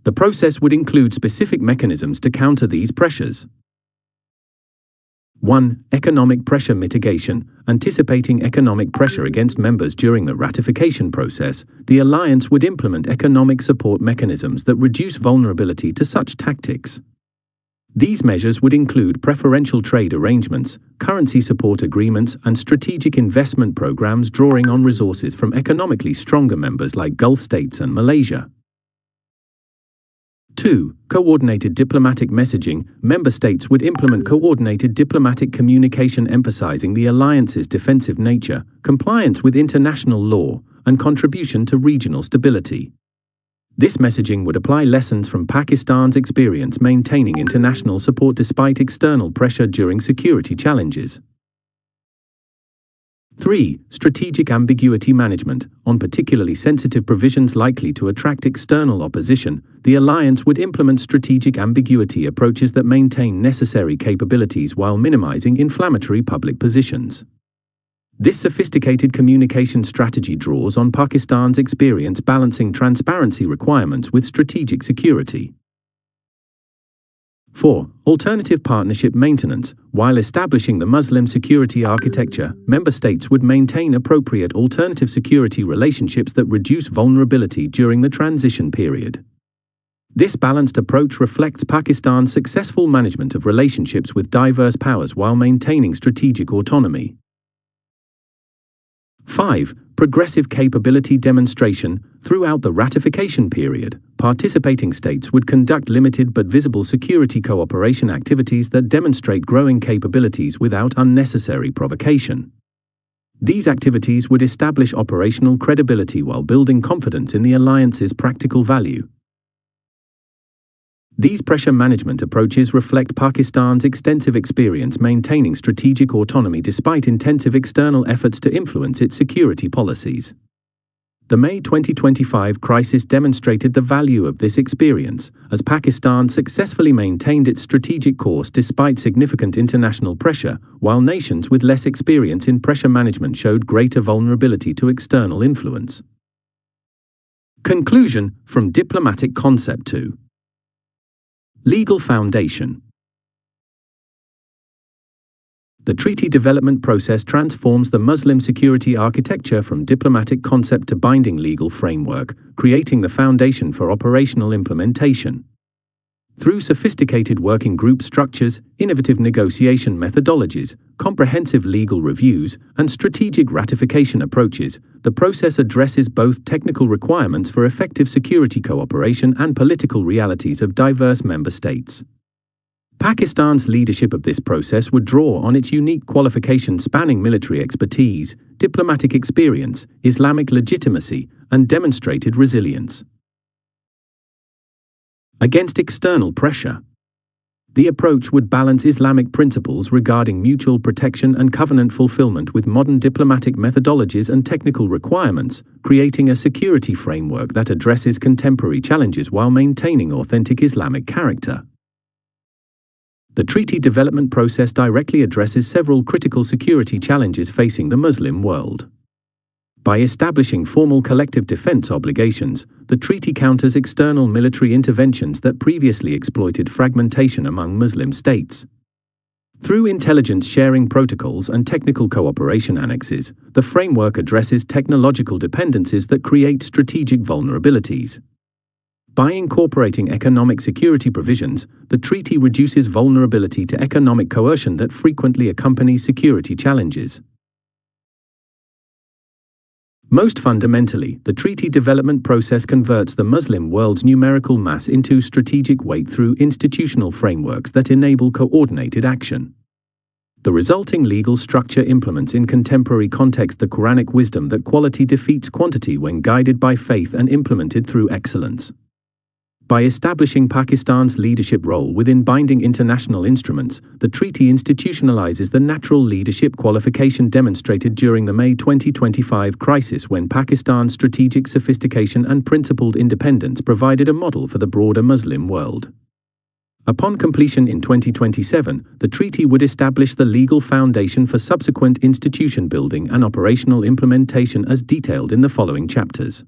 The process would include specific mechanisms to counter these pressures. 1. Economic pressure mitigation. Anticipating economic pressure against members during the ratification process, the alliance would implement economic support mechanisms that reduce vulnerability to such tactics. These measures would include preferential trade arrangements, currency support agreements, and strategic investment programs drawing on resources from economically stronger members like Gulf states and Malaysia. 2. Coordinated diplomatic messaging. Member states would implement coordinated diplomatic communication emphasizing the alliance's defensive nature, compliance with international law, and contribution to regional stability. This messaging would apply lessons from Pakistan's experience maintaining international support despite external pressure during security challenges. 3. Strategic ambiguity management. On particularly sensitive provisions likely to attract external opposition, the alliance would implement strategic ambiguity approaches that maintain necessary capabilities while minimizing inflammatory public positions. This sophisticated communication strategy draws on Pakistan's experience balancing transparency requirements with strategic security. 4. Alternative partnership maintenance. While establishing the Muslim security architecture, member states would maintain appropriate alternative security relationships that reduce vulnerability during the transition period. This balanced approach reflects Pakistan's successful management of relationships with diverse powers while maintaining strategic autonomy. 5. Progressive capability demonstration. Throughout the ratification period, participating states would conduct limited but visible security cooperation activities that demonstrate growing capabilities without unnecessary provocation. These activities would establish operational credibility while building confidence in the alliance's practical value. These pressure management approaches reflect Pakistan's extensive experience maintaining strategic autonomy despite intensive external efforts to influence its security policies. The May 2025 crisis demonstrated the value of this experience, as Pakistan successfully maintained its strategic course despite significant international pressure, while nations with less experience in pressure management showed greater vulnerability to external influence. Conclusion from Diplomatic Concept 2. Legal foundation. The treaty development process transforms the Muslim security architecture from diplomatic concept to binding legal framework, creating the foundation for operational implementation. Through sophisticated working group structures, innovative negotiation methodologies, comprehensive legal reviews, and strategic ratification approaches, the process addresses both technical requirements for effective security cooperation and political realities of diverse member states. Pakistan's leadership of this process would draw on its unique qualifications spanning military expertise, diplomatic experience, Islamic legitimacy, and demonstrated resilience against external pressure. The approach would balance Islamic principles regarding mutual protection and covenant fulfillment with modern diplomatic methodologies and technical requirements, creating a security framework that addresses contemporary challenges while maintaining authentic Islamic character. The treaty development process directly addresses several critical security challenges facing the Muslim world. By establishing formal collective defense obligations, the treaty counters external military interventions that previously exploited fragmentation among Muslim states. Through intelligence sharing protocols and technical cooperation annexes, the framework addresses technological dependencies that create strategic vulnerabilities. By incorporating economic security provisions, the treaty reduces vulnerability to economic coercion that frequently accompanies security challenges. Most fundamentally, the treaty development process converts the Muslim world's numerical mass into strategic weight through institutional frameworks that enable coordinated action. The resulting legal structure implements in contemporary context the Quranic wisdom that quality defeats quantity when guided by faith and implemented through excellence. By establishing Pakistan's leadership role within binding international instruments, the treaty institutionalizes the natural leadership qualification demonstrated during the May 2025 crisis when Pakistan's strategic sophistication and principled independence provided a model for the broader Muslim world. Upon completion in 2027, the treaty would establish the legal foundation for subsequent institution building and operational implementation as detailed in the following chapters.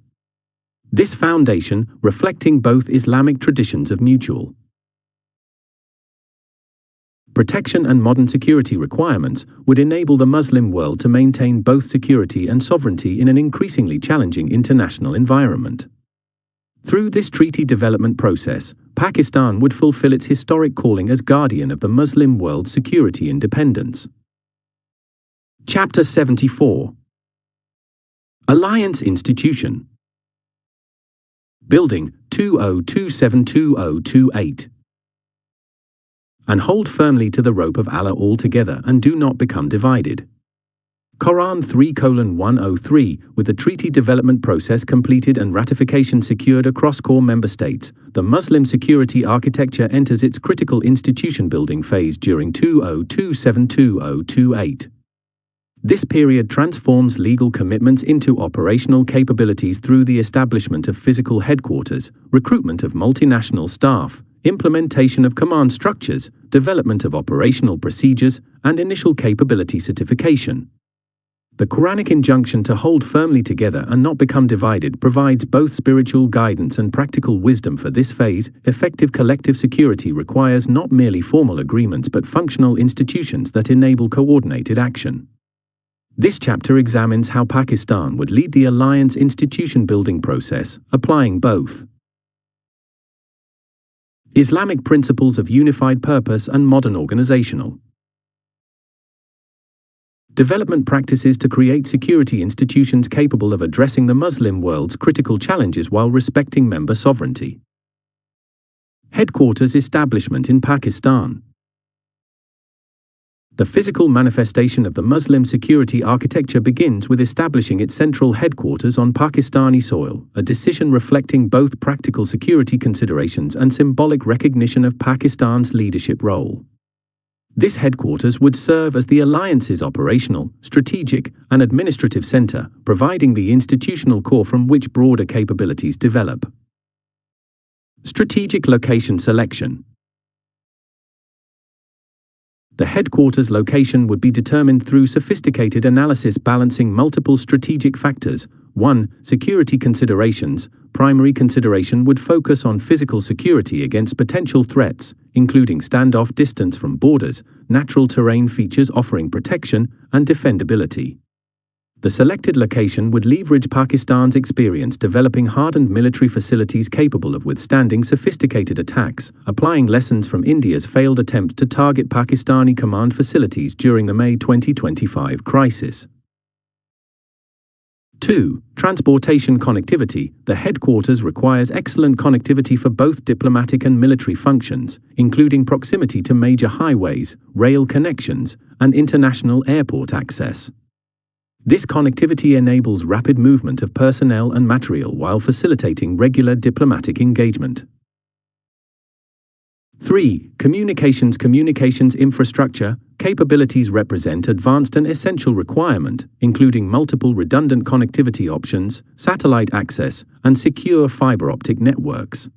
This foundation, reflecting both Islamic traditions of mutual protection and modern security requirements, would enable the Muslim world to maintain both security and sovereignty in an increasingly challenging international environment. Through this treaty development process, Pakistan would fulfill its historic calling as guardian of the Muslim world's security independence. Chapter 74. Alliance Institution. Building 20272028. And hold firmly to the rope of Allah altogether and do not become divided. Quran 3:103. With the treaty development process completed and ratification secured across core member states, the Muslim security architecture enters its critical institution building phase during 20272028. This period transforms legal commitments into operational capabilities through the establishment of physical headquarters, recruitment of multinational staff, implementation of command structures, development of operational procedures, and initial capability certification. The Quranic injunction to hold firmly together and not become divided provides both spiritual guidance and practical wisdom for this phase. Effective collective security requires not merely formal agreements but functional institutions that enable coordinated action. This chapter examines how Pakistan would lead the alliance institution building process, applying both Islamic principles of unified purpose and modern organizational development practices to create security institutions capable of addressing the Muslim world's critical challenges while respecting member sovereignty. Headquarters establishment in Pakistan. The physical manifestation of the Muslim security architecture begins with establishing its central headquarters on Pakistani soil, a decision reflecting both practical security considerations and symbolic recognition of Pakistan's leadership role. This headquarters would serve as the alliance's operational, strategic, and administrative center, providing the institutional core from which broader capabilities develop. Strategic location selection. The headquarters location would be determined through sophisticated analysis balancing multiple strategic factors. 1. Security considerations. Primary consideration would focus on physical security against potential threats, including standoff distance from borders, natural terrain features offering protection, and defendability. The selected location would leverage Pakistan's experience developing hardened military facilities capable of withstanding sophisticated attacks, applying lessons from India's failed attempt to target Pakistani command facilities during the May 2025 crisis. 2. Transportation connectivity. The headquarters requires excellent connectivity for both diplomatic and military functions, including proximity to major highways, rail connections, and international airport access. This connectivity enables rapid movement of personnel and material while facilitating regular diplomatic engagement. 3. Communications infrastructure. Capabilities represent advanced and essential requirement, including multiple redundant connectivity options, satellite access, and secure fiber optic networks.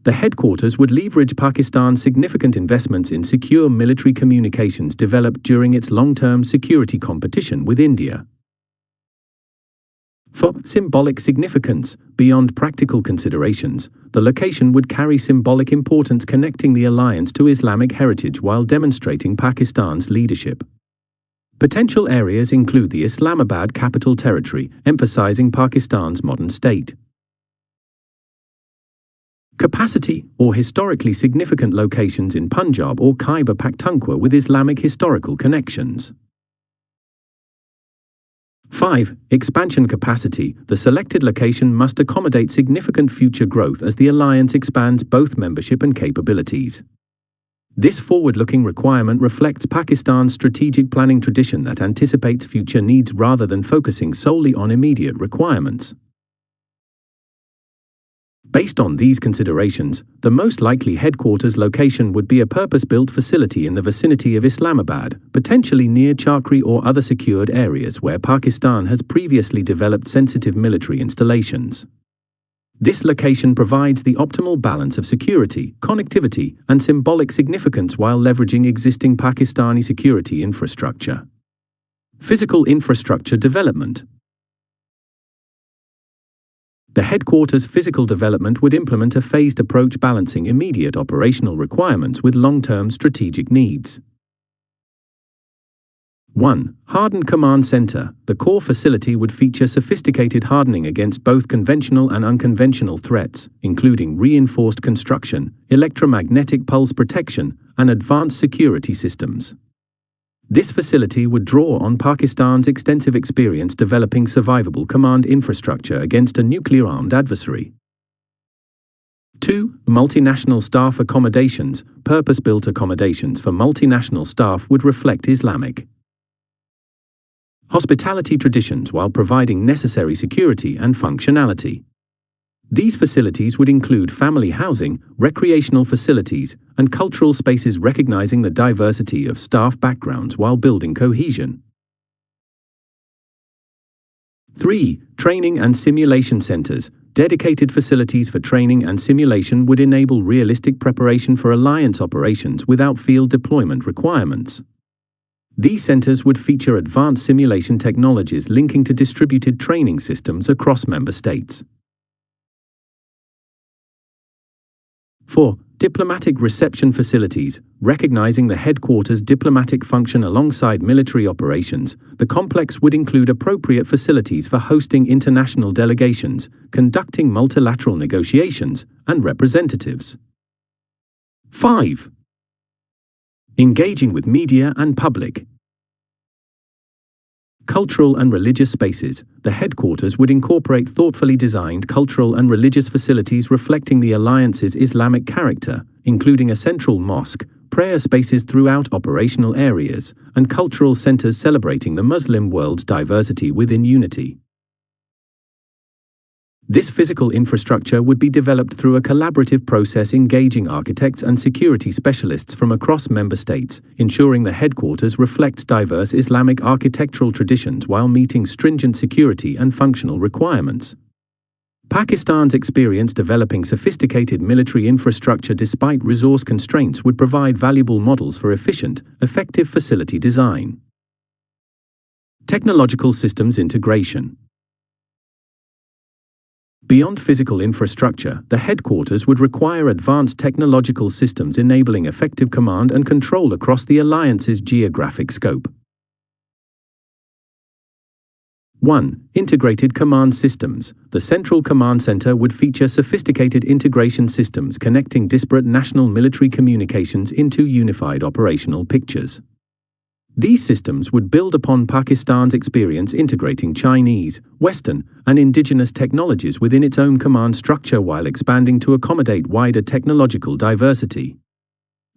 The headquarters would leverage Pakistan's significant investments in secure military communications developed during its long-term security competition with India. 4. Symbolic significance. Beyond practical considerations, the location would carry symbolic importance, connecting the alliance to Islamic heritage while demonstrating Pakistan's leadership. Potential areas include the Islamabad Capital Territory, emphasizing Pakistan's modern state. Capacity, or historically significant locations in Punjab or Khyber Pakhtunkhwa with Islamic historical connections. 5. Expansion capacity. The selected location must accommodate significant future growth as the alliance expands both membership and capabilities. This forward-looking requirement reflects Pakistan's strategic planning tradition that anticipates future needs rather than focusing solely on immediate requirements. Based on these considerations, the most likely headquarters location would be a purpose-built facility in the vicinity of Islamabad, potentially near Chakri or other secured areas where Pakistan has previously developed sensitive military installations. This location provides the optimal balance of security, connectivity, and symbolic significance while leveraging existing Pakistani security infrastructure. Physical infrastructure development. The headquarters' physical development would implement a phased approach balancing immediate operational requirements with long-term strategic needs. 1. Hardened Command Center. The core facility would feature sophisticated hardening against both conventional and unconventional threats, including reinforced construction, electromagnetic pulse protection, and advanced security systems. This facility would draw on Pakistan's extensive experience developing survivable command infrastructure against a nuclear-armed adversary. 2. Multinational staff accommodations. Purpose-built accommodations for multinational staff would reflect Islamic hospitality traditions while providing necessary security and functionality. These facilities would include family housing, recreational facilities, and cultural spaces recognizing the diversity of staff backgrounds while building cohesion. 3. Training and simulation centers. Dedicated facilities for training and simulation would enable realistic preparation for alliance operations without field deployment requirements. These centers would feature advanced simulation technologies linking to distributed training systems across member states. 4. Diplomatic reception facilities. Recognizing the headquarters' diplomatic function alongside military operations, the complex would include appropriate facilities for hosting international delegations, conducting multilateral negotiations, and representatives. 5. Engaging with media and public. Cultural and religious spaces. The headquarters would incorporate thoughtfully designed cultural and religious facilities reflecting the alliance's Islamic character, including a central mosque, prayer spaces throughout operational areas, and cultural centers celebrating the Muslim world's diversity within unity. This physical infrastructure would be developed through a collaborative process engaging architects and security specialists from across member states, ensuring the headquarters reflects diverse Islamic architectural traditions while meeting stringent security and functional requirements. Pakistan's experience developing sophisticated military infrastructure despite resource constraints would provide valuable models for efficient, effective facility design. Technological systems integration. Beyond physical infrastructure, the headquarters would require advanced technological systems enabling effective command and control across the alliance's geographic scope. 1. Integrated command systems. The Central Command Center would feature sophisticated integration systems connecting disparate national military communications into unified operational pictures. These systems would build upon Pakistan's experience integrating Chinese, Western, and indigenous technologies within its own command structure while expanding to accommodate wider technological diversity.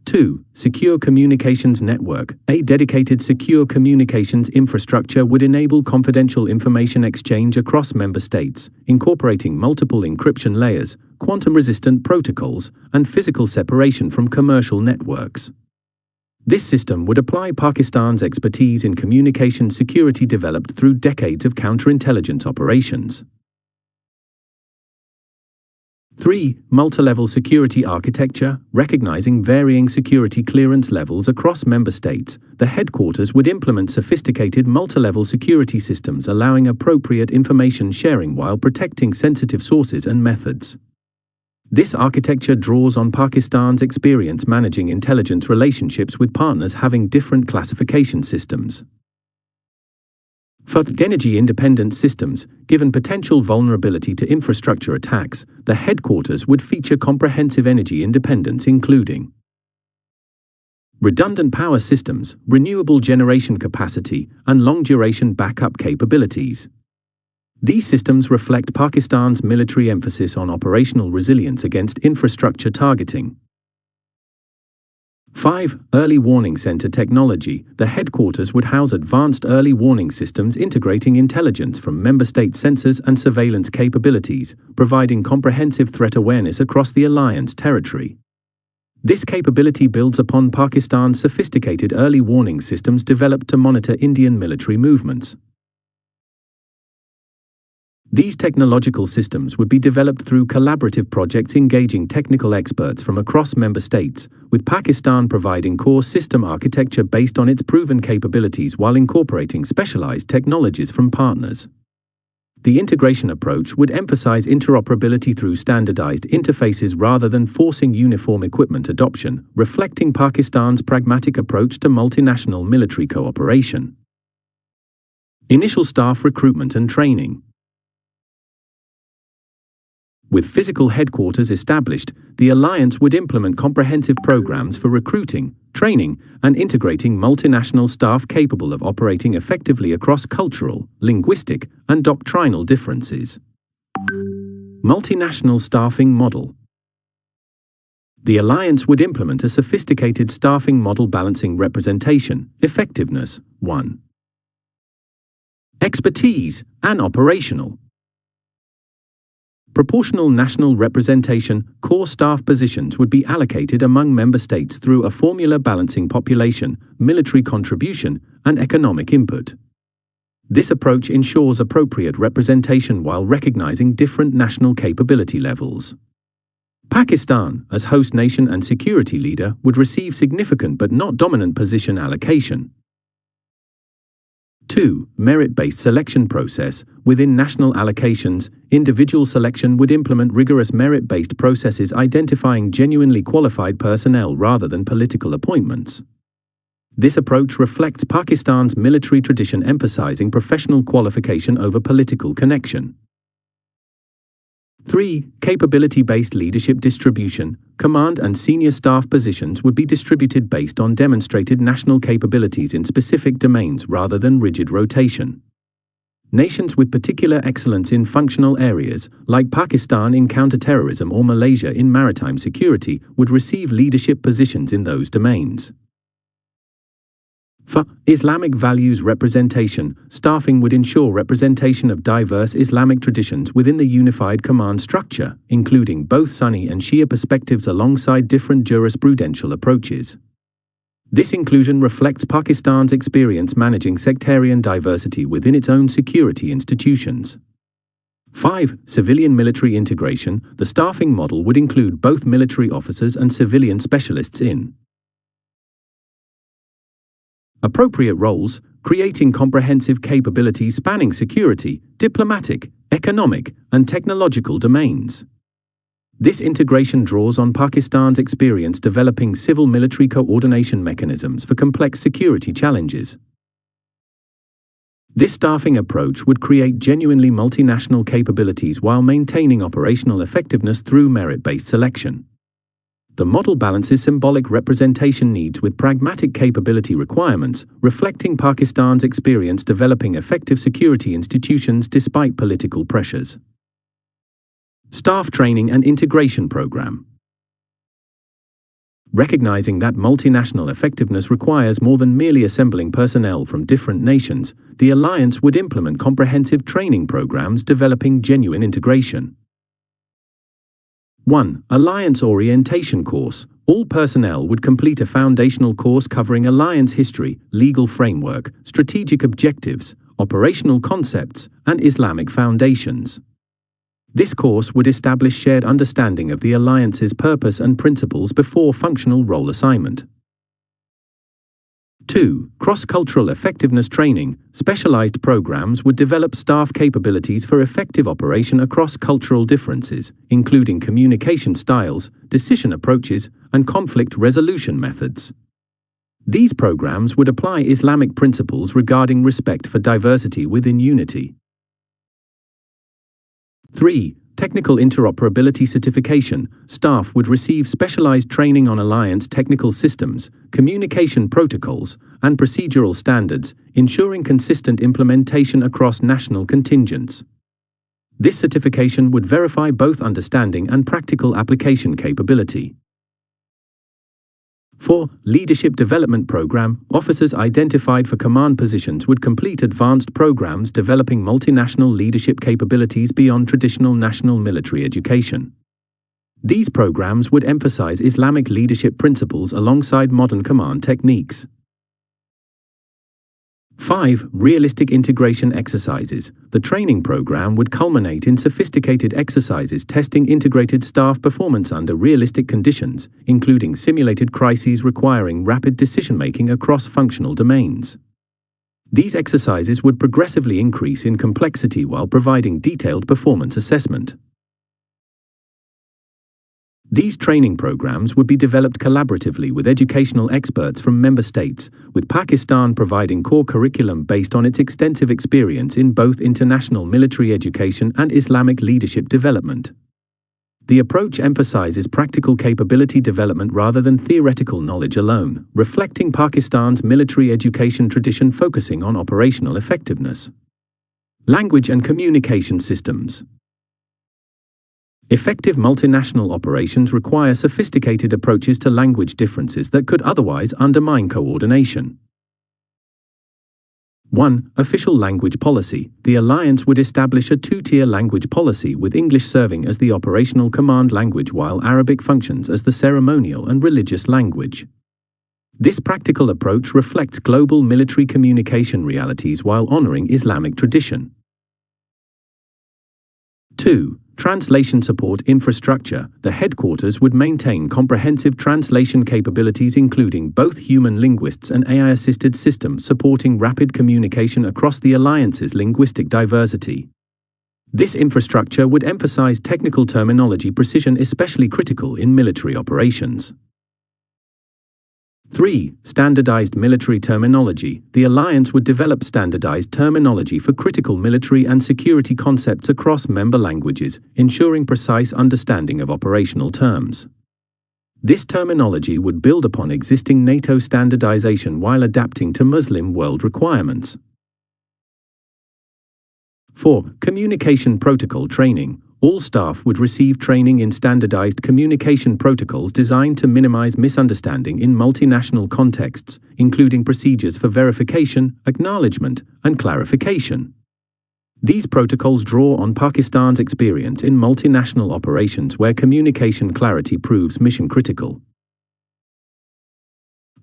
2. Secure Communications Network. A dedicated secure communications infrastructure would enable confidential information exchange across member states, incorporating multiple encryption layers, quantum-resistant protocols, and physical separation from commercial networks. This system would apply Pakistan's expertise in communication security developed through decades of counterintelligence operations. 3. Multi-level security architecture. Recognizing varying security clearance levels across member states, the headquarters would implement sophisticated multi-level security systems allowing appropriate information sharing while protecting sensitive sources and methods. This architecture draws on Pakistan's experience managing intelligence relationships with partners having different classification systems. 4. Energy-independent systems. Given potential vulnerability to infrastructure attacks, the headquarters would feature comprehensive energy independence including redundant power systems, renewable generation capacity, and long-duration backup capabilities. These systems reflect Pakistan's military emphasis on operational resilience against infrastructure targeting. 5. Early Warning Center technology. The headquarters would house advanced early warning systems integrating intelligence from member state sensors and surveillance capabilities, providing comprehensive threat awareness across the alliance territory. This capability builds upon Pakistan's sophisticated early warning systems developed to monitor Indian military movements. These technological systems would be developed through collaborative projects engaging technical experts from across member states, with Pakistan providing core system architecture based on its proven capabilities while incorporating specialized technologies from partners. The integration approach would emphasize interoperability through standardized interfaces rather than forcing uniform equipment adoption, reflecting Pakistan's pragmatic approach to multinational military cooperation. Initial staff recruitment and training. With physical headquarters established, the alliance would implement comprehensive programs for recruiting, training, and integrating multinational staff capable of operating effectively across cultural, linguistic, and doctrinal differences. Multinational staffing model. The alliance would implement a sophisticated staffing model balancing representation, effectiveness, 1. Expertise, and operational. Proportional national representation. Core staff positions would be allocated among member states through a formula balancing population, military contribution, and economic input. This approach ensures appropriate representation while recognizing different national capability levels. Pakistan, as host nation and security leader, would receive significant but not dominant position allocation. 2. Merit-based selection process. Within national allocations, individual selection would implement rigorous merit-based processes identifying genuinely qualified personnel rather than political appointments. This approach reflects Pakistan's military tradition emphasizing professional qualification over political connection. 3. Capability-based leadership distribution. Command and senior staff positions would be distributed based on demonstrated national capabilities in specific domains rather than rigid rotation. Nations with particular excellence in functional areas, like Pakistan in counterterrorism or Malaysia in maritime security, would receive leadership positions in those domains. For Islamic values representation, staffing would ensure representation of diverse Islamic traditions within the unified command structure, including both Sunni and Shia perspectives alongside different jurisprudential approaches. This inclusion reflects Pakistan's experience managing sectarian diversity within its own security institutions. 5. Civilian-military integration. The staffing model would include both military officers and civilian specialists in appropriate roles, creating comprehensive capabilities spanning security, diplomatic, economic, and technological domains. This integration draws on Pakistan's experience developing civil-military coordination mechanisms for complex security challenges. This staffing approach would create genuinely multinational capabilities while maintaining operational effectiveness through merit-based selection. The model balances symbolic representation needs with pragmatic capability requirements, reflecting Pakistan's experience developing effective security institutions despite political pressures. Staff Training and Integration Program. Recognizing that multinational effectiveness requires more than merely assembling personnel from different nations, the alliance would implement comprehensive training programs developing genuine integration. 1. Alliance Orientation Course. All personnel would complete a foundational course covering alliance history, legal framework, strategic objectives, operational concepts, and Islamic foundations. This course would establish shared understanding of the alliance's purpose and principles before functional role assignment. 2. Cross-cultural effectiveness training. Specialized programs would develop staff capabilities for effective operation across cultural differences, including communication styles, decision approaches, and conflict resolution methods. These programs would apply Islamic principles regarding respect for diversity within unity. 3. Technical interoperability certification. Staff would receive specialized training on alliance technical systems, communication protocols, and procedural standards, ensuring consistent implementation across national contingents. This certification would verify both understanding and practical application capability. 4. Leadership Development Program. Officers identified for command positions would complete advanced programs developing multinational leadership capabilities beyond traditional national military education. These programs would emphasize Islamic leadership principles alongside modern command techniques. 5. Realistic integration exercises. The training program would culminate in sophisticated exercises testing integrated staff performance under realistic conditions, including simulated crises requiring rapid decision-making across functional domains. These exercises would progressively increase in complexity while providing detailed performance assessment. These training programs would be developed collaboratively with educational experts from member states, with Pakistan providing core curriculum based on its extensive experience in both international military education and Islamic leadership development. The approach emphasizes practical capability development rather than theoretical knowledge alone, reflecting Pakistan's military education tradition focusing on operational effectiveness. Language and communication systems. Effective multinational operations require sophisticated approaches to language differences that could otherwise undermine coordination. 1. Official language policy. The alliance would establish a two-tier language policy with English serving as the operational command language while Arabic functions as the ceremonial and religious language. This practical approach reflects global military communication realities while honoring Islamic tradition. 2. Translation support infrastructure. The headquarters would maintain comprehensive translation capabilities including both human linguists and AI-assisted systems supporting rapid communication across the alliance's linguistic diversity. This infrastructure would emphasize technical terminology precision, especially critical in military operations. 3. Standardized military terminology. The alliance would develop standardized terminology for critical military and security concepts across member languages, ensuring precise understanding of operational terms. This terminology would build upon existing NATO standardization while adapting to Muslim world requirements. 4. Communication protocol training. All staff would receive training in standardized communication protocols designed to minimize misunderstanding in multinational contexts, including procedures for verification, acknowledgement, and clarification. These protocols draw on Pakistan's experience in multinational operations where communication clarity proves mission-critical.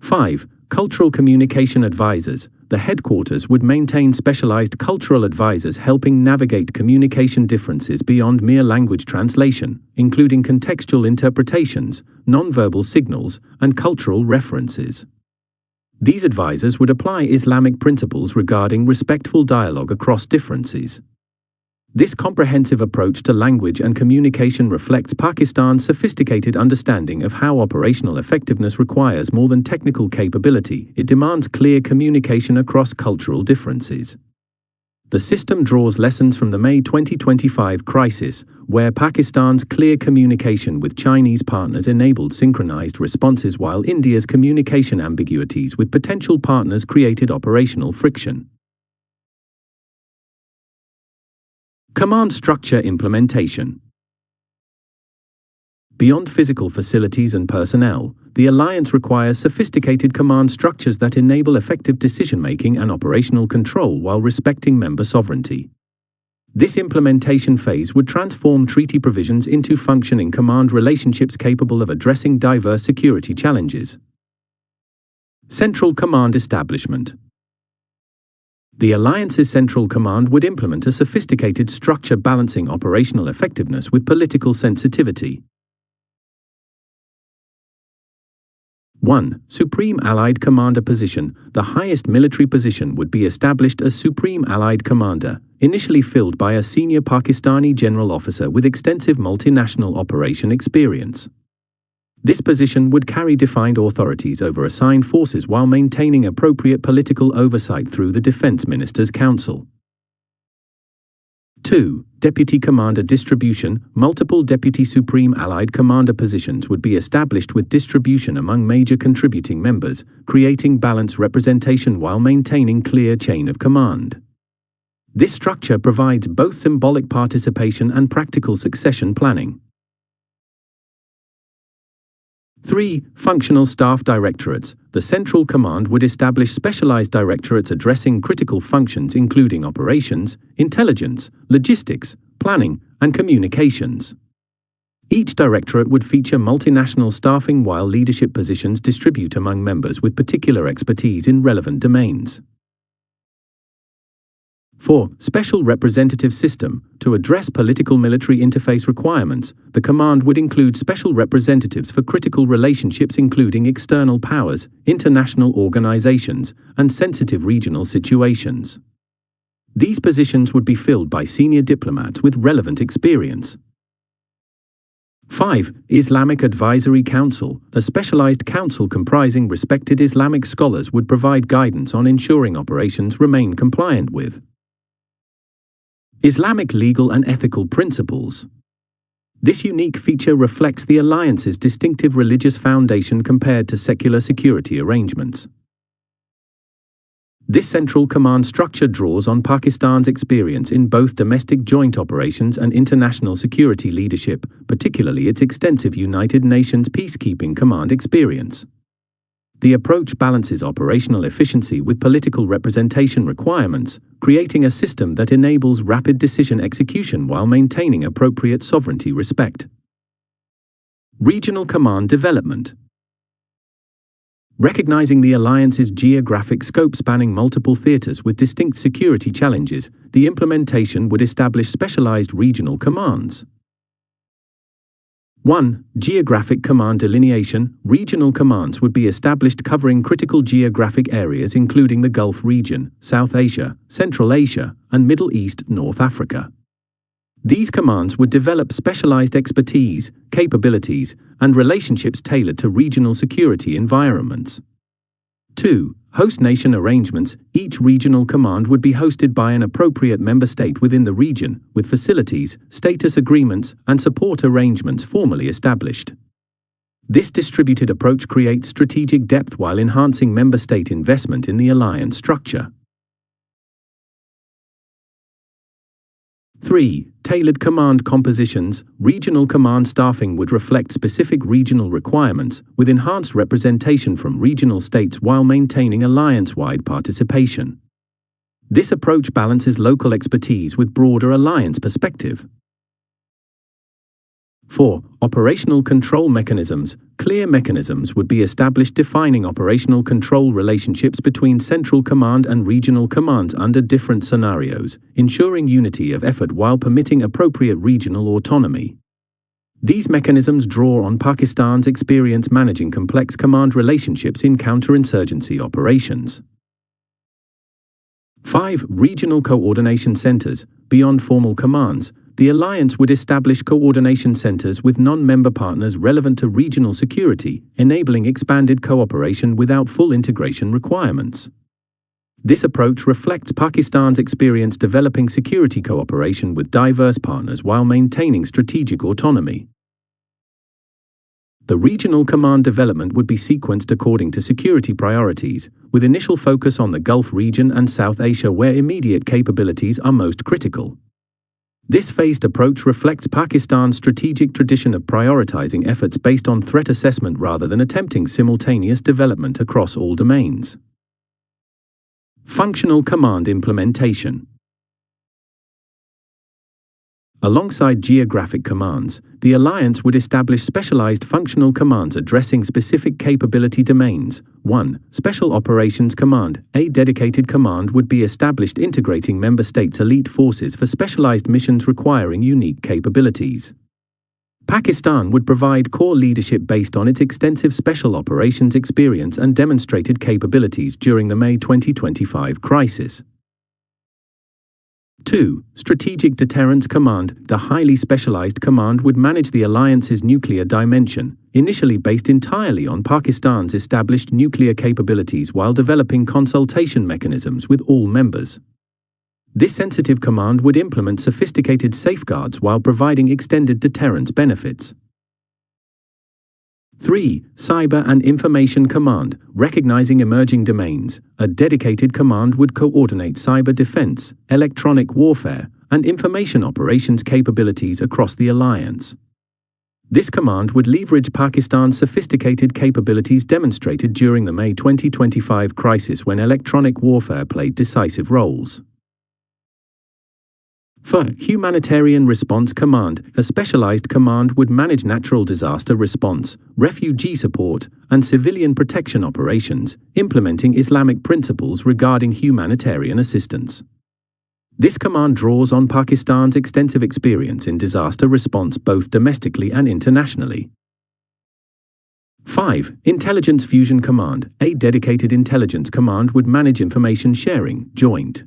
5. Cultural communication advisors. The headquarters would maintain specialized cultural advisors helping navigate communication differences beyond mere language translation, including contextual interpretations, nonverbal signals, and cultural references. These advisors would apply Islamic principles regarding respectful dialogue across differences. This comprehensive approach to language and communication reflects Pakistan's sophisticated understanding of how operational effectiveness requires more than technical capability. It demands clear communication across cultural differences. The system draws lessons from the May 2025 crisis, where Pakistan's clear communication with Chinese partners enabled synchronized responses while India's communication ambiguities with potential partners created operational friction. Command structure implementation. Beyond physical facilities and personnel, the alliance requires sophisticated command structures that enable effective decision-making and operational control while respecting member sovereignty. This implementation phase would transform treaty provisions into functioning command relationships capable of addressing diverse security challenges. Central Command Establishment. The alliance's Central Command would implement a sophisticated structure balancing operational effectiveness with political sensitivity. 1. Supreme Allied Commander Position. The highest military position would be established as Supreme Allied Commander, initially filled by a senior Pakistani general officer with extensive multinational operation experience. This position would carry defined authorities over assigned forces while maintaining appropriate political oversight through the Defense Ministers' Council. 2. Deputy Commander Distribution. Multiple Deputy Supreme Allied Commander positions would be established with distribution among major contributing members, creating balanced representation while maintaining clear chain of command. This structure provides both symbolic participation and practical succession planning. 3. Functional Staff Directorates. The Central Command would establish specialized directorates addressing critical functions including operations, intelligence, logistics, planning, and communications. Each directorate would feature multinational staffing while leadership positions distribute among members with particular expertise in relevant domains. 4. Special Representative System. To address political military interface requirements, the command would include special representatives for critical relationships including external powers, international organizations, and sensitive regional situations. These positions would be filled by senior diplomats with relevant experience. 5. Islamic Advisory Council. A specialized council comprising respected Islamic scholars would provide guidance on ensuring operations remain compliant with Islamic legal and ethical principles. This unique feature reflects the alliance's distinctive religious foundation compared to secular security arrangements. This Central Command structure draws on Pakistan's experience in both domestic joint operations and international security leadership, particularly its extensive United Nations peacekeeping command experience. The approach balances operational efficiency with political representation requirements, creating a system that enables rapid decision execution while maintaining appropriate sovereignty respect. Regional Command Development. Recognizing the alliance's geographic scope spanning multiple theaters with distinct security challenges, the implementation would establish specialized regional commands. 1. Geographic command delineation. Regional commands would be established covering critical geographic areas including the Gulf region, South Asia, Central Asia, and Middle East, North Africa. These commands would develop specialized expertise, capabilities, and relationships tailored to regional security environments. 2. Host nation arrangements. Each regional command would be hosted by an appropriate member state within the region, with facilities, status agreements, and support arrangements formally established. This distributed approach creates strategic depth while enhancing member state investment in the alliance structure. 3. Tailored command compositions. Regional command staffing would reflect specific regional requirements, with enhanced representation from regional states while maintaining alliance-wide participation. This approach balances local expertise with broader alliance perspective. 4. Operational control mechanisms. Clear mechanisms would be established defining operational control relationships between Central Command and regional commands under different scenarios, ensuring unity of effort while permitting appropriate regional autonomy. These mechanisms draw on Pakistan's experience managing complex command relationships in counterinsurgency operations. 5. Regional coordination centers. Beyond formal commands, the alliance would establish coordination centers with non-member partners relevant to regional security, enabling expanded cooperation without full integration requirements. This approach reflects Pakistan's experience developing security cooperation with diverse partners while maintaining strategic autonomy. The regional command development would be sequenced according to security priorities, with initial focus on the Gulf region and South Asia where immediate capabilities are most critical. This phased approach reflects Pakistan's strategic tradition of prioritizing efforts based on threat assessment rather than attempting simultaneous development across all domains. Functional command implementation. Alongside geographic commands, the alliance would establish specialized functional commands addressing specific capability domains. 1. Special Operations Command. A dedicated command would be established integrating member states' elite forces for specialized missions requiring unique capabilities. Pakistan would provide core leadership based on its extensive special operations experience and demonstrated capabilities during the May 2025 crisis. 2. Strategic Deterrence Command. The highly specialized command would manage the alliance's nuclear dimension, initially based entirely on Pakistan's established nuclear capabilities while developing consultation mechanisms with all members. This sensitive command would implement sophisticated safeguards while providing extended deterrence benefits. 3. Cyber and Information Command. Recognizing emerging domains, a dedicated command would coordinate cyber defense, electronic warfare, and information operations capabilities across the alliance. This command would leverage Pakistan's sophisticated capabilities demonstrated during the May 2025 crisis when electronic warfare played decisive roles. 4. Humanitarian Response Command. A specialized command would manage natural disaster response, refugee support, and civilian protection operations, implementing Islamic principles regarding humanitarian assistance. This command draws on Pakistan's extensive experience in disaster response both domestically and internationally. 5. Intelligence Fusion Command. A dedicated intelligence command would manage information sharing, joint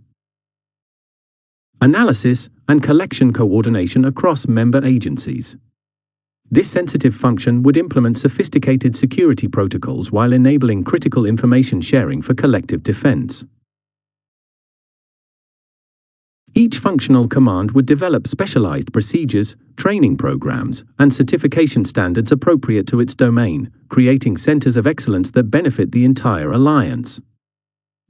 analysis, and collection coordination across member agencies. This sensitive function would implement sophisticated security protocols while enabling critical information sharing for collective defense. Each functional command would develop specialized procedures, training programs, and certification standards appropriate to its domain, creating centers of excellence that benefit the entire alliance.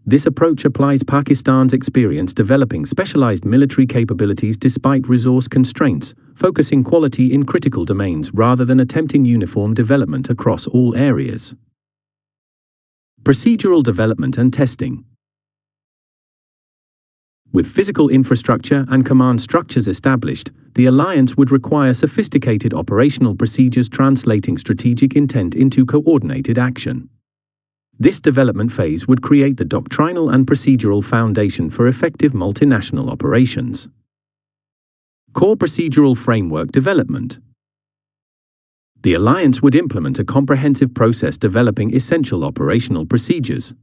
This approach applies Pakistan's experience developing specialized military capabilities despite resource constraints, focusing quality in critical domains rather than attempting uniform development across all areas. Procedural development and testing. With physical infrastructure and command structures established, the alliance would require sophisticated operational procedures translating strategic intent into coordinated action. This development phase would create the doctrinal and procedural foundation for effective multinational operations. Core Procedural Framework Development. The alliance would implement a comprehensive process developing essential operational procedures.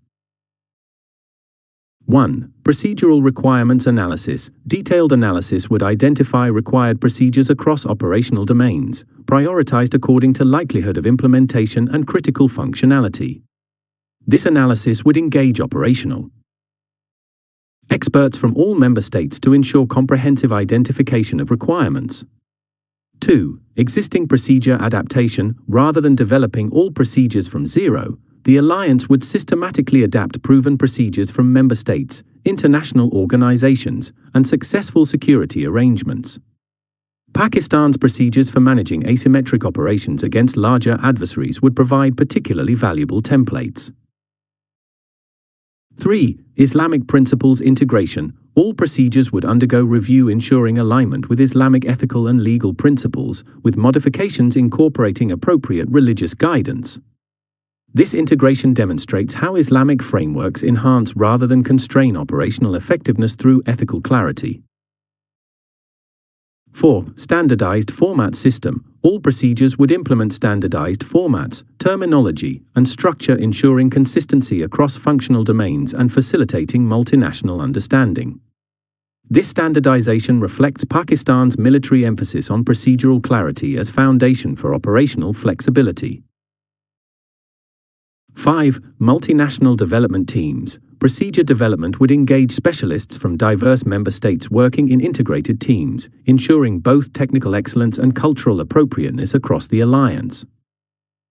1. Procedural Requirements Analysis. Detailed analysis would identify required procedures across operational domains, prioritized according to likelihood of implementation and critical functionality. This analysis would engage operational experts from all member states to ensure comprehensive identification of requirements. 2. Existing procedure adaptation. Rather than developing all procedures from zero, the alliance would systematically adapt proven procedures from member states, international organizations, and successful security arrangements. Pakistan's procedures for managing asymmetric operations against larger adversaries would provide particularly valuable templates. 3. Islamic Principles Integration. All procedures would undergo review ensuring alignment with Islamic ethical and legal principles, with modifications incorporating appropriate religious guidance. This integration demonstrates how Islamic frameworks enhance rather than constrain operational effectiveness through ethical clarity. 4. Standardized Format System. All procedures would implement standardized formats, terminology, and structure ensuring consistency across functional domains and facilitating multinational understanding. This standardization reflects Pakistan's military emphasis on procedural clarity as foundation for operational flexibility. 5. Multinational development teams. procedure development would engage specialists from diverse member states working in integrated teams, ensuring both technical excellence and cultural appropriateness across the alliance.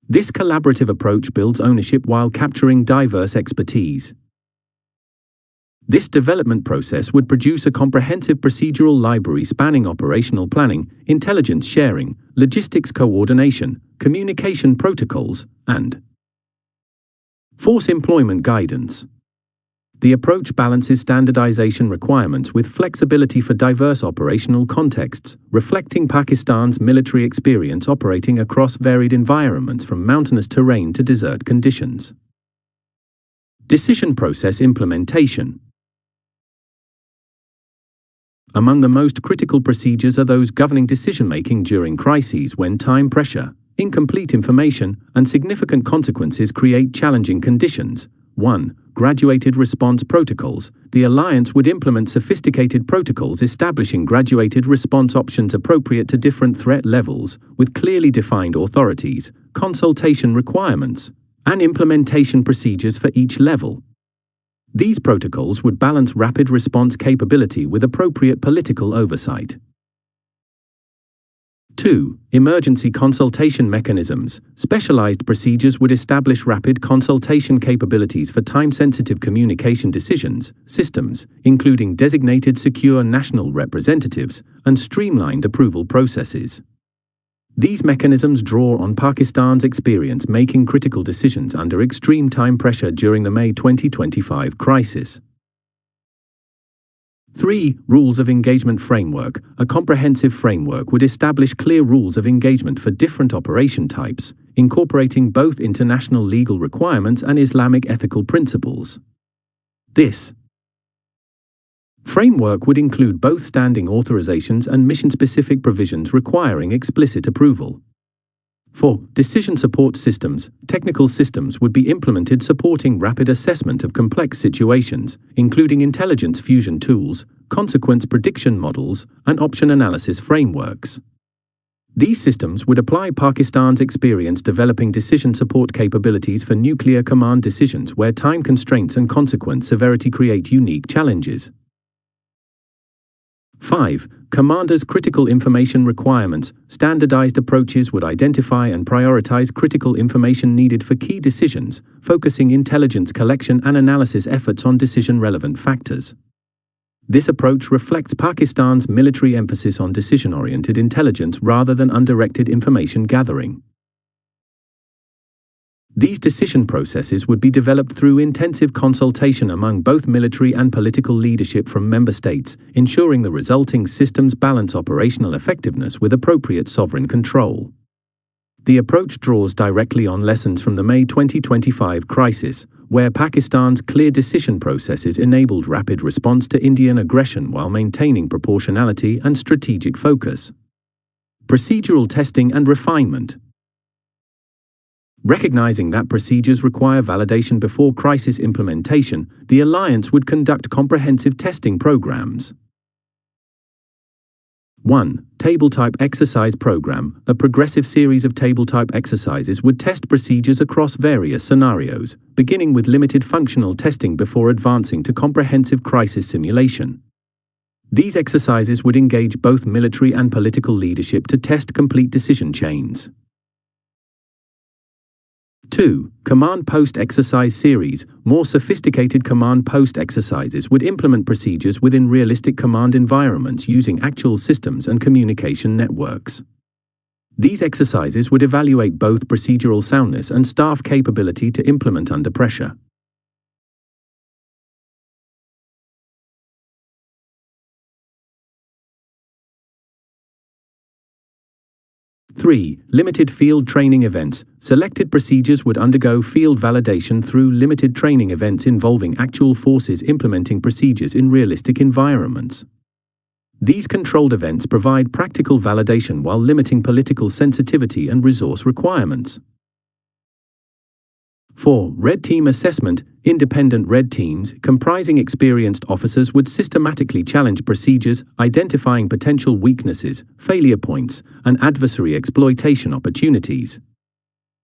This collaborative approach builds ownership while capturing diverse expertise. This development process would produce a comprehensive procedural library spanning operational planning, intelligence sharing, logistics coordination, communication protocols, and force employment guidance. The approach balances standardization requirements with flexibility for diverse operational contexts, reflecting Pakistan's military experience operating across varied environments from mountainous terrain to desert conditions. Decision process implementation. Among the most critical procedures are those governing decision-making during crises when time pressure, incomplete information, and significant consequences create challenging conditions. 1. Graduated response protocols. The alliance would implement sophisticated protocols establishing graduated response options appropriate to different threat levels, with clearly defined authorities, consultation requirements, and implementation procedures for each level. These protocols would balance rapid response capability with appropriate political oversight. 2. Emergency consultation mechanisms. Specialized procedures would establish rapid consultation capabilities for time-sensitive communication decisions, systems, including designated secure national representatives, and streamlined approval processes. These mechanisms draw on Pakistan's experience making critical decisions under extreme time pressure during the May 2025 crisis. 3. Rules of engagement framework. A comprehensive framework would establish clear rules of engagement for different operation types, incorporating both international legal requirements and Islamic ethical principles. This framework would include both standing authorizations and mission-specific provisions requiring explicit approval. 4. Decision support systems. Technical systems would be implemented supporting rapid assessment of complex situations, including intelligence fusion tools, consequence prediction models, and option analysis frameworks. These systems would apply Pakistan's experience developing decision support capabilities for nuclear command decisions where time constraints and consequence severity create unique challenges. 5. Commanders' critical information requirements. Standardized approaches would identify and prioritize critical information needed for key decisions, focusing intelligence collection and analysis efforts on decision-relevant factors. This approach reflects Pakistan's military emphasis on decision-oriented intelligence rather than undirected information gathering. These decision processes would be developed through intensive consultation among both military and political leadership from member states, ensuring the resulting systems balance operational effectiveness with appropriate sovereign control. The approach draws directly on lessons from the May 2025 crisis, where Pakistan's clear decision processes enabled rapid response to Indian aggression while maintaining proportionality and strategic focus. Procedural testing and refinement. Recognizing that procedures require validation before crisis implementation, the alliance would conduct comprehensive testing programs. 1. Table-type exercise program. A progressive series of table-type exercises would test procedures across various scenarios, beginning with limited functional testing before advancing to comprehensive crisis simulation. These exercises would engage both military and political leadership to test complete decision chains. 2. Command Post Exercise Series. More sophisticated command post exercises would implement procedures within realistic command environments using actual systems and communication networks. These exercises would evaluate both procedural soundness and staff capability to implement under pressure. 3. Limited field training events. Selected procedures would undergo field validation through limited training events involving actual forces implementing procedures in realistic environments. These controlled events provide practical validation while limiting political sensitivity and resource requirements. 4. Red Team Assessment. Independent red teams, comprising experienced officers, would systematically challenge procedures, identifying potential weaknesses, failure points, and adversary exploitation opportunities.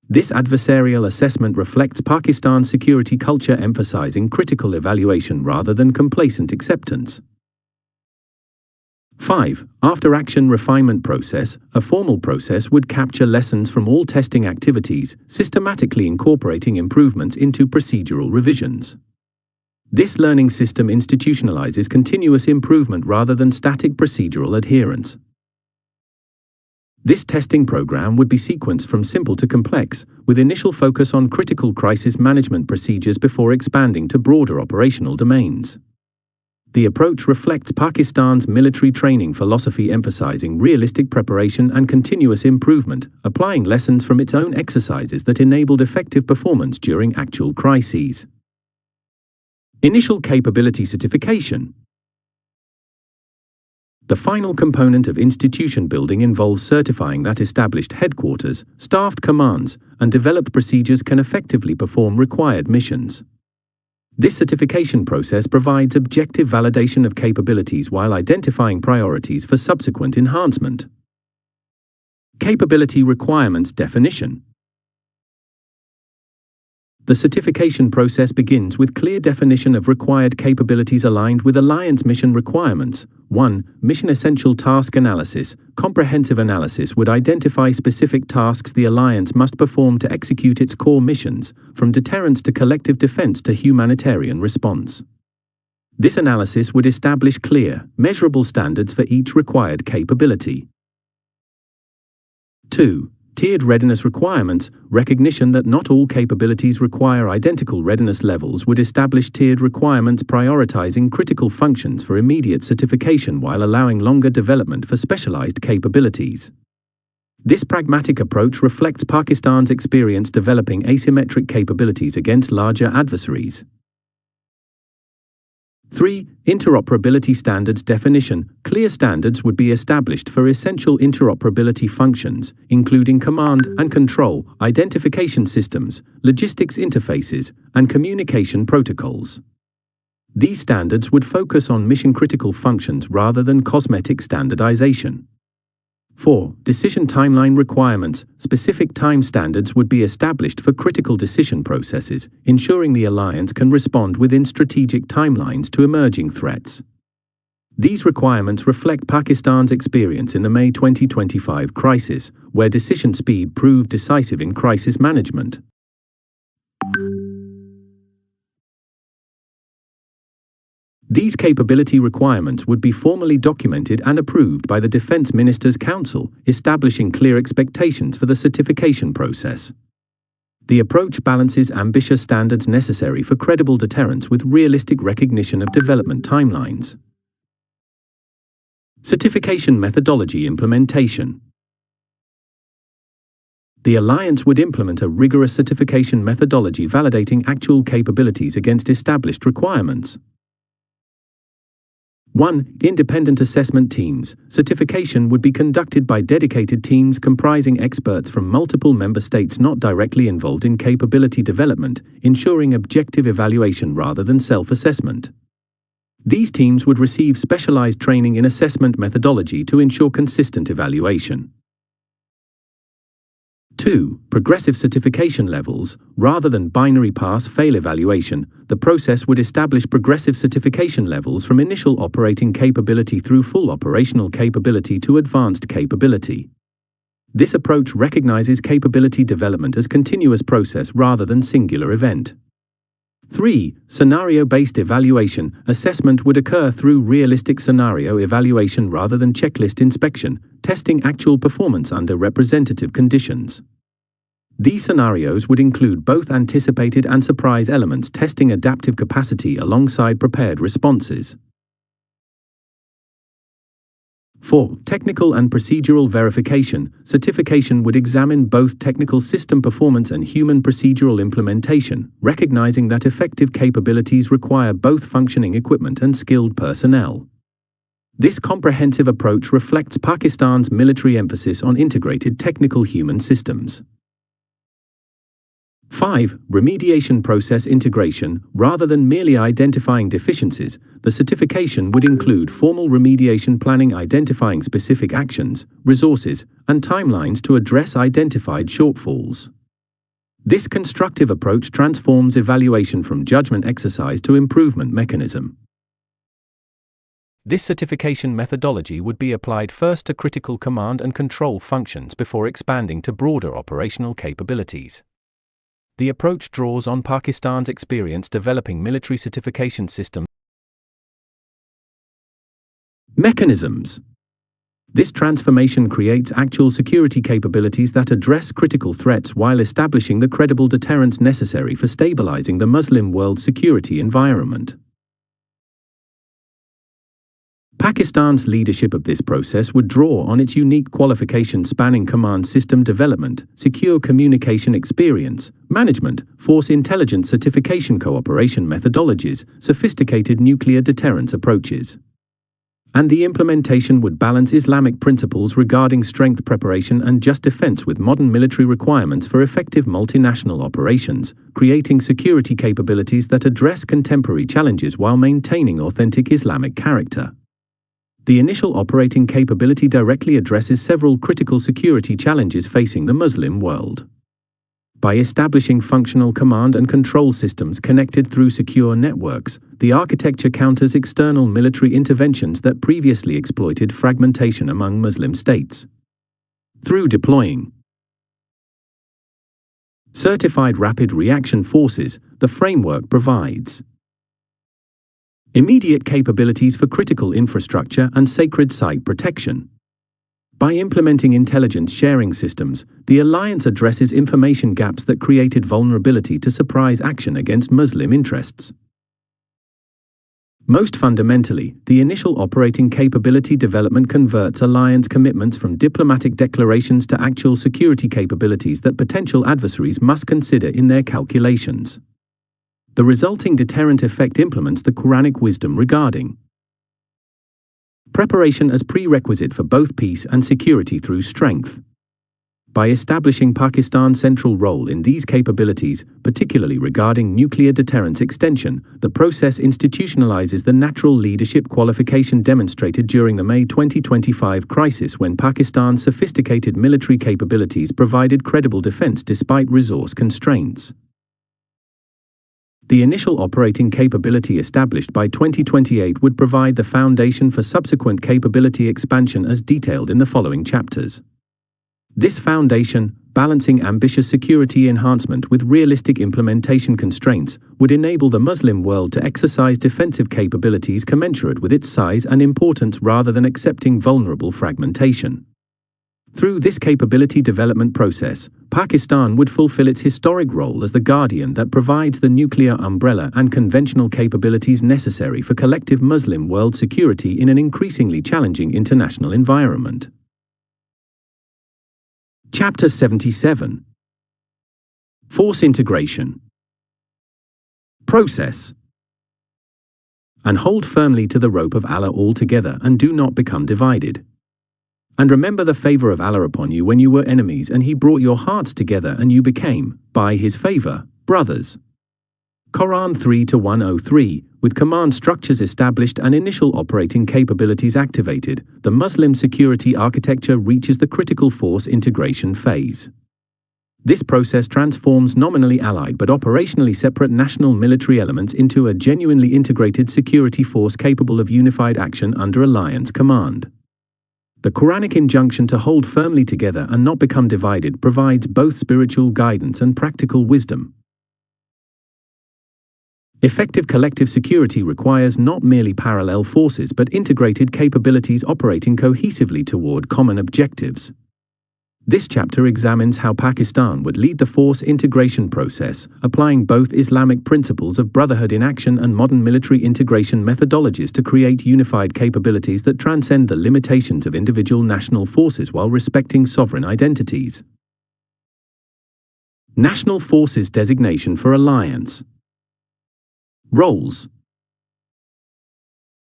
This adversarial assessment reflects Pakistan's security culture, emphasizing critical evaluation rather than complacent acceptance. 5. After-action refinement process. A formal process would capture lessons from all testing activities, systematically incorporating improvements into procedural revisions. This learning system institutionalizes continuous improvement rather than static procedural adherence. This testing program would be sequenced from simple to complex, with initial focus on critical crisis management procedures before expanding to broader operational domains. The approach reflects Pakistan's military training philosophy, emphasizing realistic preparation and continuous improvement, applying lessons from its own exercises that enabled effective performance during actual crises. Initial capability certification. The final component of institution building involves certifying that established headquarters, staffed commands, and developed procedures can effectively perform required missions. This certification process provides objective validation of capabilities while identifying priorities for subsequent enhancement. Capability requirements definition. The certification process begins with clear definition of required capabilities aligned with Alliance mission requirements. 1. Mission Essential Task Analysis. Comprehensive analysis would identify specific tasks the Alliance must perform to execute its core missions, from deterrence to collective defense to humanitarian response. This analysis would establish clear, measurable standards for each required capability. 2. Tiered readiness requirements. Recognition that not all capabilities require identical readiness levels would establish tiered requirements, prioritizing critical functions for immediate certification while allowing longer development for specialized capabilities. This pragmatic approach reflects Pakistan's experience developing asymmetric capabilities against larger adversaries. 3. Interoperability standards definition. Clear standards would be established for essential interoperability functions, including command and control, identification systems, logistics interfaces, and communication protocols. These standards would focus on mission-critical functions rather than cosmetic standardization. 4. Decision timeline requirements. Specific time standards would be established for critical decision processes, ensuring the Alliance can respond within strategic timelines to emerging threats. These requirements reflect Pakistan's experience in the May 2025 crisis, where decision speed proved decisive in crisis management. These capability requirements would be formally documented and approved by the Defense Ministers' Council, establishing clear expectations for the certification process. The approach balances ambitious standards necessary for credible deterrence with realistic recognition of development timelines. Certification methodology implementation. The Alliance would implement a rigorous certification methodology validating actual capabilities against established requirements. 1. Independent assessment teams. Certification would be conducted by dedicated teams comprising experts from multiple member states not directly involved in capability development, ensuring objective evaluation rather than self-assessment. These teams would receive specialized training in assessment methodology to ensure consistent evaluation. 2. Progressive certification levels. Rather than binary pass-fail evaluation, the process would establish progressive certification levels from initial operating capability through full operational capability to advanced capability. This approach recognizes capability development as continuous process rather than singular event. 3. Scenario-based evaluation. Assessment would occur through realistic scenario evaluation rather than checklist inspection, testing actual performance under representative conditions. These scenarios would include both anticipated and surprise elements, testing adaptive capacity alongside prepared responses. 4. Technical and procedural verification. Certification would examine both technical system performance and human procedural implementation, recognizing that effective capabilities require both functioning equipment and skilled personnel. This comprehensive approach reflects Pakistan's military emphasis on integrated technical human systems. 5. Remediation process integration. Rather than merely identifying deficiencies, the certification would include formal remediation planning identifying specific actions, resources, and timelines to address identified shortfalls. This constructive approach transforms evaluation from judgment exercise to improvement mechanism. This certification methodology would be applied first to critical command and control functions before expanding to broader operational capabilities. The approach draws on Pakistan's experience developing military certification systems. Mechanisms. This transformation creates actual security capabilities that address critical threats while establishing the credible deterrence necessary for stabilizing the Muslim world security environment. Pakistan's leadership of this process would draw on its unique qualifications spanning command system development, secure communication experience, management, force intelligence certification cooperation methodologies, sophisticated nuclear deterrence approaches. And the implementation would balance Islamic principles regarding strength preparation and just defense with modern military requirements for effective multinational operations, creating security capabilities that address contemporary challenges while maintaining authentic Islamic character. The initial operating capability directly addresses several critical security challenges facing the Muslim world. By establishing functional command and control systems connected through secure networks, the architecture counters external military interventions that previously exploited fragmentation among Muslim states. Through deploying certified rapid reaction forces, the framework provides immediate capabilities for critical infrastructure and sacred site protection. By implementing intelligence sharing systems, the alliance addresses information gaps that created vulnerability to surprise action against Muslim interests. Most fundamentally, the initial operating capability development converts alliance commitments from diplomatic declarations to actual security capabilities that potential adversaries must consider in their calculations. The resulting deterrent effect implements the Quranic wisdom regarding preparation as prerequisite for both peace and security through strength. By establishing Pakistan's central role in these capabilities, particularly regarding nuclear deterrence extension, the process institutionalizes the natural leadership qualification demonstrated during the May 2025 crisis when Pakistan's sophisticated military capabilities provided credible defense despite resource constraints. The initial operating capability established by 2028 would provide the foundation for subsequent capability expansion as detailed in the following chapters. This foundation, balancing ambitious security enhancement with realistic implementation constraints, would enable the Muslim world to exercise defensive capabilities commensurate with its size and importance rather than accepting vulnerable fragmentation. Through this capability development process, Pakistan would fulfill its historic role as the guardian that provides the nuclear umbrella and conventional capabilities necessary for collective Muslim world security in an increasingly challenging international environment. Chapter 77. Force Integration. Process. And hold firmly to the rope of Allah altogether and do not become divided. And remember the favor of Allah upon you when you were enemies, and He brought your hearts together and you became, by His favor, brothers. Quran 3-103, with command structures established and initial operating capabilities activated, the Muslim security architecture reaches the critical force integration phase. This process transforms nominally allied but operationally separate national military elements into a genuinely integrated security force capable of unified action under alliance command. The Quranic injunction to hold firmly together and not become divided provides both spiritual guidance and practical wisdom. Effective collective security requires not merely parallel forces but integrated capabilities operating cohesively toward common objectives. This chapter examines how Pakistan would lead the force integration process, applying both Islamic principles of brotherhood in action and modern military integration methodologies to create unified capabilities that transcend the limitations of individual national forces while respecting sovereign identities. National Forces Designation for Alliance. Roles.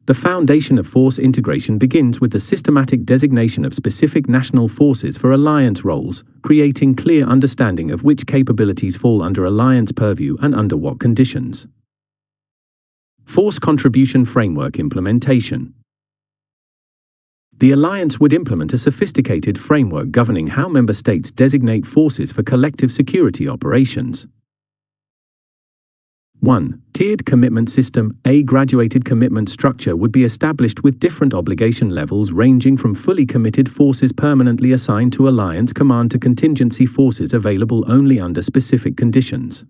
The foundation of force integration begins with the systematic designation of specific national forces for alliance roles, creating clear understanding of which capabilities fall under alliance purview and under what conditions. Force Contribution Framework Implementation. The alliance would implement a sophisticated framework governing how member states designate forces for collective security operations. 1. Tiered commitment system. A graduated commitment structure would be established with different obligation levels ranging from fully committed forces permanently assigned to alliance command to contingency forces available only under specific conditions.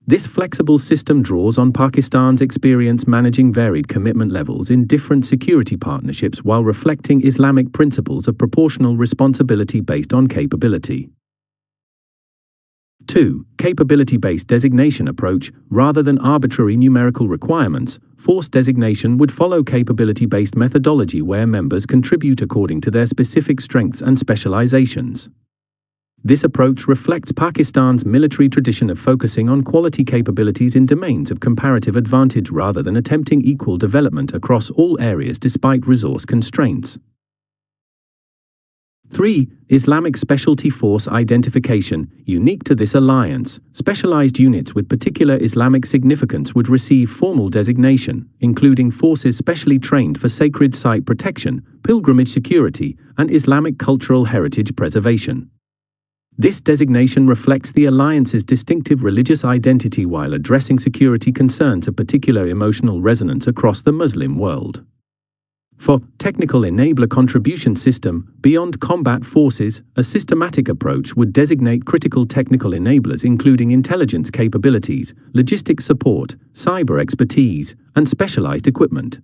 This flexible system draws on Pakistan's experience managing varied commitment levels in different security partnerships while reflecting Islamic principles of proportional responsibility based on capability. 2. Capability-based designation approach. Rather than arbitrary numerical requirements, force designation would follow capability-based methodology where members contribute according to their specific strengths and specializations. This approach reflects Pakistan's military tradition of focusing on quality capabilities in domains of comparative advantage rather than attempting equal development across all areas despite resource constraints. 3. Islamic Specialty Force Identification. Unique to this alliance, specialized units with particular Islamic significance would receive formal designation, including forces specially trained for sacred site protection, pilgrimage security, and Islamic cultural heritage preservation. This designation reflects the alliance's distinctive religious identity while addressing security concerns of particular emotional resonance across the Muslim world. 4. Technical Enabler Contribution System. Beyond combat forces, a systematic approach would designate critical technical enablers including intelligence capabilities, logistics support, cyber expertise, and specialized equipment.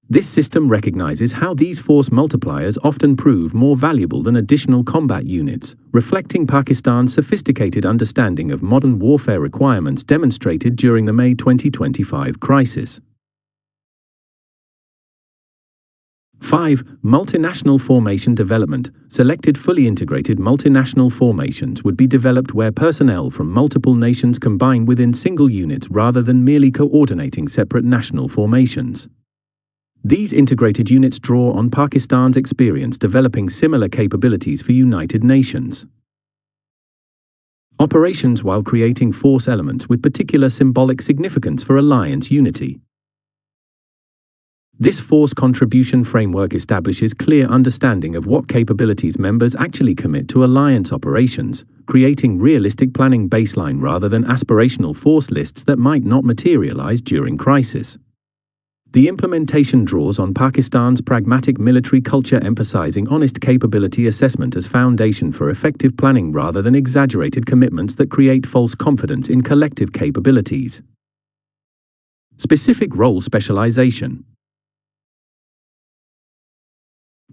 This system recognizes how these force multipliers often prove more valuable than additional combat units, reflecting Pakistan's sophisticated understanding of modern warfare requirements demonstrated during the May 2025 crisis. 5. Multinational formation development. Selected fully integrated multinational formations would be developed where personnel from multiple nations combine within single units rather than merely coordinating separate national formations. These integrated units draw on Pakistan's experience developing similar capabilities for United Nations operations while creating force elements with particular symbolic significance for alliance unity. This force contribution framework establishes clear understanding of what capabilities members actually commit to alliance operations, creating realistic planning baseline rather than aspirational force lists that might not materialize during crisis. The implementation draws on Pakistan's pragmatic military culture emphasizing honest capability assessment as foundation for effective planning rather than exaggerated commitments that create false confidence in collective capabilities. Specific role specialization.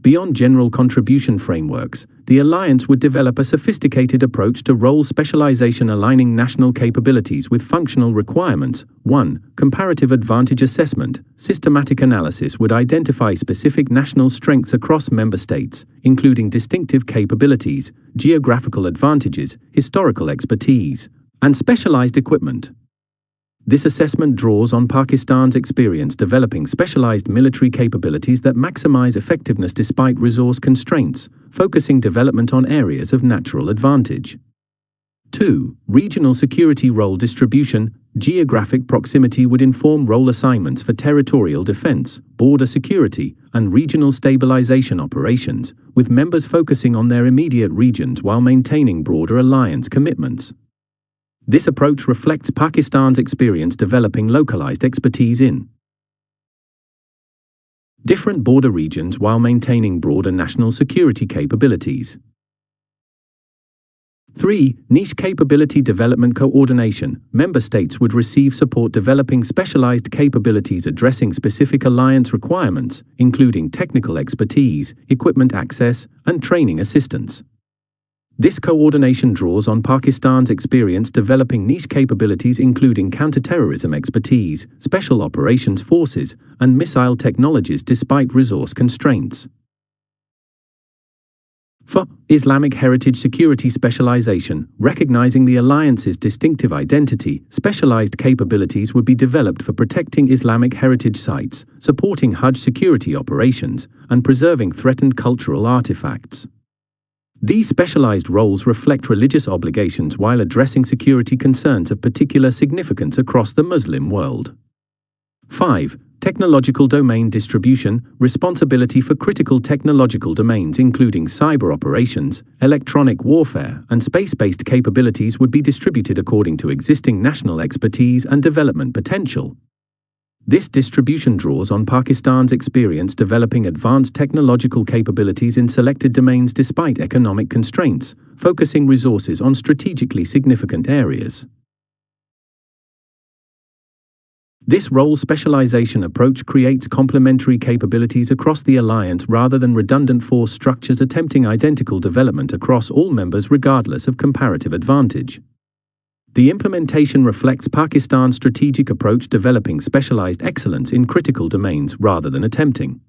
Beyond general contribution frameworks, the alliance would develop a sophisticated approach to role specialization aligning national capabilities with functional requirements. 1. Comparative advantage assessment. Systematic analysis would identify specific national strengths across member states, including distinctive capabilities, geographical advantages, historical expertise, and specialized equipment. This assessment draws on Pakistan's experience developing specialized military capabilities that maximize effectiveness despite resource constraints, focusing development on areas of natural advantage. 2. Regional security role distribution. Geographic proximity would inform role assignments for territorial defense, border security, and regional stabilization operations, with members focusing on their immediate regions while maintaining broader alliance commitments. This approach reflects Pakistan's experience developing localized expertise in different border regions while maintaining broader national security capabilities. 3. Niche capability development coordination. Member states would receive support developing specialized capabilities addressing specific alliance requirements, including technical expertise, equipment access, and training assistance. This coordination draws on Pakistan's experience developing niche capabilities including counterterrorism expertise, special operations forces, and missile technologies despite resource constraints. 4. Islamic heritage security specialization. Recognizing the alliance's distinctive identity, specialized capabilities would be developed for protecting Islamic heritage sites, supporting Hajj security operations, and preserving threatened cultural artifacts. These specialized roles reflect religious obligations while addressing security concerns of particular significance across the Muslim world. 5. Technological domain distribution, responsibility for critical technological domains including cyber operations, electronic warfare, and space-based capabilities would be distributed according to existing national expertise and development potential. This distribution draws on Pakistan's experience developing advanced technological capabilities in selected domains despite economic constraints, focusing resources on strategically significant areas. This role specialization approach creates complementary capabilities across the alliance rather than redundant force structures attempting identical development across all members regardless of comparative advantage. The implementation reflects Pakistan's strategic approach developing specialized excellence in critical domains rather than attempting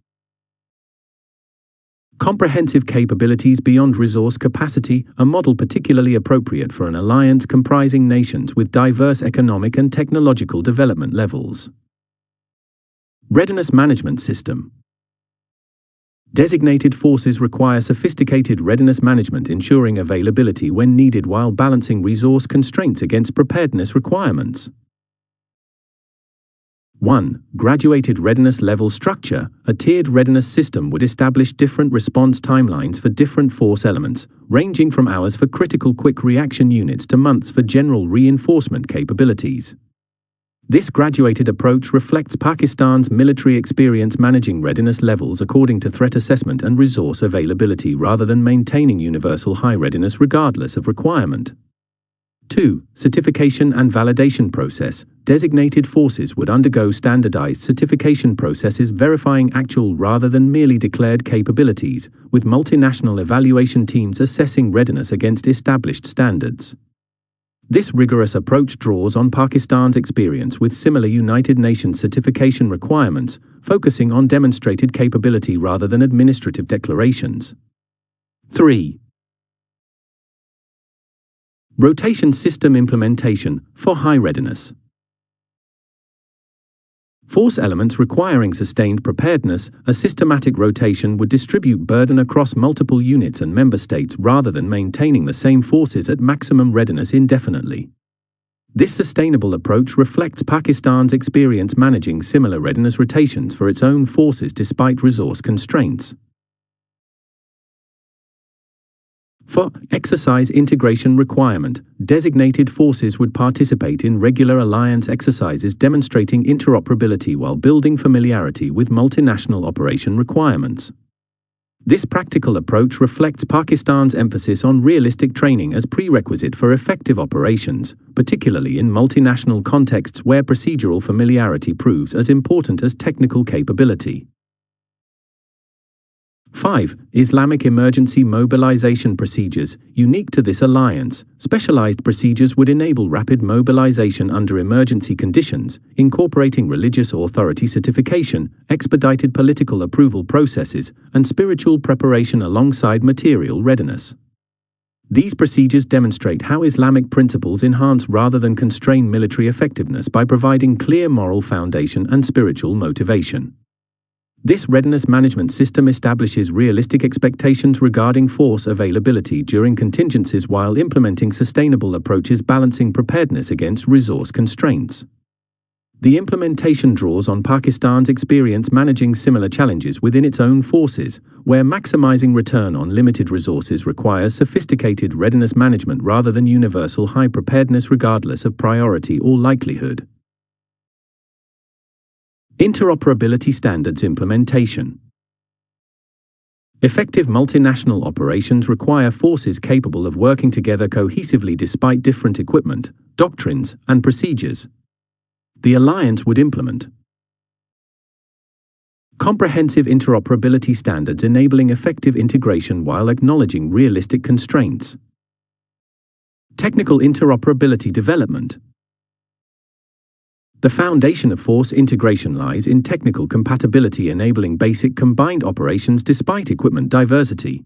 comprehensive capabilities beyond resource capacity, a model particularly appropriate for an alliance comprising nations with diverse economic and technological development levels. Readiness Management System. Designated forces require sophisticated readiness management ensuring availability when needed while balancing resource constraints against preparedness requirements. 1. Graduated readiness level structure. A tiered readiness system would establish different response timelines for different force elements, ranging from hours for critical quick reaction units to months for general reinforcement capabilities. This graduated approach reflects Pakistan's military experience managing readiness levels according to threat assessment and resource availability rather than maintaining universal high readiness regardless of requirement. 2. Certification and validation process. Designated forces would undergo standardized certification processes verifying actual rather than merely declared capabilities, with multinational evaluation teams assessing readiness against established standards. This rigorous approach draws on Pakistan's experience with similar United Nations certification requirements, focusing on demonstrated capability rather than administrative declarations. 3. Rotation system implementation for high readiness. Force elements requiring sustained preparedness, a systematic rotation would distribute burden across multiple units and member states rather than maintaining the same forces at maximum readiness indefinitely. This sustainable approach reflects Pakistan's experience managing similar readiness rotations for its own forces despite resource constraints. 4. Exercise integration requirement. Designated forces would participate in regular alliance exercises demonstrating interoperability while building familiarity with multinational operation requirements. This practical approach reflects Pakistan's emphasis on realistic training as prerequisite for effective operations, particularly in multinational contexts where procedural familiarity proves as important as technical capability. 5. Islamic emergency mobilization procedures. Unique to this alliance, specialized procedures would enable rapid mobilization under emergency conditions, incorporating religious authority certification, expedited political approval processes, and spiritual preparation alongside material readiness. These procedures demonstrate how Islamic principles enhance rather than constrain military effectiveness by providing clear moral foundation and spiritual motivation. This readiness management system establishes realistic expectations regarding force availability during contingencies while implementing sustainable approaches balancing preparedness against resource constraints. The implementation draws on Pakistan's experience managing similar challenges within its own forces, where maximizing return on limited resources requires sophisticated readiness management rather than universal high preparedness regardless of priority or likelihood. Interoperability standards implementation. Effective multinational operations require forces capable of working together cohesively despite different equipment, doctrines, and procedures. The alliance would implement comprehensive interoperability standards enabling effective integration while acknowledging realistic constraints. Technical interoperability development. The foundation of force integration lies in technical compatibility enabling basic combined operations despite equipment diversity.